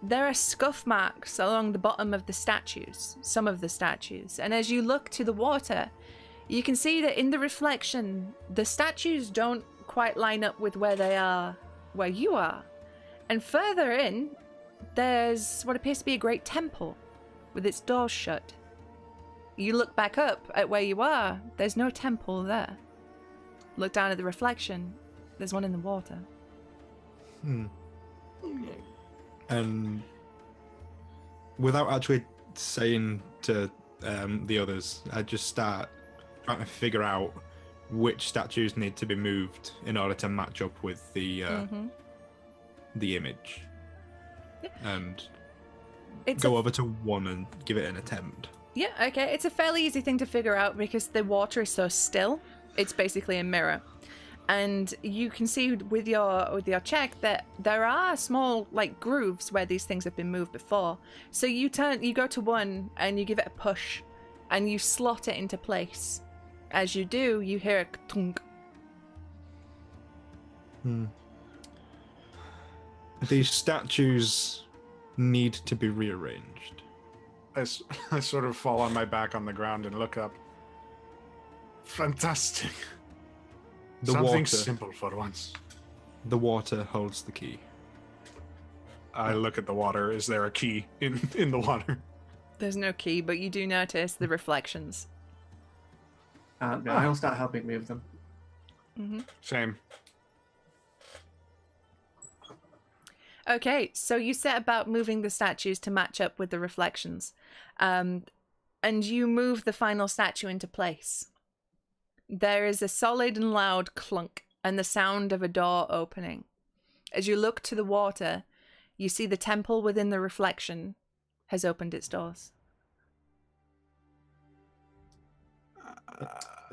there are scuff marks along the bottom of the statues, some of the statues. And as you look to the water, you can see that in the reflection, the statues don't quite line up with where they are, where you are. And further in, there's what appears to be a great temple with its doors shut. You look back up at where you are, there's no temple there. Look down at the reflection, there's one in the water. And without actually saying to the others, I just start trying to figure out which statues need to be moved in order to match up with the image. Yeah. And It's go over to one and give it an attempt. Yeah, okay. It's a fairly easy thing to figure out because the water is so still. It's basically a mirror. And you can see with your check that there are small like grooves where these things have been moved before. So you go to one and you give it a push and you slot it into place. As you do, you hear a tunk. These statues need to be rearranged. I sort of fall on my back on the ground and look up. Fantastic. The Something water. simple for once. The water holds the key. I look at the water. Is there a key in the water? There's no key, but you do notice the reflections. I'll start helping move them. Same. Okay, so you set about moving the statues to match up with the reflections. And you move the final statue into place. There is a solid and loud clunk and the sound of a door opening. As you look to the water, you see the temple within the reflection has opened its doors.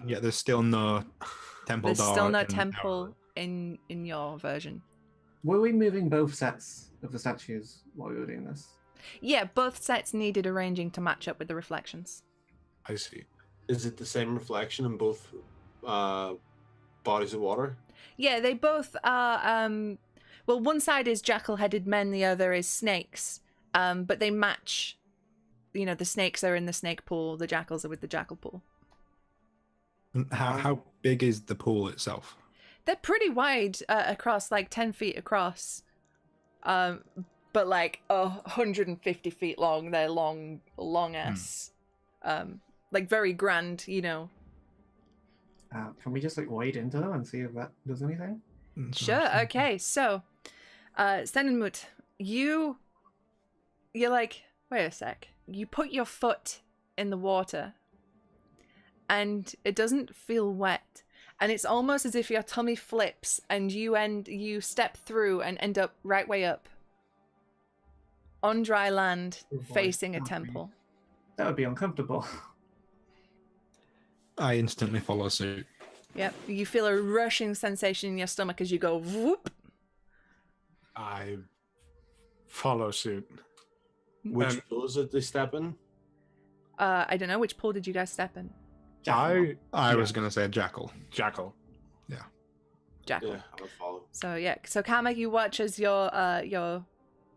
Yeah, there's still no temple There's door. still no in temple in your version. Were we moving both sets of the statues while we were doing this? Yeah, both sets needed arranging to match up with the reflections. I see. Is it the same reflection in both bodies of water? Yeah, they both are. Well, one side is jackal-headed men, the other is snakes. But they match. You know, the snakes are in the snake pool, the jackals are with the jackal pool. How big is the pool itself? They're pretty wide across, like 10 feet across. But like 150 feet long. They're long ass. Like very grand, you know. Can we just like wade into them and see if that does anything? Sure, okay, so Stenenmut, you're like, wait a sec. You put your foot in the water and it doesn't feel wet. And it's almost as if your tummy flips and you step through and end up right way up on dry land facing a temple. That would be uncomfortable. I instantly follow suit. Yep, you feel a rushing sensation in your stomach as you go whoop. I follow suit. Which pool is it they step in? I don't know, which pool did you guys step in? I was going to say jackal. Jackal. Jackal. Yeah, I'll follow. So Kama, you watch as your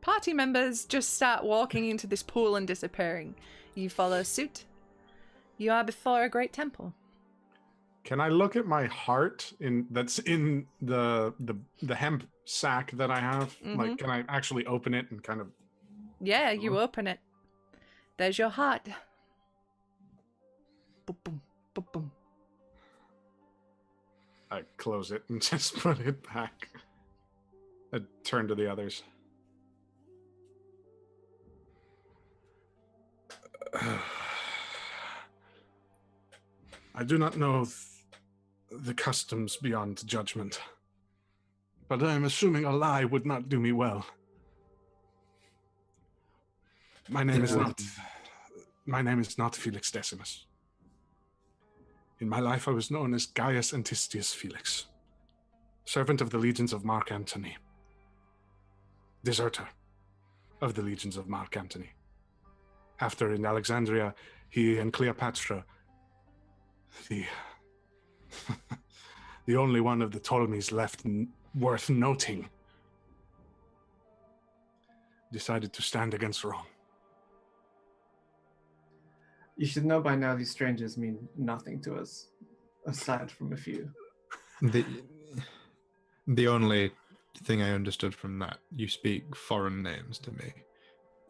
party members just start walking into this pool and disappearing. You follow suit. You are before a great temple. Can I look at my heart that's in the hemp sack that I have? Like, can I actually open it and kind of? Yeah, you open it. There's your heart. Boom, boom, boom, boom. I close it and just put it back. I turn to the others. I do not know the customs beyond judgment, but I am assuming a lie would not do me well. My name is not Felix Decimus. In my life, I was known as Gaius Antistius Felix, servant of the legions of Mark Antony, deserter of the legions of Mark Antony. After in Alexandria, he and Cleopatra, the only one of the Ptolemies left worth noting, decided to stand against Rome. You should know by now these strangers mean nothing to us, aside from a few. The only thing I understood from that, you speak foreign names to me.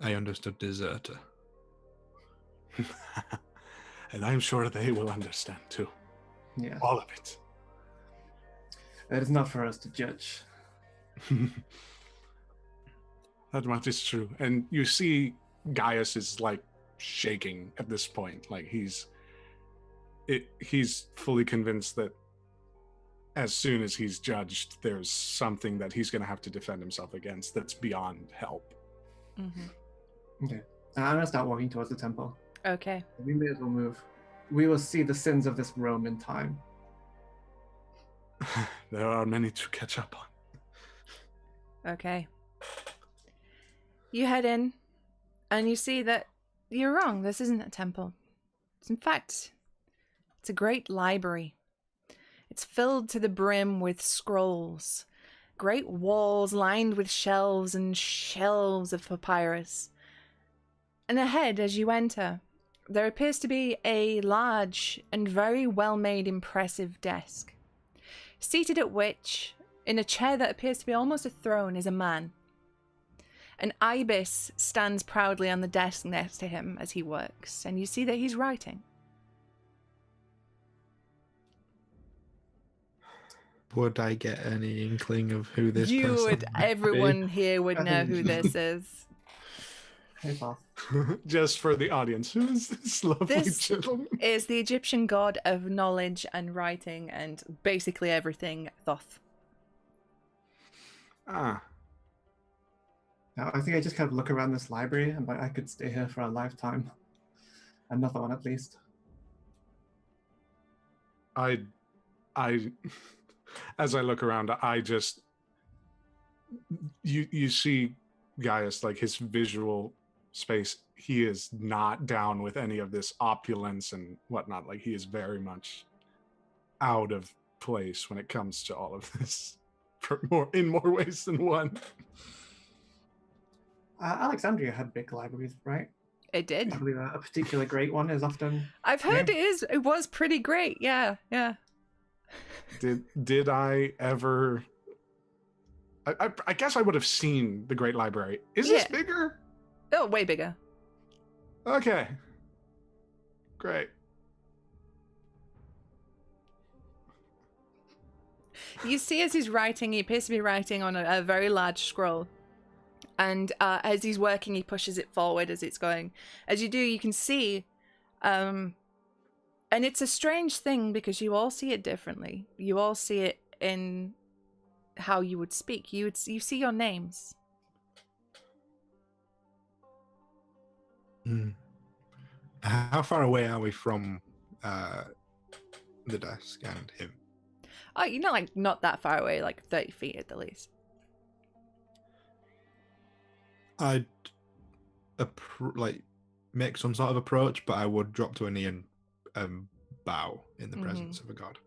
I understood deserter. And I'm sure they will understand too. Yeah. All of it. It is not for us to judge. That much is true. And you see Gaius is like shaking at this point. Like he's fully convinced that as soon as he's judged, there's something that he's going to have to defend himself against that's beyond help. Okay. I'm going to start walking towards the temple. Okay. We may as well move. We will see the sins of this Rome in time. There are many to catch up on. Okay. You head in, and you see that you're wrong. This isn't a temple. In fact, it's a great library. It's filled to the brim with scrolls. great walls lined with shelves and shelves of papyrus. And ahead, as you enter, there appears to be a large and very well-made, impressive desk. Seated at which, in a chair that appears to be almost a throne, is a man. An ibis stands proudly on the desk next to him as he works, and you see that he's writing. Would I get any inkling of who this You person would, might everyone be? here would I know think who you this is. Hey, boss. Just for the audience, who is this lovely This gentleman? is the Egyptian god of knowledge and writing and basically everything, Thoth. Ah, Now, I think I just kind of look around this library and I could stay here for a lifetime. Another one at least. I, as I look around, I just, you see Gaius, like his visual space, he is not down with any of this opulence and whatnot. Like he is very much out of place when it comes to all of this, in more ways than one. Alexandria had big libraries, right? It did. I believe a particularly great one is often. I've heard it was pretty great. Yeah. Did I ever? I guess I would have seen the Great Library. Is this Yeah. bigger? Oh, way bigger. Okay. Great. You see as he's writing, he appears to be writing on a very large scroll. And as he's working, he pushes it forward as it's going. As you do, you can see, and it's a strange thing because you all see it differently. You all see it in how you would speak. You see your names. How far away are we from the desk and him? Oh, you're not not that far away, like 30 feet at the least. I'd make some sort of approach, but I would drop to a knee and bow in the presence of a god.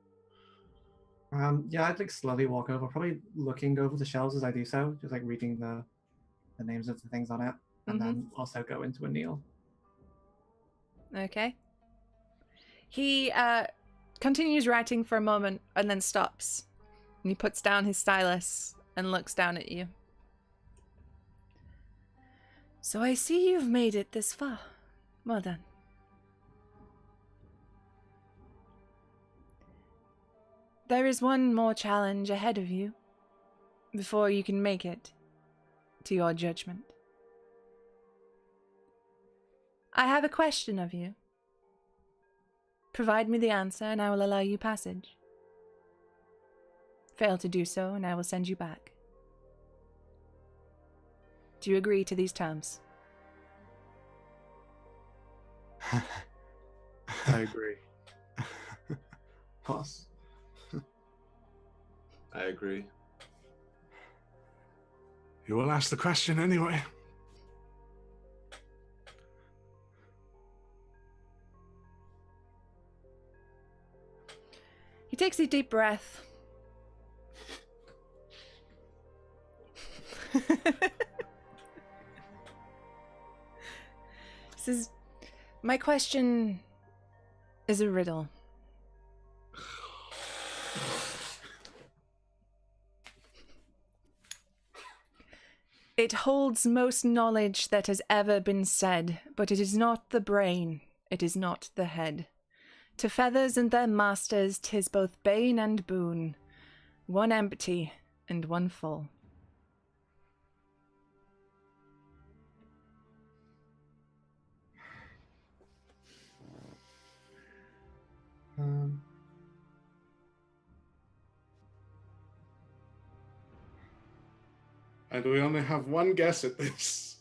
Yeah, I'd like slowly walk over, probably looking over the shelves as I do so, just like reading the names of the things on it, and then also go into a kneel. Okay. He continues writing for a moment and then stops. And he puts down his stylus and looks down at you. So I see you've made it this far. Well done. There is one more challenge ahead of you before you can make it to your judgment. I have a question of you. Provide me the answer and I will allow you passage. Fail to do so and I will send you back. Do you agree to these terms? I agree. Boss. I agree. You will ask the question anyway. He takes a deep breath. Says, my question is a riddle. It holds most knowledge that has ever been said, but it is not the brain, it is not the head. To feathers and their masters 'tis both bane and boon, one empty and one full. And we only have one guess at this.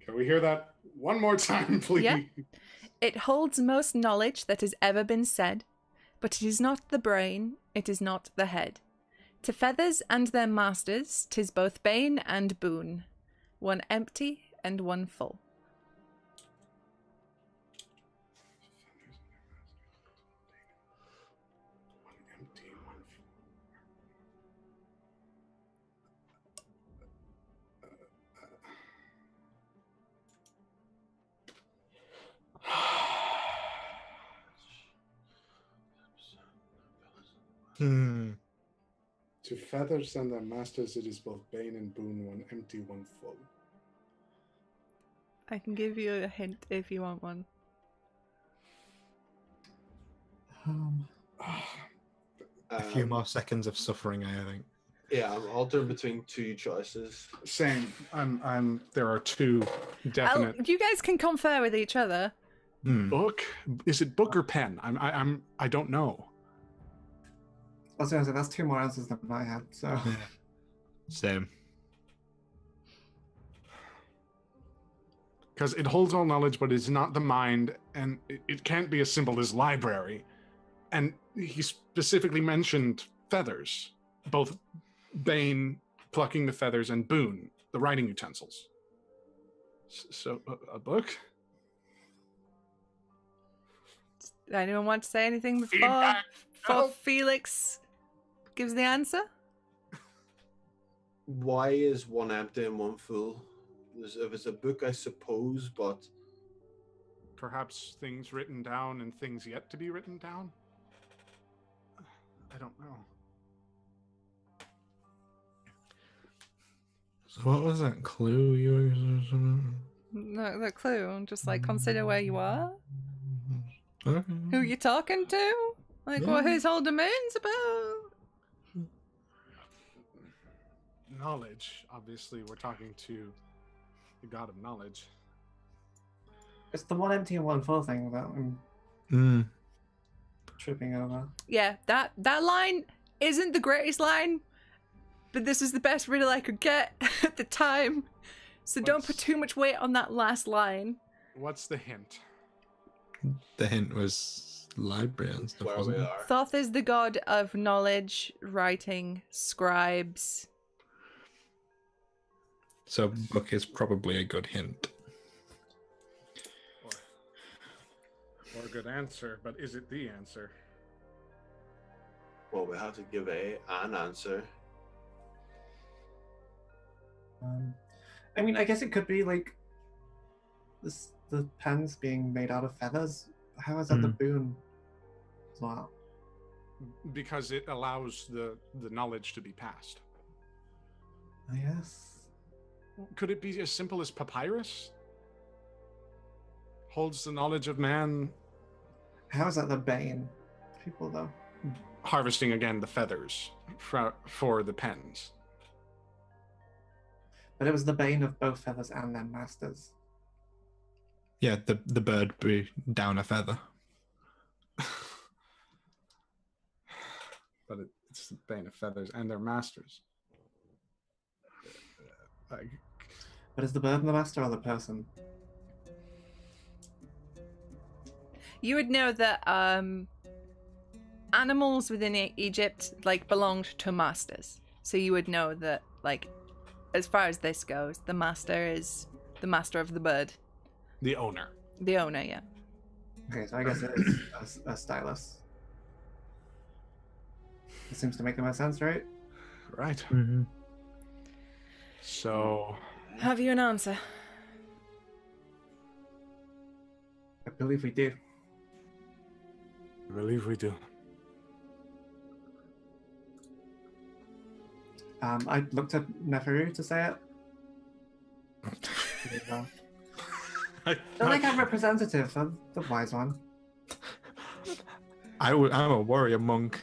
Can we hear that one more time, please? Yeah. It holds most knowledge that has ever been said, but it is not the brain, it is not the head. To feathers and their masters 'tis both bane and boon, one empty and one full. One empty, one full. Hmm. To feathers and their masters, it is both bane and boon, one empty, one full. I can give you a hint if you want one. A few more seconds of suffering, I think. Yeah, I'm altering between two choices. Same. There are two definite. You guys can confer with each other. Book? Is it book or pen? I don't know. I was gonna say that's two more answers than I had. So Yeah. Same. Because it holds all knowledge, but it's not the mind, and it can't be as simple as library. And he specifically mentioned feathers, both Bane plucking the feathers and Boone, the writing utensils. So a book? Anyone want to say anything before Feedback. No. Felix gives the answer? Why is one empty and one full? If it's a book, I suppose, but Perhaps things written down and things yet to be written down? I don't know. So what was that clue you were... No, the clue. Just like consider where you are, Okay. who you're talking to, like what his whole domain's about. Knowledge. Obviously, we're talking to the god of knowledge. it's the one empty and one full thing that I'm Mm. tripping over. Yeah, that line isn't the greatest line, but this is the best riddle I could get at the time. So don't put too much weight on that last line. What's the hint? The hint was library and stuff, where wasn't we it? are. Thoth is the god of knowledge, writing, scribes. So book is probably a good hint. Or a good answer, but is it the answer? Well, we have to give an answer. I mean, I guess it could be like this, the pens being made out of feathers. How is that the boon as well? Because it allows the knowledge to be passed. I guess. Could it be as simple as papyrus? Holds the knowledge of man, How is that the bane? People though. harvesting again the feathers for the pens. But it was the bane of both feathers and their masters. Yeah, the bird be down a feather. But it's the bane of feathers and their masters. But is the bird the master or the person? You would know that animals within Egypt like belonged to masters. So you would know that, like, as far as this goes, the master is the master of the bird. The owner. The owner, yeah. Okay, so I guess it is a stylus. It seems to make the most sense, right? Right. Mm-hmm. So Have you an answer? I believe we do. I believe we do. I looked at Neferu to say it. There you go. They're like a representative, I'm the wise one. I'm a warrior monk.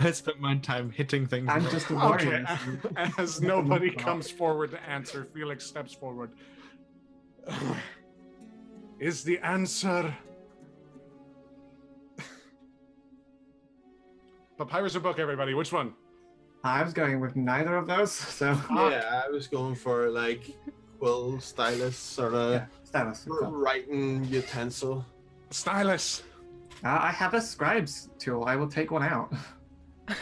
I spent my time hitting things. I'm with- just a Okay, warrior. as nobody comes forward to answer, Felix steps forward. Is the answer papyrus or book, everybody? Which one? I was going with neither of those, so Yeah, I was going for like quill, stylus, sort of yeah, stylus. Cool. writing utensil. Stylus. I have a scribe's tool. I will take one out.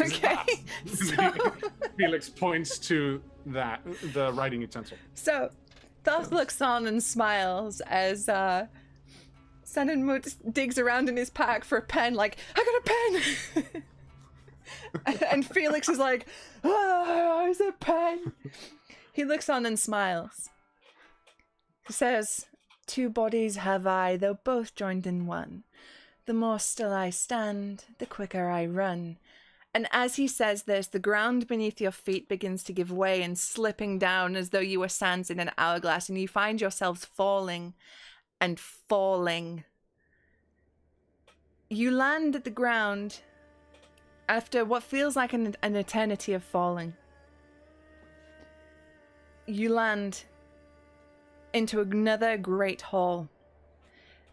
Okay. So, Felix points to that, the writing utensil. so Thoth looks on and smiles as Senenmut digs around in his pack for a pen, like, I got a pen! And Felix is like, oh, it's a pen! He looks on and smiles. He says, 2 bodies have I, though both joined in one. The more still I stand, the quicker I run. And as he says this, the ground beneath your feet begins to give way and slipping down as though you were sands in an hourglass, and you find yourselves falling and falling. You land at the ground after what feels like an eternity of falling. You land into another great hall.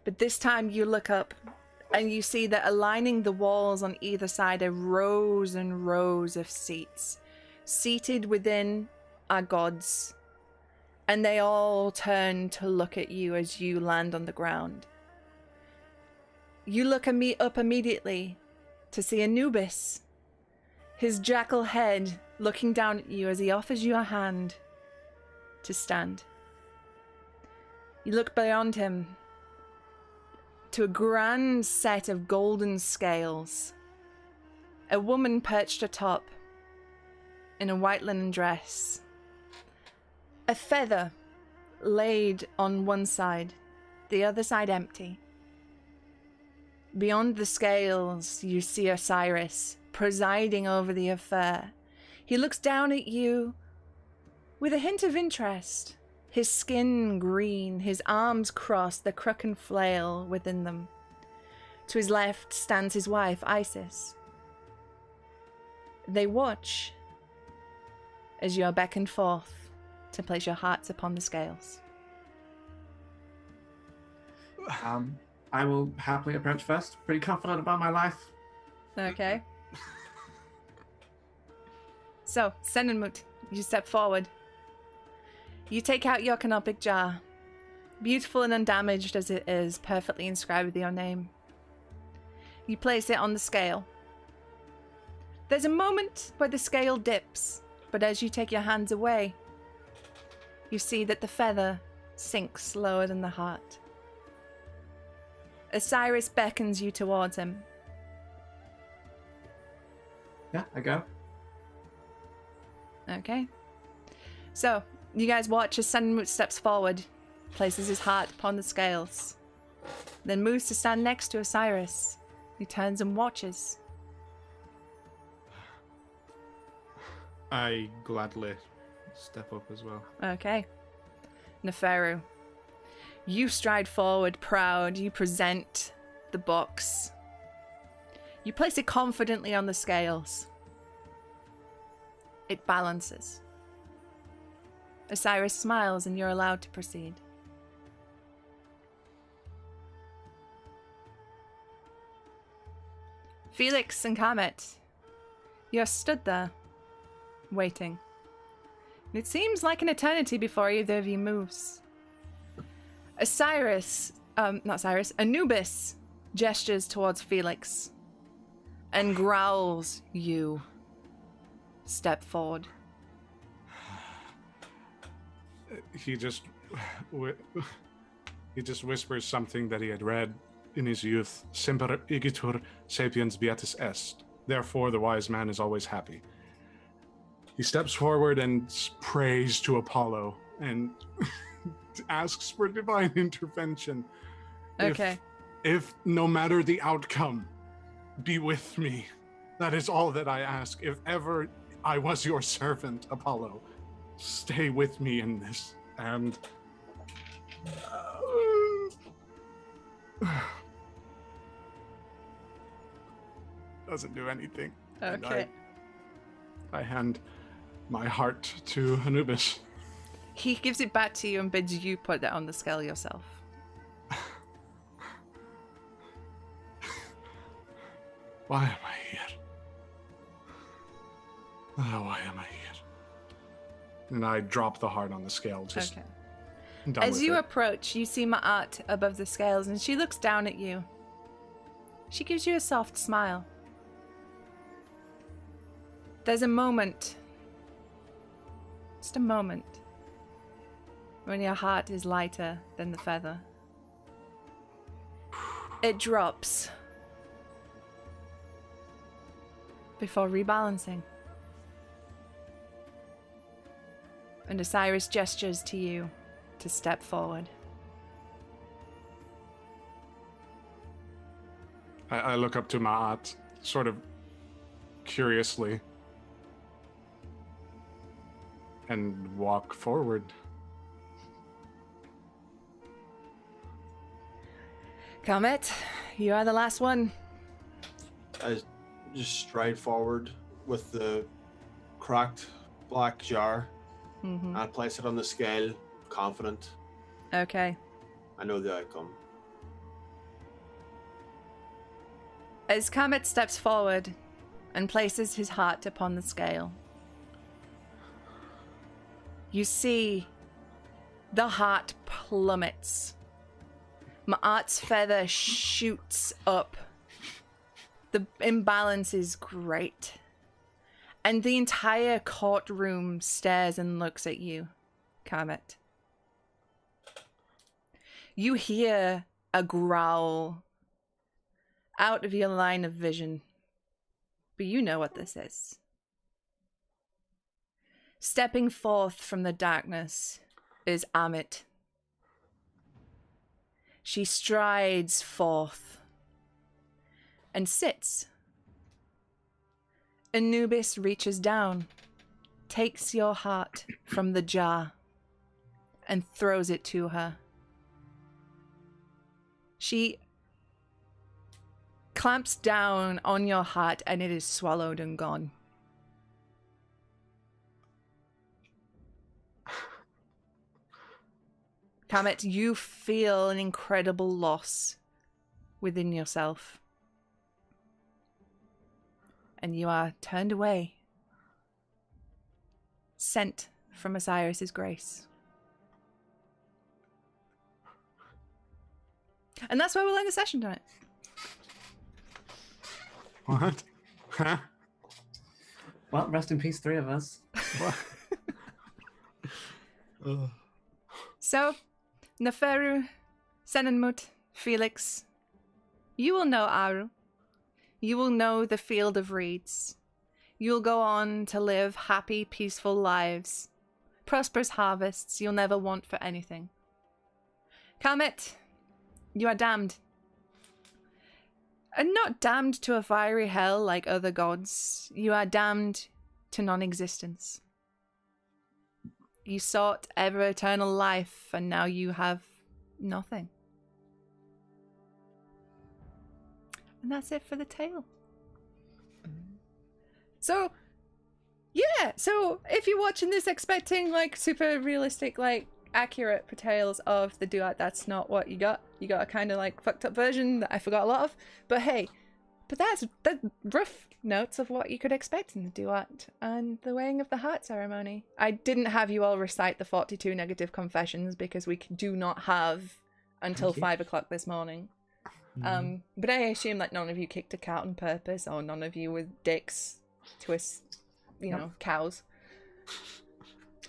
But this time you look up and you see that aligning the walls on either side are rows and rows of seats. Seated within are gods. And they all turn to look at you as you land on the ground. You look up immediately to see Anubis, his jackal head looking down at you as he offers you a hand to stand. You look beyond him to a grand set of golden scales. A woman perched atop in a white linen dress. A feather laid on one side, the other side empty. Beyond the scales, you see Osiris presiding over the affair. He looks down at you with a hint of interest. His skin green, his arms crossed, the crook and flail within them. To his left stands his wife, Isis. They watch as you are beckoned forth to place your hearts upon the scales. I will happily approach first. Pretty confident about my life. Okay. So, Senenmut, you step forward. You take out your canopic jar. Beautiful and undamaged as it is, perfectly inscribed with your name. You place it on the scale. There's a moment where the scale dips, but as you take your hands away, you see that the feather sinks lower than the heart. Osiris beckons you towards him. Yeah, I go. Okay. So, you guys watch as Senenmut steps forward, places his heart upon the scales, then moves to stand next to Osiris, who turns and watches. I gladly step up as well. Okay. Neferu, you stride forward, proud. You present the box. You place it confidently on the scales. It balances. Osiris smiles and you're allowed to proceed. Felix and Kamet, you're stood there, waiting. It seems like an eternity before either of you moves. Anubis gestures towards Felix and growls, "You step forward." He just whispers something that he had read in his youth. Semper igitur sapiens beatus est. Therefore, the wise man is always happy. He steps forward and prays to Apollo and asks for divine intervention. Okay. If no matter the outcome, be with me. That is all that I ask. If ever I was your servant, Apollo, stay with me in this. And doesn't do anything. And Okay. I hand my heart to Anubis. He gives it back to you and bids you put it on the scale yourself. Why am I here? Why am I here? And I drop the heart on the scale. Just Okay. done As with you it. approach, you see Ma'at above the scales, and she looks down at you. She gives you a soft smile. There's a moment, just a moment, when your heart is lighter than the feather. It drops before rebalancing. And Osiris gestures to you to step forward. I look up to Ma'at, sort of curiously and walk forward. Comet, you are the last one. I just stride forward with the cracked black jar Mm-hmm. and place it on the scale, confident. Okay. I know the outcome. As Comet steps forward and places his heart upon the scale, you see the heart plummets. Ma'at's feather shoots up. The imbalance is great. And the entire courtroom stares and looks at you, Comet. You hear a growl out of your line of vision, but you know what this is. Stepping forth from the darkness is Amit. She strides forth and sits. Anubis reaches down, takes your heart from the jar, and throws it to her. She clamps down on your heart, and it is swallowed and gone. Comet, you feel an incredible loss within yourself. And you are turned away, sent from Osiris's grace. And that's where we'll end the session tonight. What? Huh? Well, rest in peace, 3 of us. What? Ugh. So, Neferu, Senenmut, Felix, you will know Aaru. You will know the field of reeds. You'll go on to live happy, peaceful lives. Prosperous harvests you'll never want for anything. Comet, you are damned. And not damned to a fiery hell like other gods. You are damned to non-existence. You sought ever-eternal life, and now you have nothing. And that's it for the tale. So, yeah. So, if you're watching this expecting, like, super realistic, like, accurate portrayals of the Duat, that's not what you got. You got a kind of, like, fucked up version that I forgot a lot of. But hey, that's the rough notes of what you could expect in the Duat and the weighing of the heart ceremony. I didn't have you all recite the 42 negative confessions because we do not have until 5 o'clock this morning. But I assume that none of you kicked a cat on purpose, or none of you with dicks twist, you know, cows.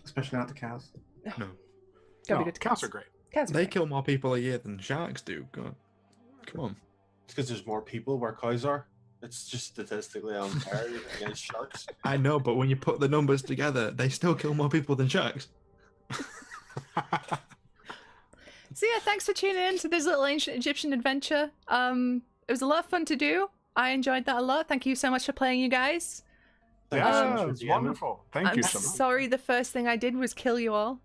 Especially not the cows. No. Gotta be No, good to cows are great. Cows are They great. kill more people a year than sharks do. God. Come on. It's because there's more people where cows are. It's just statistically unfair against sharks. I know, but when you put the numbers together, they still kill more people than sharks. So yeah, thanks for tuning in to this little ancient Egyptian adventure. It was a lot of fun to do. I enjoyed that a lot. Thank you so much for playing, you guys. Thank you so Yeah, much for it's DMing. wonderful. Thank I'm you so much. sorry the first thing I did was kill you all.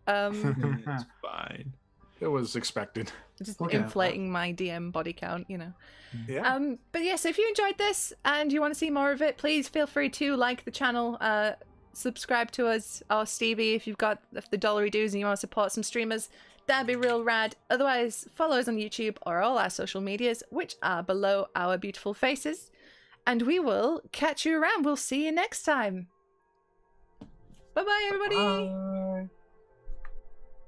It's fine. It was expected. Just Okay. inflating my DM body count, you know. Yeah. But yeah, so if you enjoyed this and you want to see more of it, please feel free to like the channel, subscribe to us, or Stevie if you've got the dollary dues and you want to support some streamers. That'd be real rad. Otherwise, follow us on YouTube or all our social medias, which are below our beautiful faces. And we will catch you around. We'll see you next time. Bye-bye, everybody. Bye.